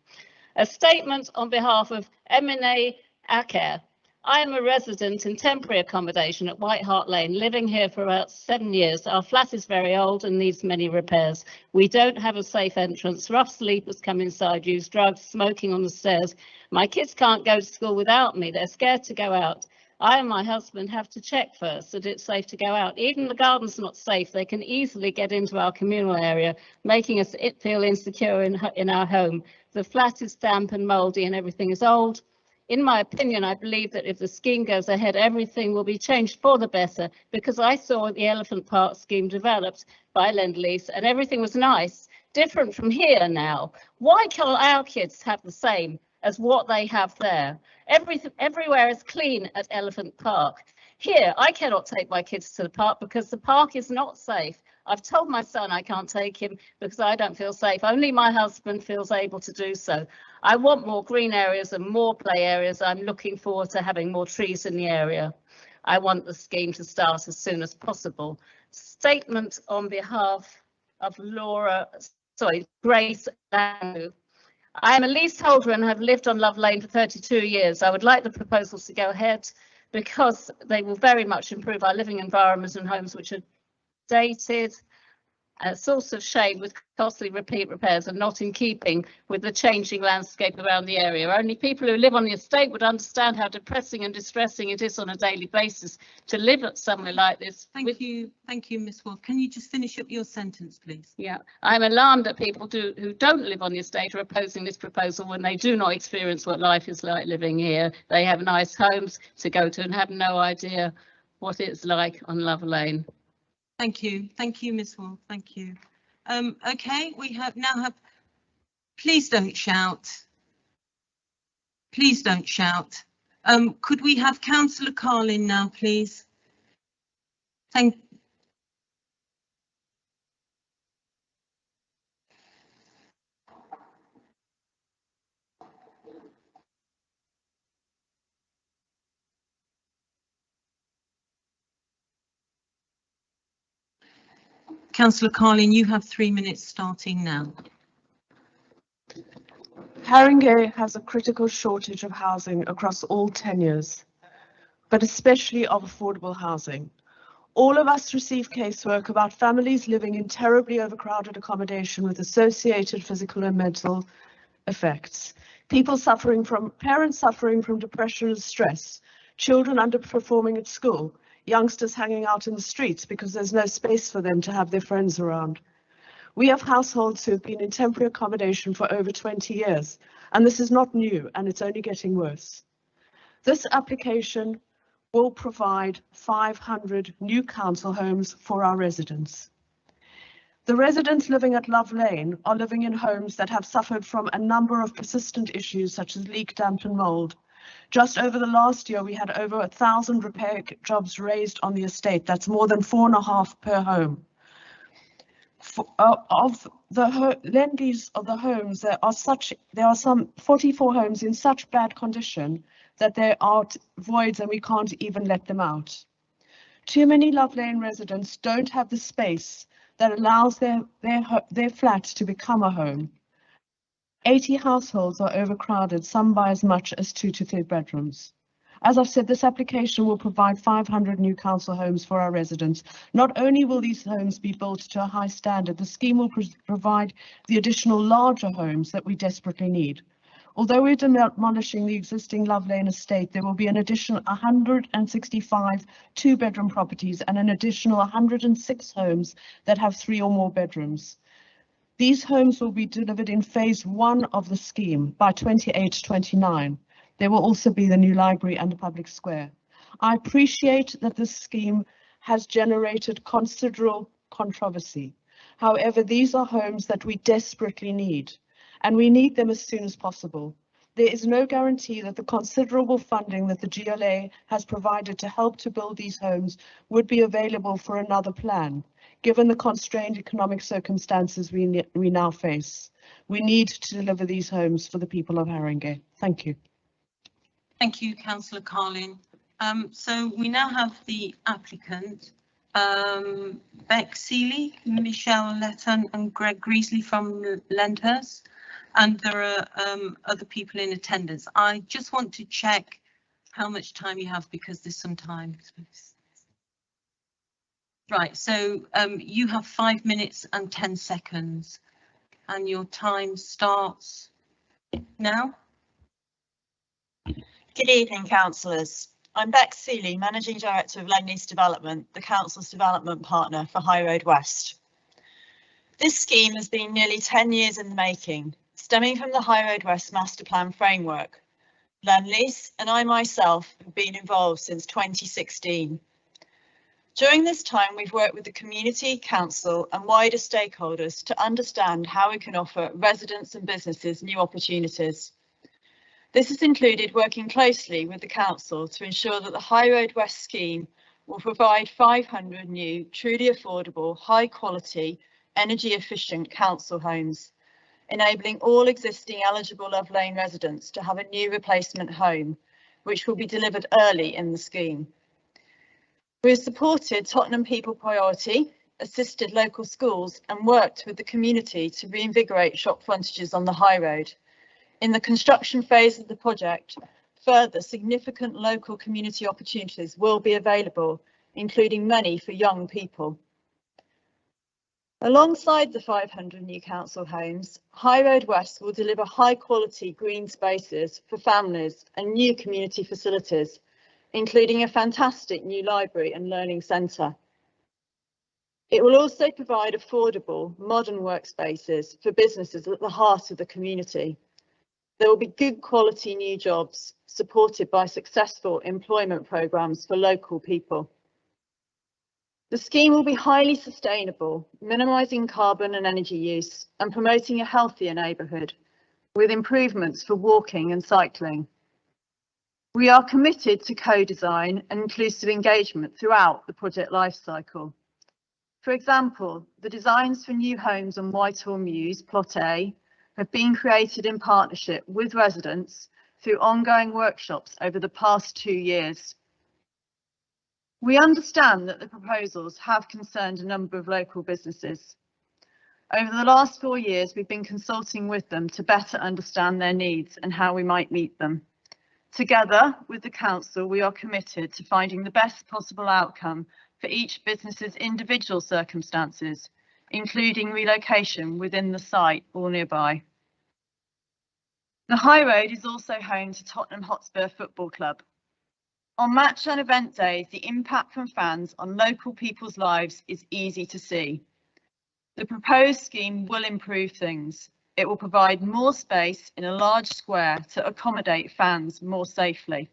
A statement on behalf of Emine Aker. I am a resident in temporary accommodation at White Hart Lane, living here for about 7 years. Our flat is very old and needs many repairs. We don't have a safe entrance. Rough sleepers come inside, use drugs, smoking on the stairs. My kids can't go to school without me. They're scared to go out. I and my husband have to check first that it's safe to go out. Even the garden's not safe. They can easily get into our communal area, making us feel insecure in our home. The flat is damp and mouldy and everything is old. In my opinion, I believe that if the scheme goes ahead, everything will be changed for the better, because I saw the Elephant Park scheme developed by Lend-Lease and everything was nice, different from here now. Why can't our kids have the same as what they have there? Everywhere is clean at Elephant Park. Here, I cannot take my kids to the park because the park is not safe. I've told my son I can't take him because I don't feel safe. Only my husband feels able to do so. I want more green areas and more play areas. I'm looking forward to having more trees in the area. I want the scheme to start as soon as possible. Statement on behalf of Grace Andrew. I am a leaseholder and have lived on Love Lane for 32 years. I would like the proposals to go ahead because they will very much improve our living environment and homes which are dated, a source of shame with costly repeat repairs and not in keeping with the changing landscape around the area. Only people who live on the estate would understand how depressing and distressing it is on a daily basis to live at somewhere like this. Thank you, Miss Wolf. Can you just finish up your sentence, please? Yeah, I'm alarmed that people who don't live on the estate are opposing this proposal when they do not experience what life is like living here. They have nice homes to go to and have no idea what it's like on Love Lane. Thank you, Miss Wolf. Thank you. Okay, we now have. Please don't shout. Please don't shout. Could we have Councillor Carlin now, please? Thank. Councillor Carlin, you have 3 minutes starting now. Haringey has a critical shortage of housing across all tenures, but especially of affordable housing. All of us receive casework about families living in terribly overcrowded accommodation with associated physical and mental effects. Parents suffering from depression and stress, children underperforming at school, youngsters hanging out in the streets because there's no space for them to have their friends around. We have households who have been in temporary accommodation for over 20 years, and this is not new, and it's only getting worse. This application will provide 500 new council homes for our residents. The residents living at Love Lane are living in homes that have suffered from a number of persistent issues such as leak, damp and mould. Just over the last year, we had over 1,000 repair jobs raised on the estate. That's more than 4.5 per home. Of the lend-lease of the homes, there are some 44 homes in such bad condition that there are voids and we can't even let them out. Too many Love Lane residents don't have the space that allows their flat to become a home. 80 households are overcrowded, some by as much as 2 to 3 bedrooms. As I've said, this application will provide 500 new council homes for our residents. Not only will these homes be built to a high standard, the scheme will provide the additional larger homes that we desperately need. Although we're demolishing the existing Love Lane estate, there will be an additional 165 two-bedroom properties and an additional 106 homes that have 3 or more bedrooms. These homes will be delivered in phase 1 of the scheme by 28-29. There will also be the new library and the public square. I appreciate that this scheme has generated considerable controversy. However, these are homes that we desperately need, and we need them as soon as possible. There is no guarantee that the considerable funding that the GLA has provided to help to build these homes would be available for another plan, given the constrained economic circumstances we now face. We need to deliver these homes for the people of Haringey. Thank you. Thank you, Councillor Carlin. So we now have the applicant, Beck Seeley, Michelle Letton and Greg Greasley from Lendhurst, and there are other people in attendance. I just want to check how much time you have because there's some time. Right, so you have 5 minutes and 10 seconds and your time starts now. Good evening, councillors. I'm Beck Seeley, Managing Director of Lend-Lease Development, the Council's development partner for High Road West. This scheme has been nearly 10 years in the making, stemming from the High Road West Master Plan framework. Lend-Lease, and I myself have been involved since 2016. During this time, we've worked with the community, council and wider stakeholders to understand how we can offer residents and businesses new opportunities. This has included working closely with the council to ensure that the High Road West scheme will provide 500 new, truly affordable, high quality, energy efficient council homes, enabling all existing eligible Love Lane residents to have a new replacement home, which will be delivered early in the scheme. We have supported Tottenham People Priority, assisted local schools and worked with the community to reinvigorate shop frontages on the High Road. In the construction phase of the project, further significant local community opportunities will be available, including money for young people. Alongside the 500 new council homes, High Road West will deliver high quality green spaces for families and new community facilities, including a fantastic new library and learning centre. It will also provide affordable, modern workspaces for businesses at the heart of the community. There will be good quality new jobs supported by successful employment programmes for local people. The scheme will be highly sustainable, minimising carbon and energy use and promoting a healthier neighbourhood with improvements for walking and cycling. We are committed to co-design and inclusive engagement throughout the project lifecycle. For example, the designs for new homes on Whitehall Mews, Plot A, have been created in partnership with residents through ongoing workshops over the past 2 years. We understand that the proposals have concerned a number of local businesses. Over the last 4 years, we've been consulting with them to better understand their needs and how we might meet them. Together with the council, we are committed to finding the best possible outcome for each business's individual circumstances, including relocation within the site or nearby. The High Road is also home to Tottenham Hotspur Football Club. On match and event days, the impact from fans on local people's lives is easy to see. The proposed scheme will improve things. It will provide more space in a large square to accommodate fans more safely.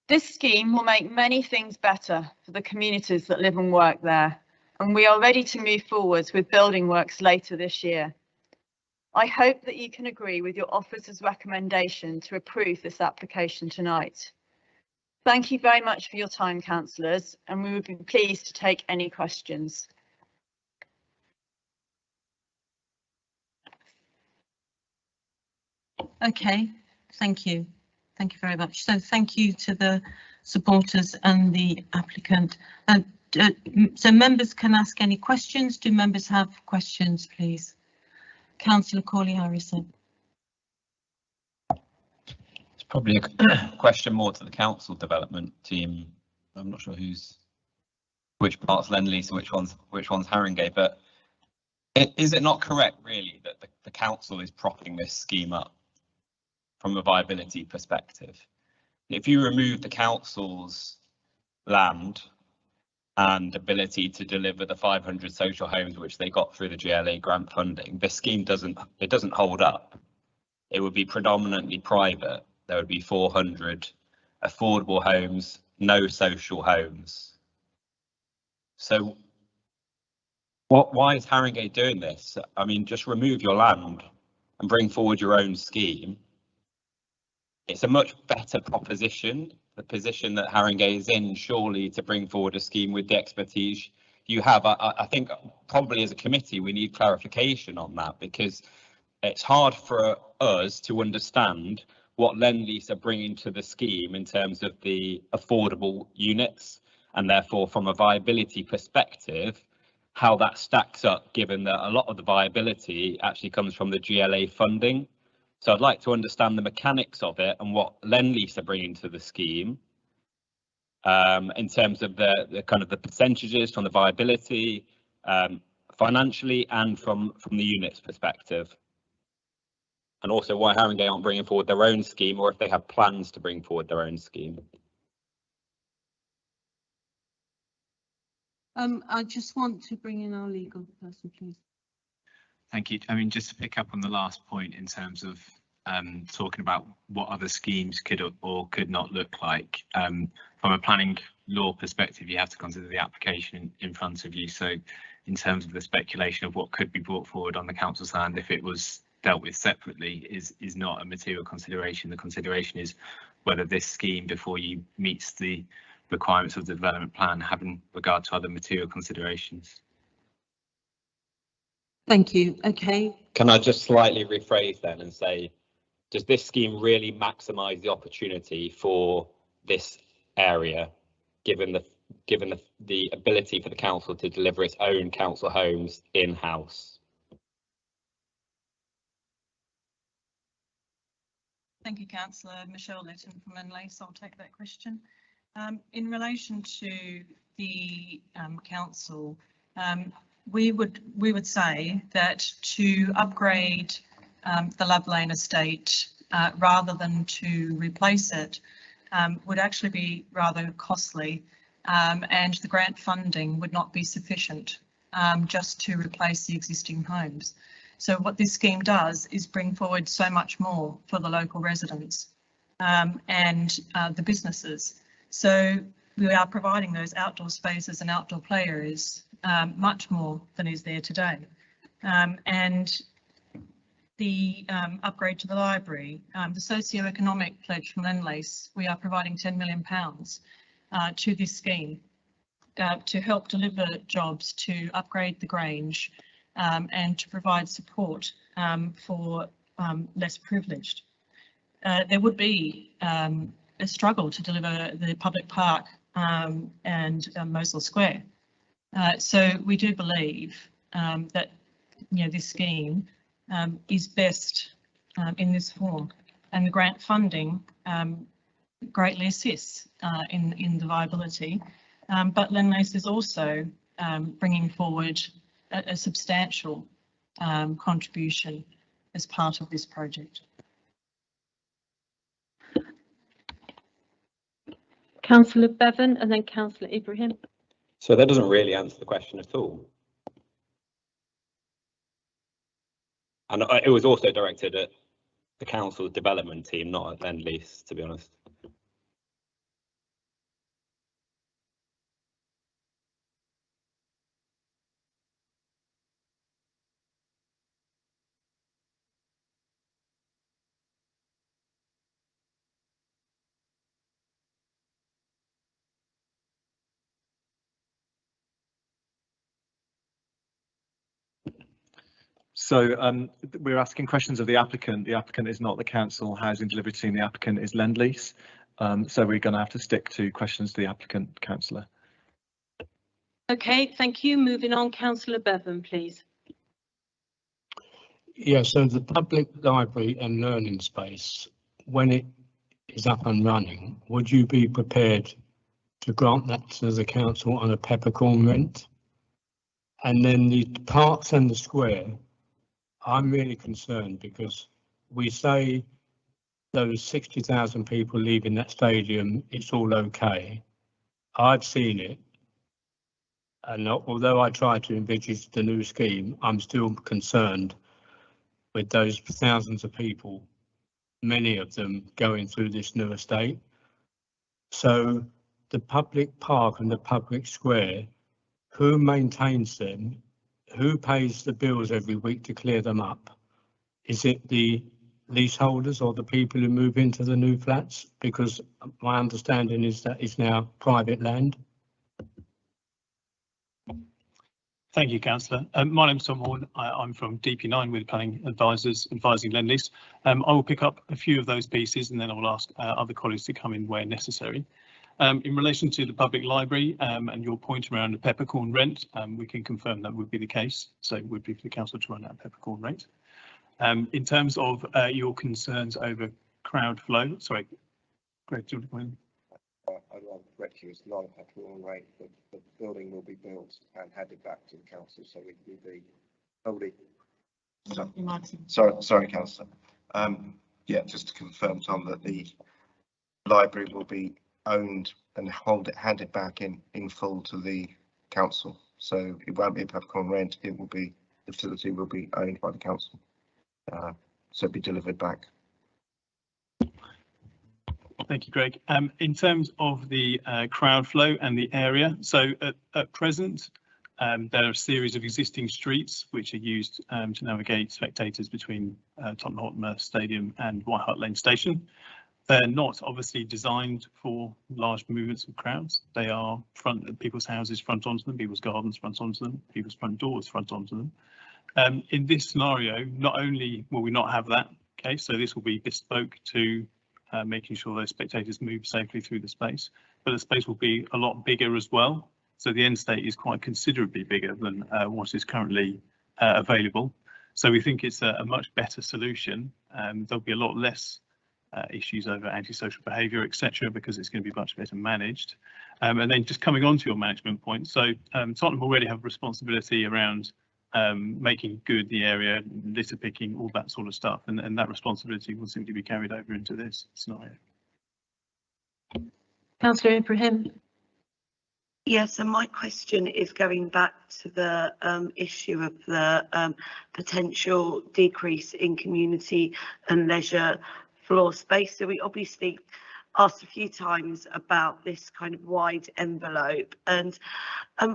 This scheme will make many things better for the communities that live and work there, and we are ready to move forwards with building works later this year. I hope that you can agree with your officer's recommendation to approve this application tonight. Thank you very much for your time, councillors, and we would be pleased to take any questions. Okay, thank you. Thank you very much. So thank you to the supporters and the applicant. So members can ask any questions. Do members have questions, please? Councillor Corley-Harrison. It's probably a question more to the council development team. I'm not sure which part's Lend-Lease and which one's Haringey, but is it not correct really that the council is propping this scheme up from a viability perspective? If you remove the council's land and ability to deliver the 500 social homes which they got through the GLA grant funding, the scheme doesn't hold up. It would be predominantly private. There would be 400 affordable homes, no social homes. So why is Haringey doing this? I mean, just remove your land and bring forward your own scheme. It's a much better proposition, the position that Haringey is in, surely, to bring forward a scheme with the expertise you have. I think probably as a committee we need clarification on that, because it's hard for us to understand what Lend-Lease are bringing to the scheme in terms of the affordable units, and therefore from a viability perspective how that stacks up, given that a lot of the viability actually comes from the GLA funding. So I'd like to understand the mechanics of it and what Lend-Lease are bringing to the scheme in terms of the kind of the percentages from the viability, financially, and from the units perspective. And also why Haringey aren't bringing forward their own scheme, or if they have plans to bring forward their own scheme. I just want to bring in our legal person, please. Thank you. I mean, just to pick up on the last point in terms of talking about what other schemes could or could not look like. From a planning law perspective, you have to consider the application in front of you. So in terms of the speculation of what could be brought forward on the council's land if it was dealt with separately is not a material consideration. The consideration is whether this scheme before you meets the requirements of the development plan, having regard to other material considerations. Thank you. Okay. Can I just slightly rephrase then and say, does this scheme really maximise the opportunity for this area, given the ability for the council to deliver its own council homes in-house? Thank you, Councillor. Michelle Letton from Lendlease. I'll take that question. In relation to the council, we would say that to upgrade the Love Lane estate rather than to replace it would actually be rather costly, and the grant funding would not be sufficient just to replace the existing homes. So what this scheme does is bring forward so much more for the local residents and the businesses. So we are providing those outdoor spaces and outdoor play areas much more than is there today. And the upgrade to the library, the socio-economic pledge from Lendlease, we are providing £10 million to this scheme to help deliver jobs, to upgrade the Grange and to provide support for less privileged. There would be a struggle to deliver the public park and Mosul Square. So we do believe that this scheme is best in this form, and the grant funding greatly assists in the viability. But Lendlease is also bringing forward a substantial contribution as part of this project. Councillor Bevan and then Councillor Ibrahim. So that doesn't really answer the question at all. And it was also directed at the council's development team, not at Lendlease, to be honest. So we're asking questions of the applicant. The applicant is not the council housing delivery team. The applicant is Lendlease. So we're going to have to stick to questions to the applicant, councillor. Okay, thank you. Moving on, Councillor Bevan, please. Yeah, so the public library and learning space, when it is up and running, would you be prepared to grant that to the council on a peppercorn rent? And then the parks and the square, I'm really concerned because we say those 60,000 people leaving that stadium, it's all okay. I've seen it. And although I try to envisage the new scheme, I'm still concerned with those thousands of people, many of them going through this new estate. So the public park and the public square, who maintains them? Who pays the bills every week to clear them up? Is it the leaseholders or the people who move into the new flats? Because my understanding is that it's now private land. Thank you, Councillor. My name's Tom Horn. I'm from DP9 with Planning Advisors advising Lendlease. I will pick up a few of those pieces and then I will ask other colleagues to come in where necessary. In relation to the public library and your point around the peppercorn rent, we can confirm that would be the case. So it would be for the council to run that peppercorn rate. In terms of your concerns over crowd flow, sorry, Greg, do you want to go in? I'd rather correct you, it's not a peppercorn rate, but the building will be built and handed back to the council, so it will be wholly. Sorry, Councillor. Yeah, just to confirm, Tom, that the library will be owned and handed back in full to the council. So it won't be a peppercorn rent. It will be, the facility will be owned by the council. So it'll be delivered back Thank you, Greg. In terms of the crowd flow and the area, so at present, there are a series of existing streets which are used to navigate spectators between Tottenham Hotspur Stadium and White Hart Lane Station. They're not obviously designed for large movements of crowds. They are people's houses front onto them, people's gardens front onto them, people's front doors front onto them. In this scenario, not only will we not have that, okay, so this will be bespoke to making sure those spectators move safely through the space, but the space will be a lot bigger as well. So the end state is quite considerably bigger than what is currently available. So we think it's a much better solution. There'll be a lot less issues over antisocial behaviour, etc., because it's going to be much better managed. And then just coming on to your management point, so Tottenham already have responsibility around making good the area, litter picking, all that sort of stuff, and that responsibility will simply be carried over into this scenario. Councillor Ibrahim. Yes, and my question is going back to the issue of the potential decrease in community and leisure floor space. So we obviously asked a few times about this kind of wide envelope, and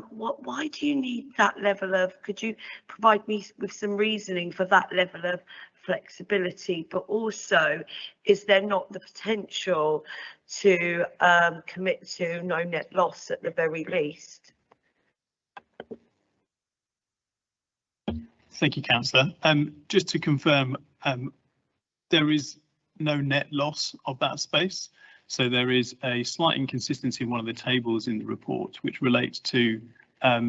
why do you need that level of, could you provide me with some reasoning for that level of flexibility, but also is there not the potential to commit to no net loss at the very least? Thank you, Councillor. Just to confirm, there is no net loss of that space. So there is a slight inconsistency in one of the tables in the report, which relates to,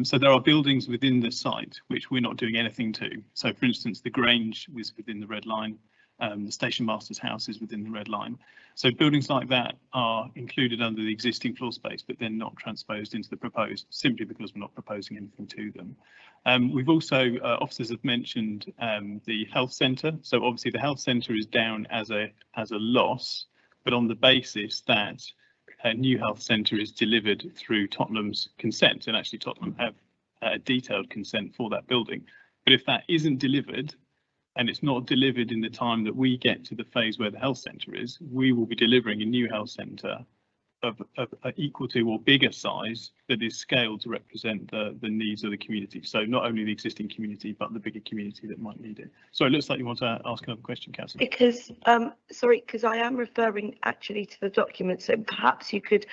so there are buildings within the site which we're not doing anything to. So for instance, the Grange was within the red line, the station master's house is within the red line. So buildings like that are included under the existing floor space, but they're not transposed into the proposed, simply because we're not proposing anything to them. We've also, officers have mentioned the health centre. So obviously the health centre is down as a loss, but on the basis that a new health centre is delivered through Tottenham's consent, and actually Tottenham have a detailed consent for that building. But if that isn't delivered, and it's not delivered in the time that we get to the phase where the health centre is, we will be delivering a new health centre of equal to or bigger size that is scaled to represent the needs of the community. So not only the existing community, but the bigger community that might need it. So it looks like you want to ask another question, Councillor. Because, sorry, because I am referring actually to the document, so perhaps you could,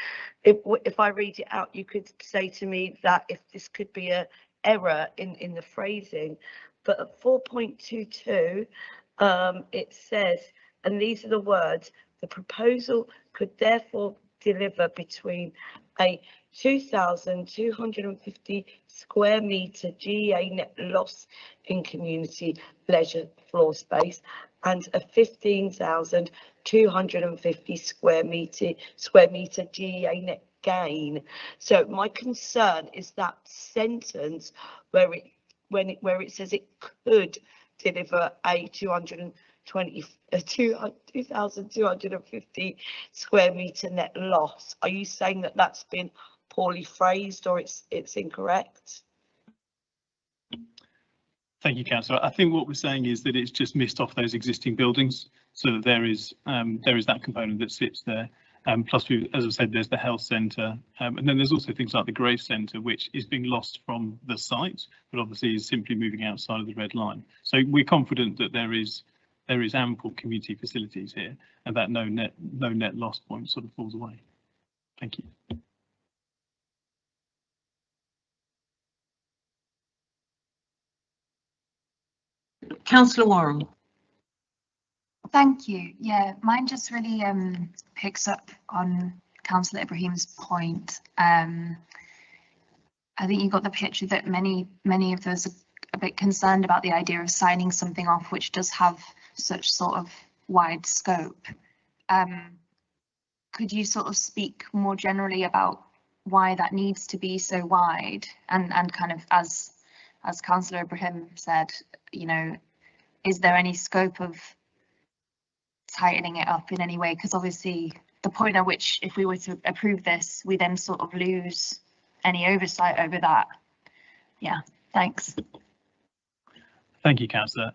if I read it out, you could say to me that if this could be a error in the phrasing, but at 4.22, it says, and these are the words, the proposal could therefore deliver between a 2,250 square metre GEA net loss in community leisure floor space and a 15,250 square metre GEA net gain. So my concern is that sentence where it says it could deliver a 2,250 square metre net loss. Are you saying that that's been poorly phrased or it's incorrect? Thank you, Councillor. I think what we're saying is that it's just missed off those existing buildings, so that there is that component that sits there. Plus, as I said, there's the health centre, and then there's also things like the Grave Centre, which is being lost from the site, but obviously is simply moving outside of the red line. So we're confident that there is ample community facilities here, and that no net loss point sort of falls away. Thank you. Councillor Warren. Thank you. Yeah, mine just really picks up on Councillor Ibrahim's point. I think you got the picture that many of us are a bit concerned about the idea of signing something off which does have such sort of wide scope. Could you sort of speak more generally about why that needs to be so wide, and kind of as Councillor Ibrahim said, you know, is there any scope of tightening it up in any way? Because obviously the point at which, if we were to approve this, we then sort of lose any oversight over that. Yeah, thanks. Thank you, Councillor.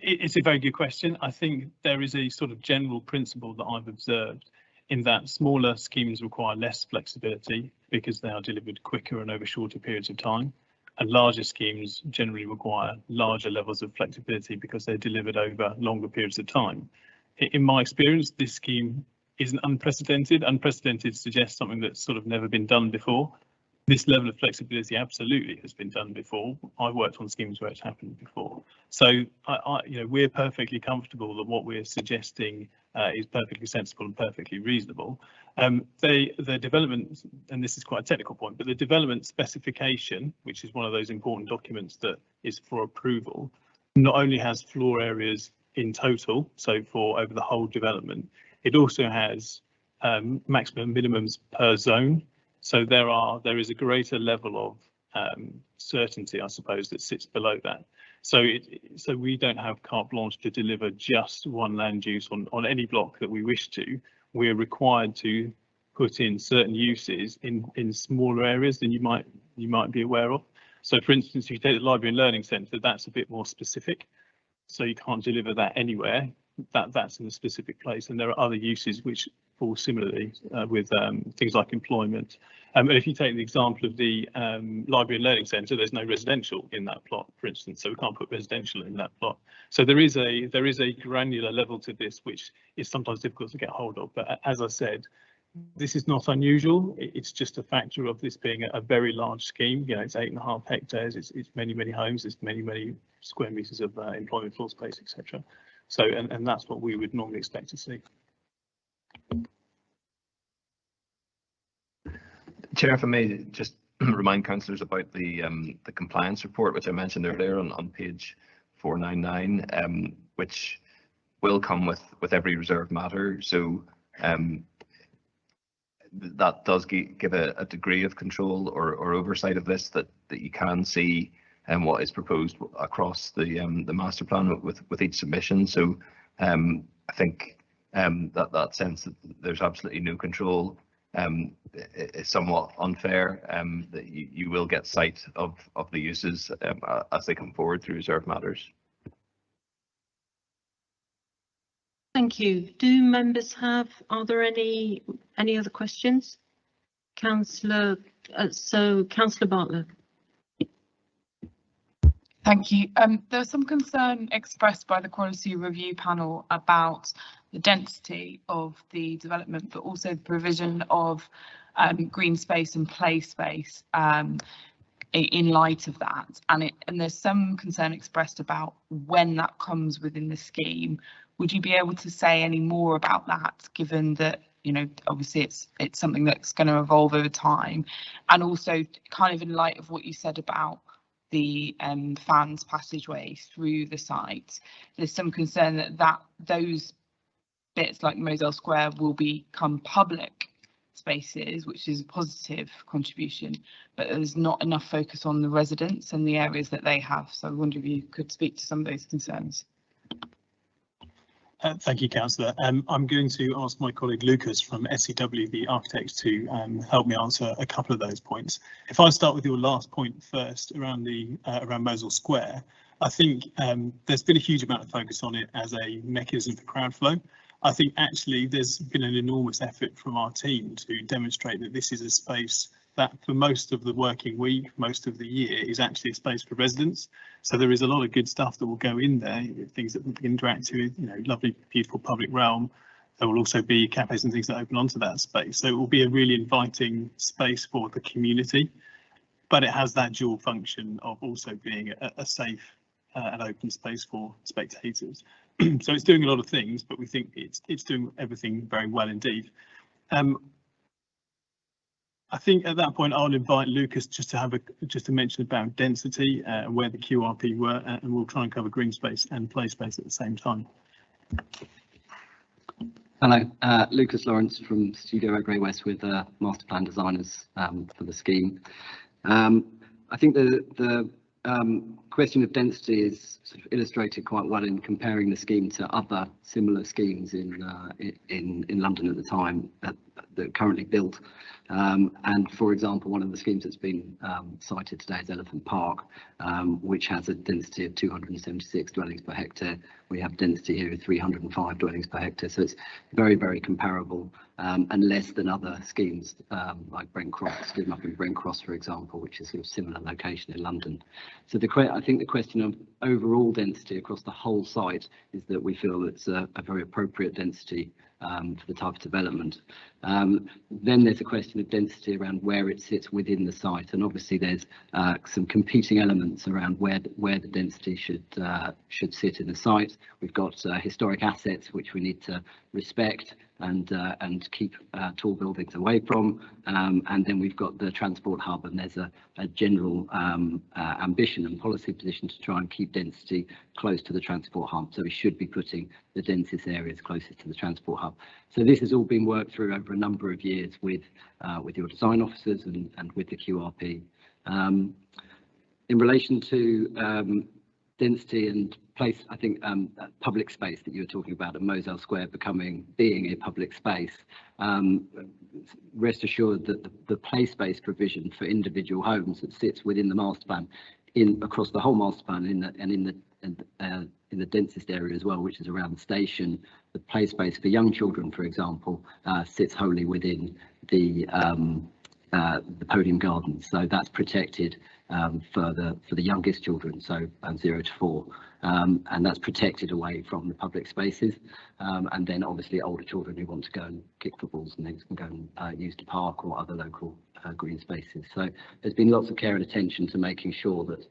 It's a very good question. I think there is a sort of general principle that I've observed in that smaller schemes require less flexibility because they are delivered quicker and over shorter periods of time, and larger schemes generally require larger levels of flexibility because they're delivered over longer periods of time. In my experience, this scheme isn't unprecedented. Unprecedented suggests something that's sort of never been done before. This level of flexibility absolutely has been done before. I've worked on schemes where it's happened before. So, we're perfectly comfortable that what we're suggesting is perfectly sensible and perfectly reasonable. The development, and this is quite a technical point, but the development specification, which is one of those important documents that is for approval, not only has floor areas in total, so for over the whole development, it also has maximum minimums per zone. So there is a greater level of certainty, I suppose, that sits below that. So we don't have carte blanche to deliver just one land use on any block that we wish to. We're required to put in certain uses in smaller areas than you might be aware of. So, for instance, if you take the library and learning centre, that's a bit more specific. So you can't deliver that anywhere. That's in a specific place, and there are other uses which fall similarly with things like employment. And if you take the example of the library and learning centre, there's no residential in that plot, for instance, so we can't put residential in that plot. So there is a granular level to this which is sometimes difficult to get hold of. But as I said, this is not unusual. It's just a factor of this being a very large scheme. You know, it's 8.5 hectares. It's many homes. It's many square meters of employment floor space, etc. So, and that's what we would normally expect to see. Chair, if I may just remind councillors about the compliance report, which I mentioned earlier on page 499, which will come with every reserved matter. So that does give a degree of control or oversight of this that you can see and what is proposed across the master plan with each submission. So I think that sense that there's absolutely no control is somewhat unfair, that you will get sight of the uses as they come forward through reserved matters. Thank you. Do members are there any other questions? Councillor Bartlett. Thank you. There was some concern expressed by the Quality Review Panel about the density of the development, but also the provision of green space and play space in light of that. And there's some concern expressed about when that comes within the scheme. Would you be able to say any more about that, given that, you know, obviously it's something that's going to evolve over time, and also kind of in light of what you said about the fans passageway through the site, there's some concern that those bits like Moselle Square will become public spaces, which is a positive contribution, but there's not enough focus on the residents and the areas that they have. So I wonder if you could speak to some of those concerns. Thank you, Councillor. I'm going to ask my colleague Lucas from SCW, the architects, to help me answer a couple of those points. If I start with your last point first around around Moselle Square, I think there's been a huge amount of focus on it as a mechanism for crowd flow. I think actually there's been an enormous effort from our team to demonstrate that this is a space that for most of the working week, most of the year, is actually a space for residents. So there is a lot of good stuff that will go in there, things that will be interactive, you know, lovely, beautiful public realm. There will also be cafes and things that open onto that space. So it will be a really inviting space for the community, but it has that dual function of also being a safe and open space for spectators. So it's doing a lot of things, but we think it's doing everything very well indeed. I think at that point I'll invite Lucas just to mention about density and where the QRP were, and we'll try and cover green space and play space at the same time. Hello, Lucas Lawrence from Studio Grey West with Master Plan Designers for the scheme. I think the question of density is sort of illustrated quite well in comparing the scheme to other similar schemes in London at the time. that are currently built. And for example, one of the schemes that's been cited today is Elephant Park, which has a density of 276 dwellings per hectare. We have density here of 305 dwellings per hectare, so it's very, very comparable, and less than other schemes like Brent Cross, scheme up in Brent Cross, for example, which is sort of similar location in London. So I think the question of overall density across the whole site is that we feel it's a very appropriate density for the type of development. Then there's a question of density around where it sits within the site, and obviously there's some competing elements around where the density should sit in the site. We've got historic assets which we need to respect and keep tall buildings away from, and then we've got the transport hub, and there's a general ambition and policy position to try and keep density close to the transport hub. So we should be putting the densest areas closest to the transport hub. So this has all been worked through over a number of years with your design officers and with the QRP. In relation to density and place, I think public space that you were talking about at Moselle Square being a public space, rest assured that the place-based provision for individual homes that sits within the master plan across the whole master plan in the densest area as well, which is around the station, the play space for young children, for example, sits wholly within the podium gardens. So that's protected for the youngest children, so 0 to 4, and that's protected away from the public spaces. And then obviously older children who want to go and kick footballs and things can go and use the park or other local green spaces. So there's been lots of care and attention to making sure that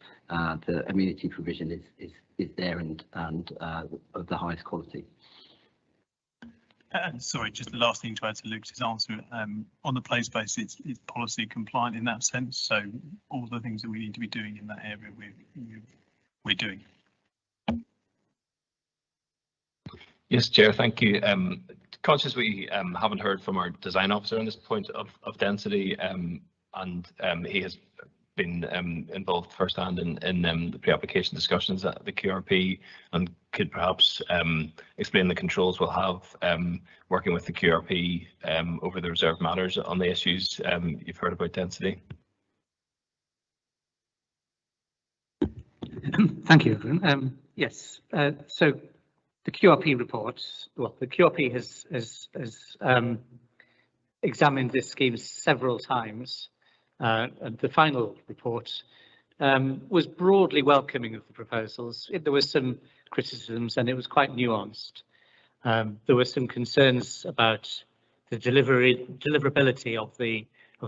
the amenity provision is there and of the highest quality. Sorry, just the last thing to add to Lucas's answer. On the play space, it's policy compliant in that sense. So all the things that we need to be doing in that area, we're doing. Yes, Chair, thank you. Conscious we haven't heard from our design officer on this point of density, and he has been involved firsthand in the pre-application discussions at the QRP, and could perhaps explain the controls we'll have working with the QRP over the reserved matters on the issues you've heard about density. Thank you, everyone. Yes, so the QRP report, well, the QRP has examined this scheme several times. And the final report was broadly welcoming of the proposals. There were some criticisms and it was quite nuanced. There were some concerns about the deliverability of the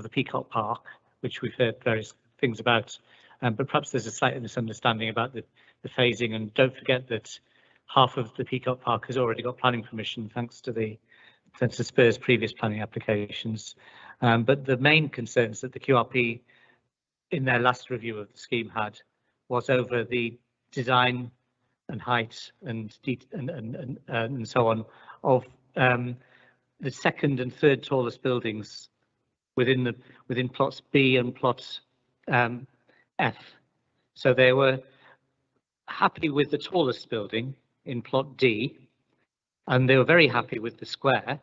Peacock Park, which we've heard various things about, but perhaps there's a slight misunderstanding about the phasing. And don't forget that half of the Peacock Park has already got planning permission thanks to Spurs' previous planning applications. But the main concerns that the QRP in their last review of the scheme had was over the design and height and so on of the second and third tallest buildings within plots B and plot F. So they were happy with the tallest building in plot D, and they were very happy with the square.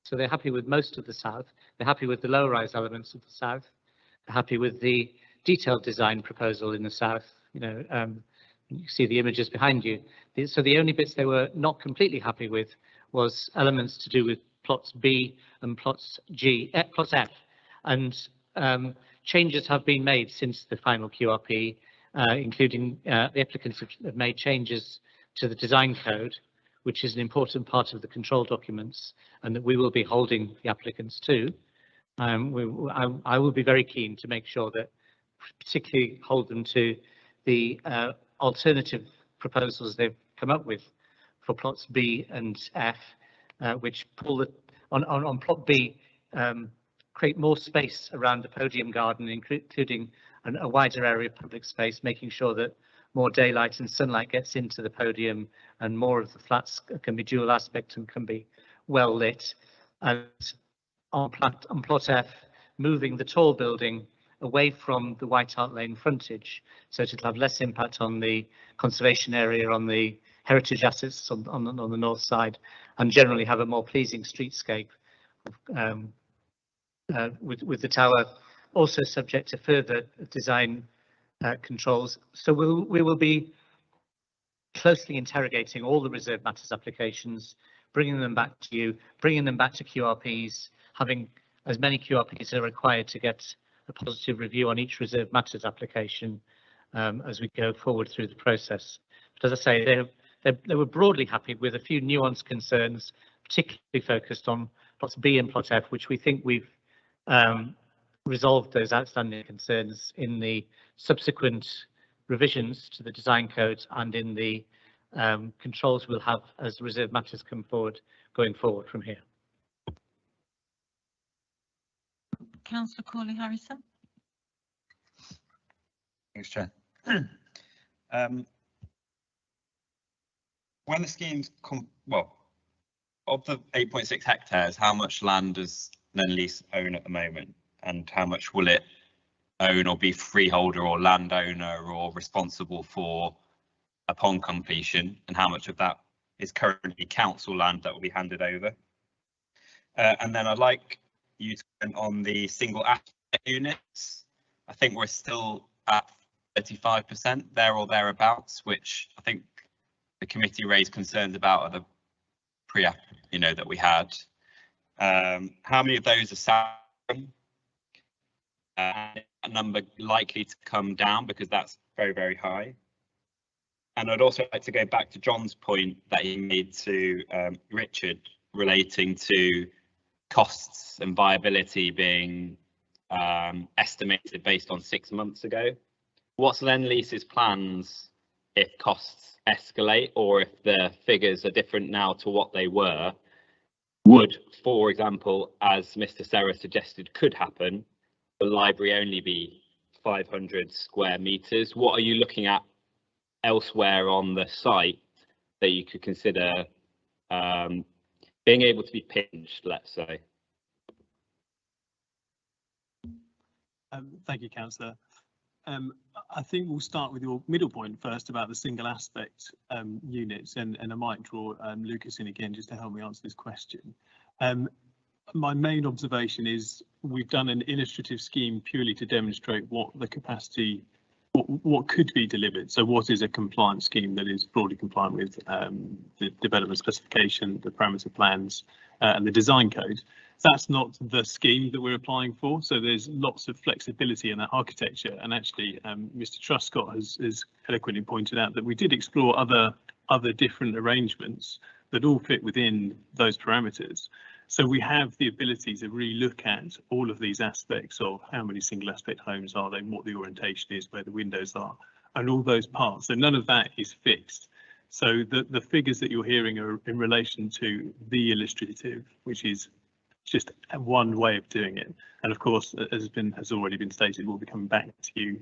So they're happy with most of the south. They're happy with the low-rise elements of the south. They're happy with the detailed design proposal in the south. You see the images behind you. So the only bits they were not completely happy with was elements to do with plots B and plots F. And changes have been made since the final QRP, including the applicants have made changes to the design code, which is an important part of the control documents, and that we will be holding the applicants to. I will be very keen to make sure that particularly hold them to the alternative proposals they've come up with for plots B and F, which pull on plot B, create more space around the podium garden, including a wider area of public space, making sure that more daylight and sunlight gets into the podium and more of the flats can be dual aspect and can be well lit. And on plot F, moving the tall building away from the White Hart Lane frontage, so it'll have less impact on the conservation area, on the heritage assets on the north side, and generally have a more pleasing streetscape with the tower, also subject to further design controls. So we will be closely interrogating all the reserved matters applications, bringing them back to you, bringing them back to QRPs, having as many QRPs as are required to get a positive review on each reserved matters application as we go forward through the process. But as I say, they were broadly happy with a few nuanced concerns, particularly focused on plots B and plot F, which we think we've resolved those outstanding concerns in the subsequent revisions to the design codes and in the controls we'll have as reserved matters come forward, going forward from here. Councillor Corley-Harrison. Thanks, Chair. When the scheme's of the 8.6 hectares, how much land does Lendlease own at the moment, and how much will it own or be freeholder or landowner or responsible for upon completion, and how much of that is currently council land that will be handed over? And then I'd like you to comment on the single aspect units. I think we're still at 35% there or thereabouts, which I think the committee raised concerns about at the pre-app, that we had. How many of those are Saturn? A number likely to come down because that's very, very high. And I'd also like to go back to John's point that he made to Richard relating to costs and viability being estimated based on 6 months ago. What's Lendlease's plans if costs escalate, or if the figures are different now to what they were? Would, for example, as Mr. Serra suggested could happen, the library only be 500 square metres? What are you looking at elsewhere on the site that you could consider being able to be pinched, let's say? Thank you, Councillor. I think we'll start with your middle point first about the single aspect units, and I might draw Lucas in again just to help me answer this question. My main observation is we've done an illustrative scheme purely to demonstrate what the capacity, what could be delivered. So what is a compliant scheme that is broadly compliant with the development specification, the parameter plans and the design code. That's not the scheme that we're applying for, so there's lots of flexibility in that architecture. And actually, Mr. Truscott has eloquently pointed out that we did explore other different arrangements that all fit within those parameters. So we have the ability to really look at all of these aspects of how many single aspect homes are they, what the orientation is, where the windows are, and all those parts. So none of that is fixed. So the figures that you're hearing are in relation to the illustrative, which is just one way of doing it. And of course, has already been stated, we'll be coming back to you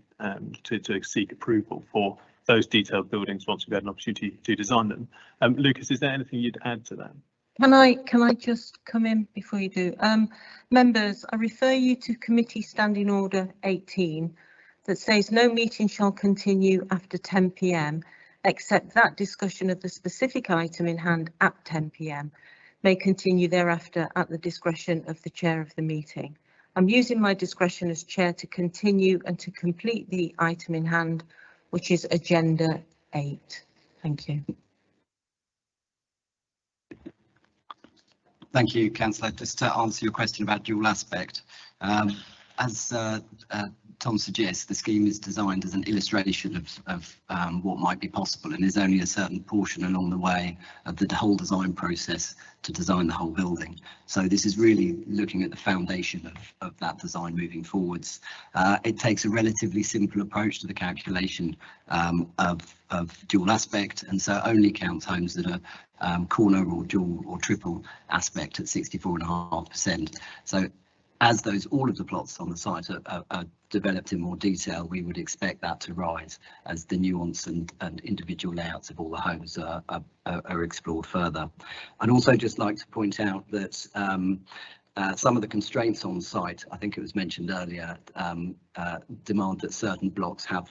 to seek approval for those detailed buildings once we've had an opportunity to design them. Lucas, is there anything you'd add to that? Can I just come in before you do? Members, I refer you to Committee Standing Order 18 that says no meeting shall continue after 10 PM except that discussion of the specific item in hand at 10 PM may continue thereafter at the discretion of the chair of the meeting. I'm using my discretion as chair to continue and to complete the item in hand, which is agenda 8. Thank you. Thank you, Councillor. Just to answer your question about dual aspect, as Tom suggests, the scheme is designed as an illustration of what might be possible, and is only a certain portion along the way of the whole design process to design the whole building. So this is really looking at the foundation of that design moving forwards. It takes a relatively simple approach to the calculation of dual aspect, and so only counts homes that are corner or dual or triple aspect at 64.5%. So as all of the plots on the site are developed in more detail, we would expect that to rise as the nuance and individual layouts of all the homes are explored further. I'd also just like to point out that some of the constraints on site, I think it was mentioned earlier, demand that certain blocks have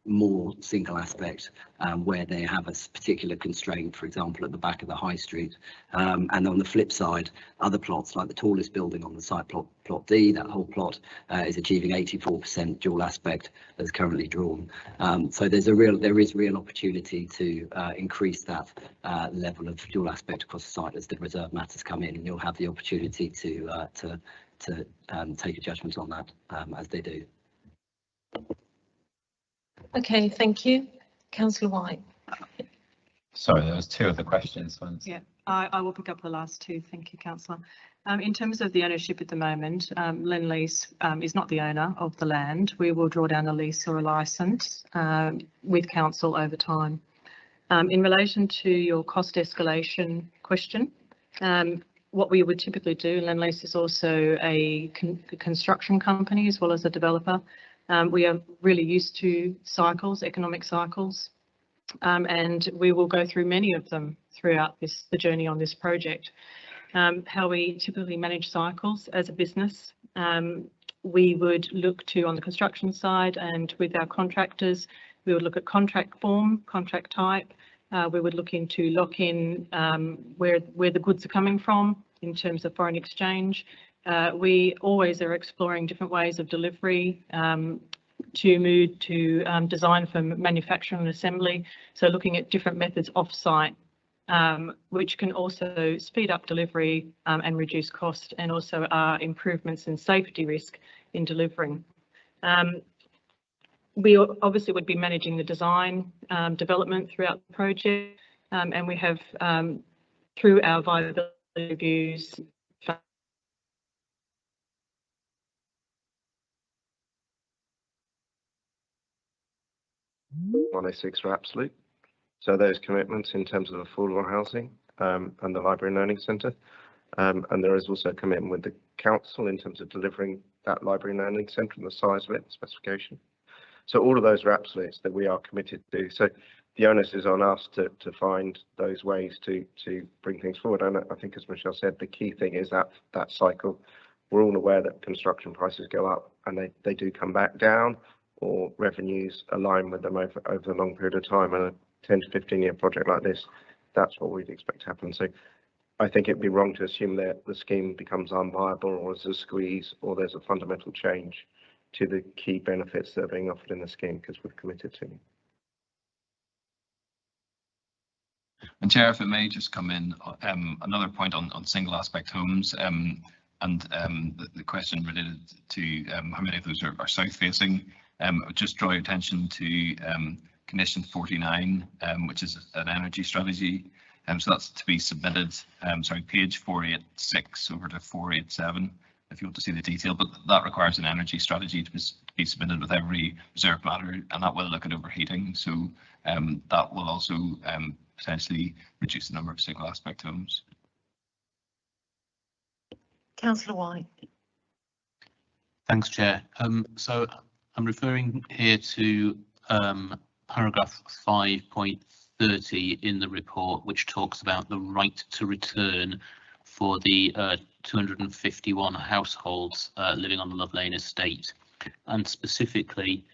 more single aspect where they have a particular constraint, for example, at the back of the high street. And on the flip side, other plots like the tallest building on the site, plot D, that whole plot is achieving 84% dual aspect as currently drawn. So there is real opportunity to increase that level of dual aspect across the site as the reserve matters come in, and you'll have the opportunity to take a judgment on that as they do. Okay, thank you. Councillor White. Sorry, there was two of the questions. Yeah, I will pick up the last two. Thank you, Councillor. In terms of the ownership at the moment, Lendlease is not the owner of the land. We will draw down a lease or a licence with council over time. In relation to your cost escalation question, what we would typically do, Lendlease is also a construction company as well as a developer. We are really used to cycles, economic cycles, and we will go through many of them throughout the journey on this project. How we typically manage cycles as a business, we would look to, on the construction side and with our contractors, we would look at contract form, contract type. We would look into lock in where the goods are coming from in terms of foreign exchange. We always are exploring different ways of delivery to move to design for manufacturing and assembly. So looking at different methods off-site, which can also speed up delivery and reduce cost, and also improvements in safety risk in delivering. We obviously would be managing the design development throughout the project, and we have through our viability reviews, 106 are absolute. So those commitments in terms of affordable housing and the library and learning centre. And there is also a commitment with the council in terms of delivering that library and learning centre and the size of it, the specification. So all of those are absolutes that we are committed to. So the onus is on us to find those ways to bring things forward. And I think, as Michelle said, the key thing is that cycle. We're all aware that construction prices go up and they do come back down, or revenues align with them over a long period of time. And a 10 to 15-year project like this, that's what we'd expect to happen. So I think it'd be wrong to assume that the scheme becomes unviable, or there's a squeeze, or there's a fundamental change to the key benefits that are being offered in the scheme, because we've committed to them. And Chair, if it may just come in, another point on single aspect homes, and the question related to how many of those are south facing. Just draw your attention to condition 49, which is an energy strategy. So that's to be submitted, page 486 over to 487, if you want to see the detail, but that requires an energy strategy to be submitted with every reserve matter, and that will look at overheating. So that will also potentially reduce the number of single aspect homes. Councillor White. Thanks, Chair. So I'm referring here to paragraph 5.30 in the report, which talks about the right to return for the 251 households living on the Love Lane estate. And specifically,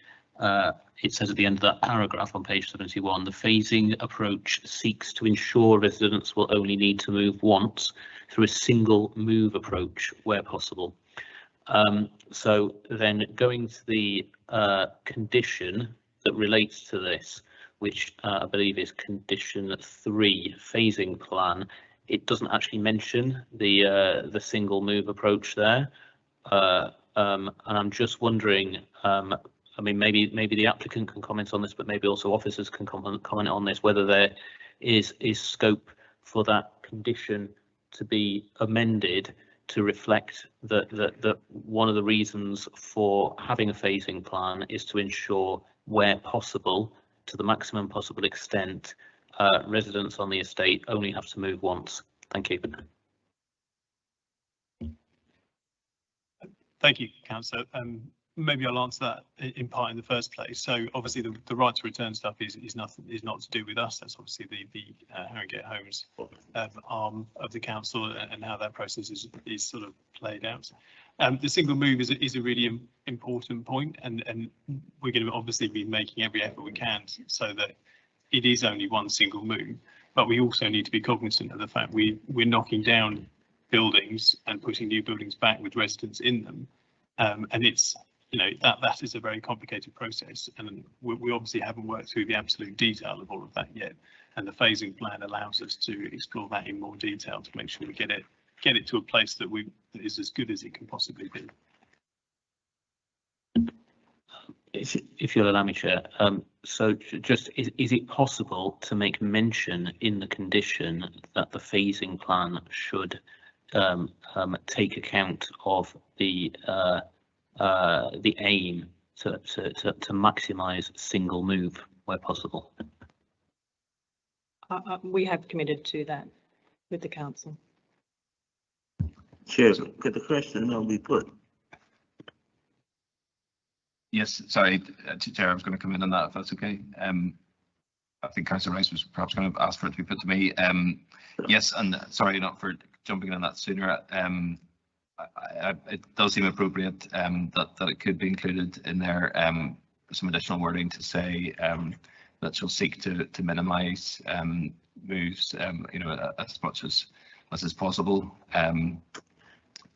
it says at the end of that paragraph on page 71, the phasing approach seeks to ensure residents will only need to move once through a single move approach where possible. So then going to the condition that relates to this, which I believe is condition 3, phasing plan, it doesn't actually mention the single move approach there. And I'm just wondering, I mean, maybe the applicant can comment on this, but maybe also officers can comment on this, whether there is scope for that condition to be amended to reflect that one of the reasons for having a phasing plan is to ensure, where possible, to the maximum possible extent, residents on the estate only have to move once. Thank you. Thank you, Councillor. Maybe I'll answer that in part in the first place. So obviously the right to return stuff is not to do with us. That's obviously the Haringey Homes arm of the council and how that process is sort of played out. The single move is a really important point, and we're going to obviously be making every effort we can so that it is only one single move. But we also need to be cognizant of the fact we're knocking down buildings and putting new buildings back with residents in them, and it's that is a very complicated process, and we obviously haven't worked through the absolute detail of all of that yet. And the phasing plan allows us to explore that in more detail to make sure we get it to a place that is as good as it can possibly be. If you'll allow me, Chair, so just is it possible to make mention in the condition that the phasing plan should take account of the aim to maximise single move where possible? We have committed to that with the council. Chair, could the question now be put? Yes, sorry, Chair, I was going to come in on that if that's okay. I think Councillor Rice was perhaps going to ask for it to be put to me. Yes, and sorry not for jumping on that sooner. It does seem appropriate that it could be included in there, some additional wording to say that she'll seek to minimise moves, as much as possible,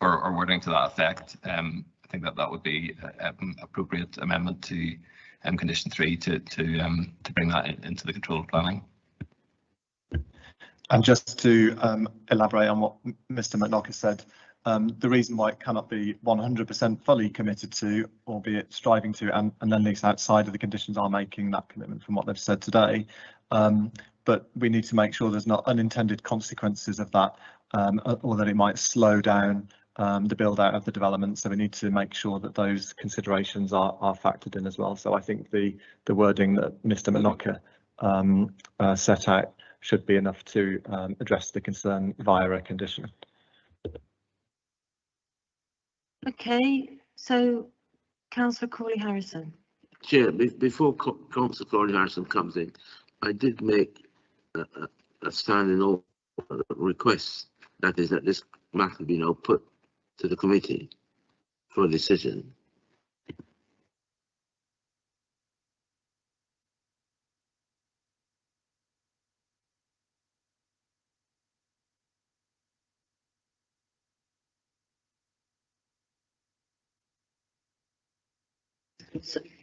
or wording to that effect. I think that would be an appropriate amendment to condition 3 to bring that into the controlled planning. And just to elaborate on what Mr. McNaughton said, the reason why it cannot be 100% fully committed to, albeit striving to, and then leaks outside of the conditions are making that commitment from what they've said today. But we need to make sure there's not unintended consequences of that, or that it might slow down the build out of the development. So we need to make sure that those considerations are factored in as well. So I think the wording that Mr. McNaughton set out should be enough to address the concern via a condition. Okay, so Councillor Crawley-Harrison. Chair, before Councillor Crawley-Harrison comes in, I did make a standing order request, that is that this matter be now put to the committee for a decision.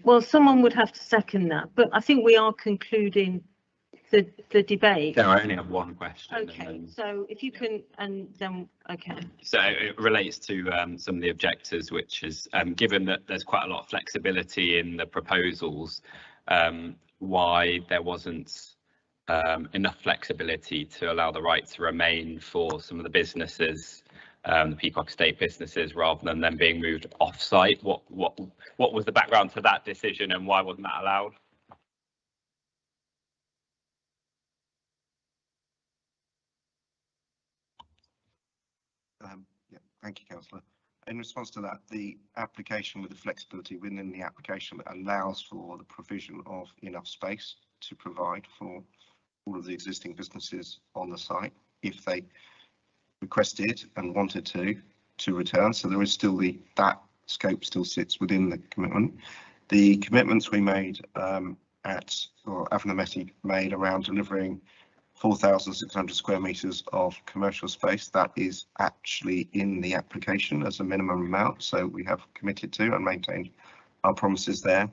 Well, someone would have to second that, but I think we are concluding the debate. No, I only have one question. Okay, so if you can, and then, okay. So it relates to some of the objectives, which is given that there's quite a lot of flexibility in the proposals, why there wasn't enough flexibility to allow the right to remain for some of the businesses, the Peacock Estate businesses, rather than them being moved off-site. What was the background to that decision, and why wasn't that allowed? Yeah, thank you, Councillor. In response to that, the application with the flexibility within the application allows for the provision of enough space to provide for all of the existing businesses on the site if they requested and wanted to return. So there is still that scope still sits within the commitment. The commitments we made Avon made around delivering 4,600 square metres of commercial space, that is actually in the application as a minimum amount. So we have committed to and maintained our promises there.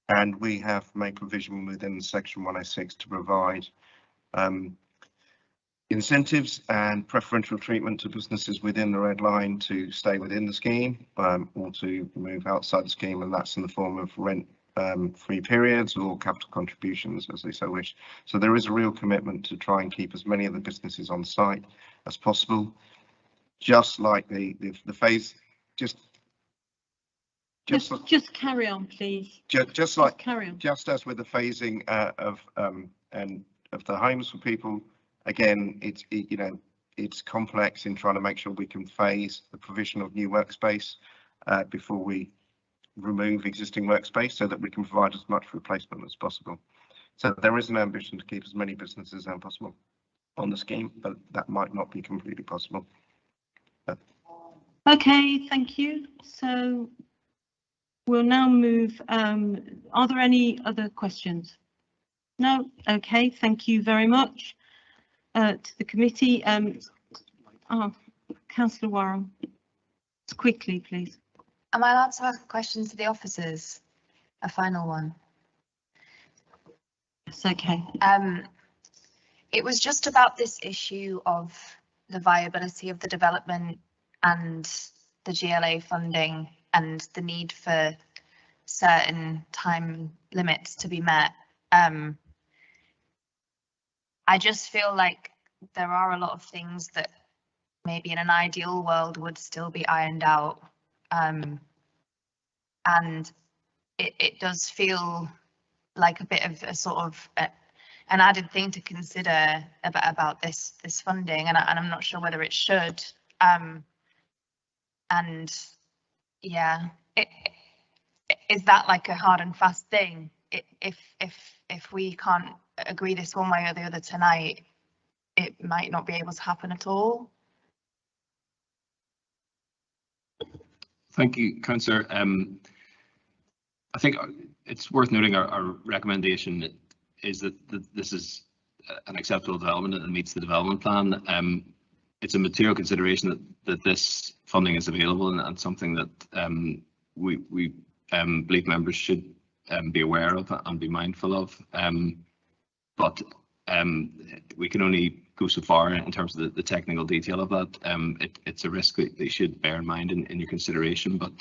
And we have made provision within Section 106 to provide incentives and preferential treatment to businesses within the red line to stay within the scheme or to move outside the scheme, and that's in the form of rent free periods or capital contributions as they so wish. So there is a real commitment to try and keep as many of the businesses on site as possible, just like the phase, just carry on, please. Just like carry on. Just as with the phasing of the homes for people, again, it's complex in trying to make sure we can phase the provision of new workspace before we remove existing workspace, so that we can provide as much replacement as possible. So there is an ambition to keep as many businesses as possible on the scheme, but that might not be completely possible. Okay, thank you. So we'll now move. Are there any other questions? No. Okay, thank you very much to the committee. Councillor Warren, quickly, please. Am I allowed to ask questions to the officers? A final one. It's okay. It was just about this issue of the viability of the development and the GLA funding and the need for certain time limits to be met. I just feel like there are a lot of things that maybe in an ideal world would still be ironed out. And it does feel like a bit of a sort of an added thing to consider about this funding, and I'm not sure whether it should. And yeah, is that like a hard and fast thing? If we can't agree this one way or the other tonight, it might not be able to happen at all. Thank you, Councillor. I think it's worth noting our recommendation is that this is an acceptable development and it meets the development plan. It's a material consideration that this funding is available and something that we believe members should be aware of and be mindful of. But we can only go so far in terms of the technical detail of that. It's a risk that you should bear in mind in your consideration, but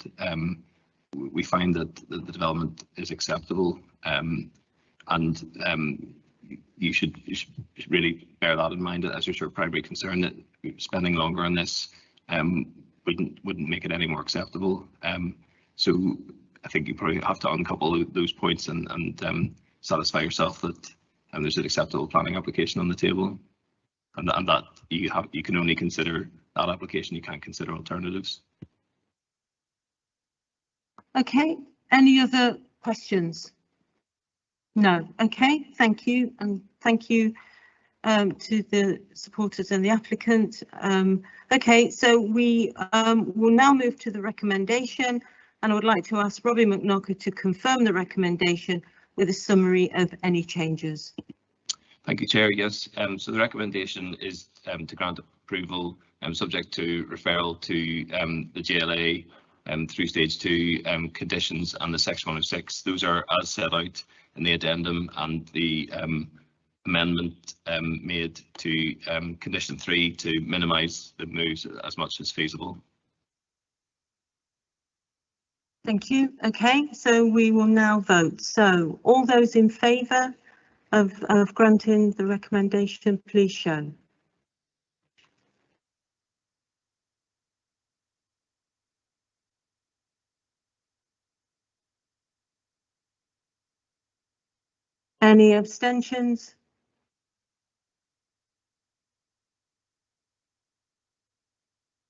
we find that the development is acceptable, and you should really bear that in mind as your sort of primary concern, that spending longer on this wouldn't make it any more acceptable. So I think you probably have to uncouple those points and satisfy yourself that there's an acceptable planning application on the table, and that you can only consider that application. You can't consider alternatives. Okay, any other questions? No. Okay, thank you, and thank you to the supporters and the applicant. Okay, so we will now move to the recommendation, and I would like to ask Robbie McNocker to confirm the recommendation with a summary of any changes. Thank you, Chair. Yes, so the recommendation is to grant approval subject to referral to the GLA through stage 2 conditions and the section 106. Those are as set out in the addendum, and the amendment made to condition 3 to minimise the moves as much as feasible. Thank you. Okay, so we will now vote. So all those in favour of granting the recommendation, please show. Any abstentions?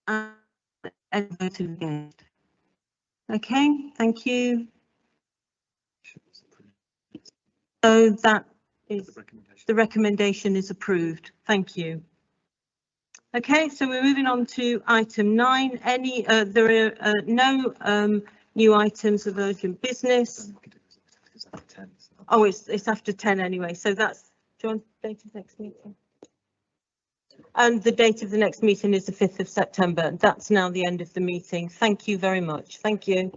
And voted against. Okay, thank you. So that is the recommendation is approved. Thank you. Okay, so we're moving on to item 9. There are no new items of urgent business. Oh, it's after 10 anyway. So that's John. Date of next meeting. And the date of the next meeting is the 5th of September. That's now the end of the meeting. Thank you very much. Thank you.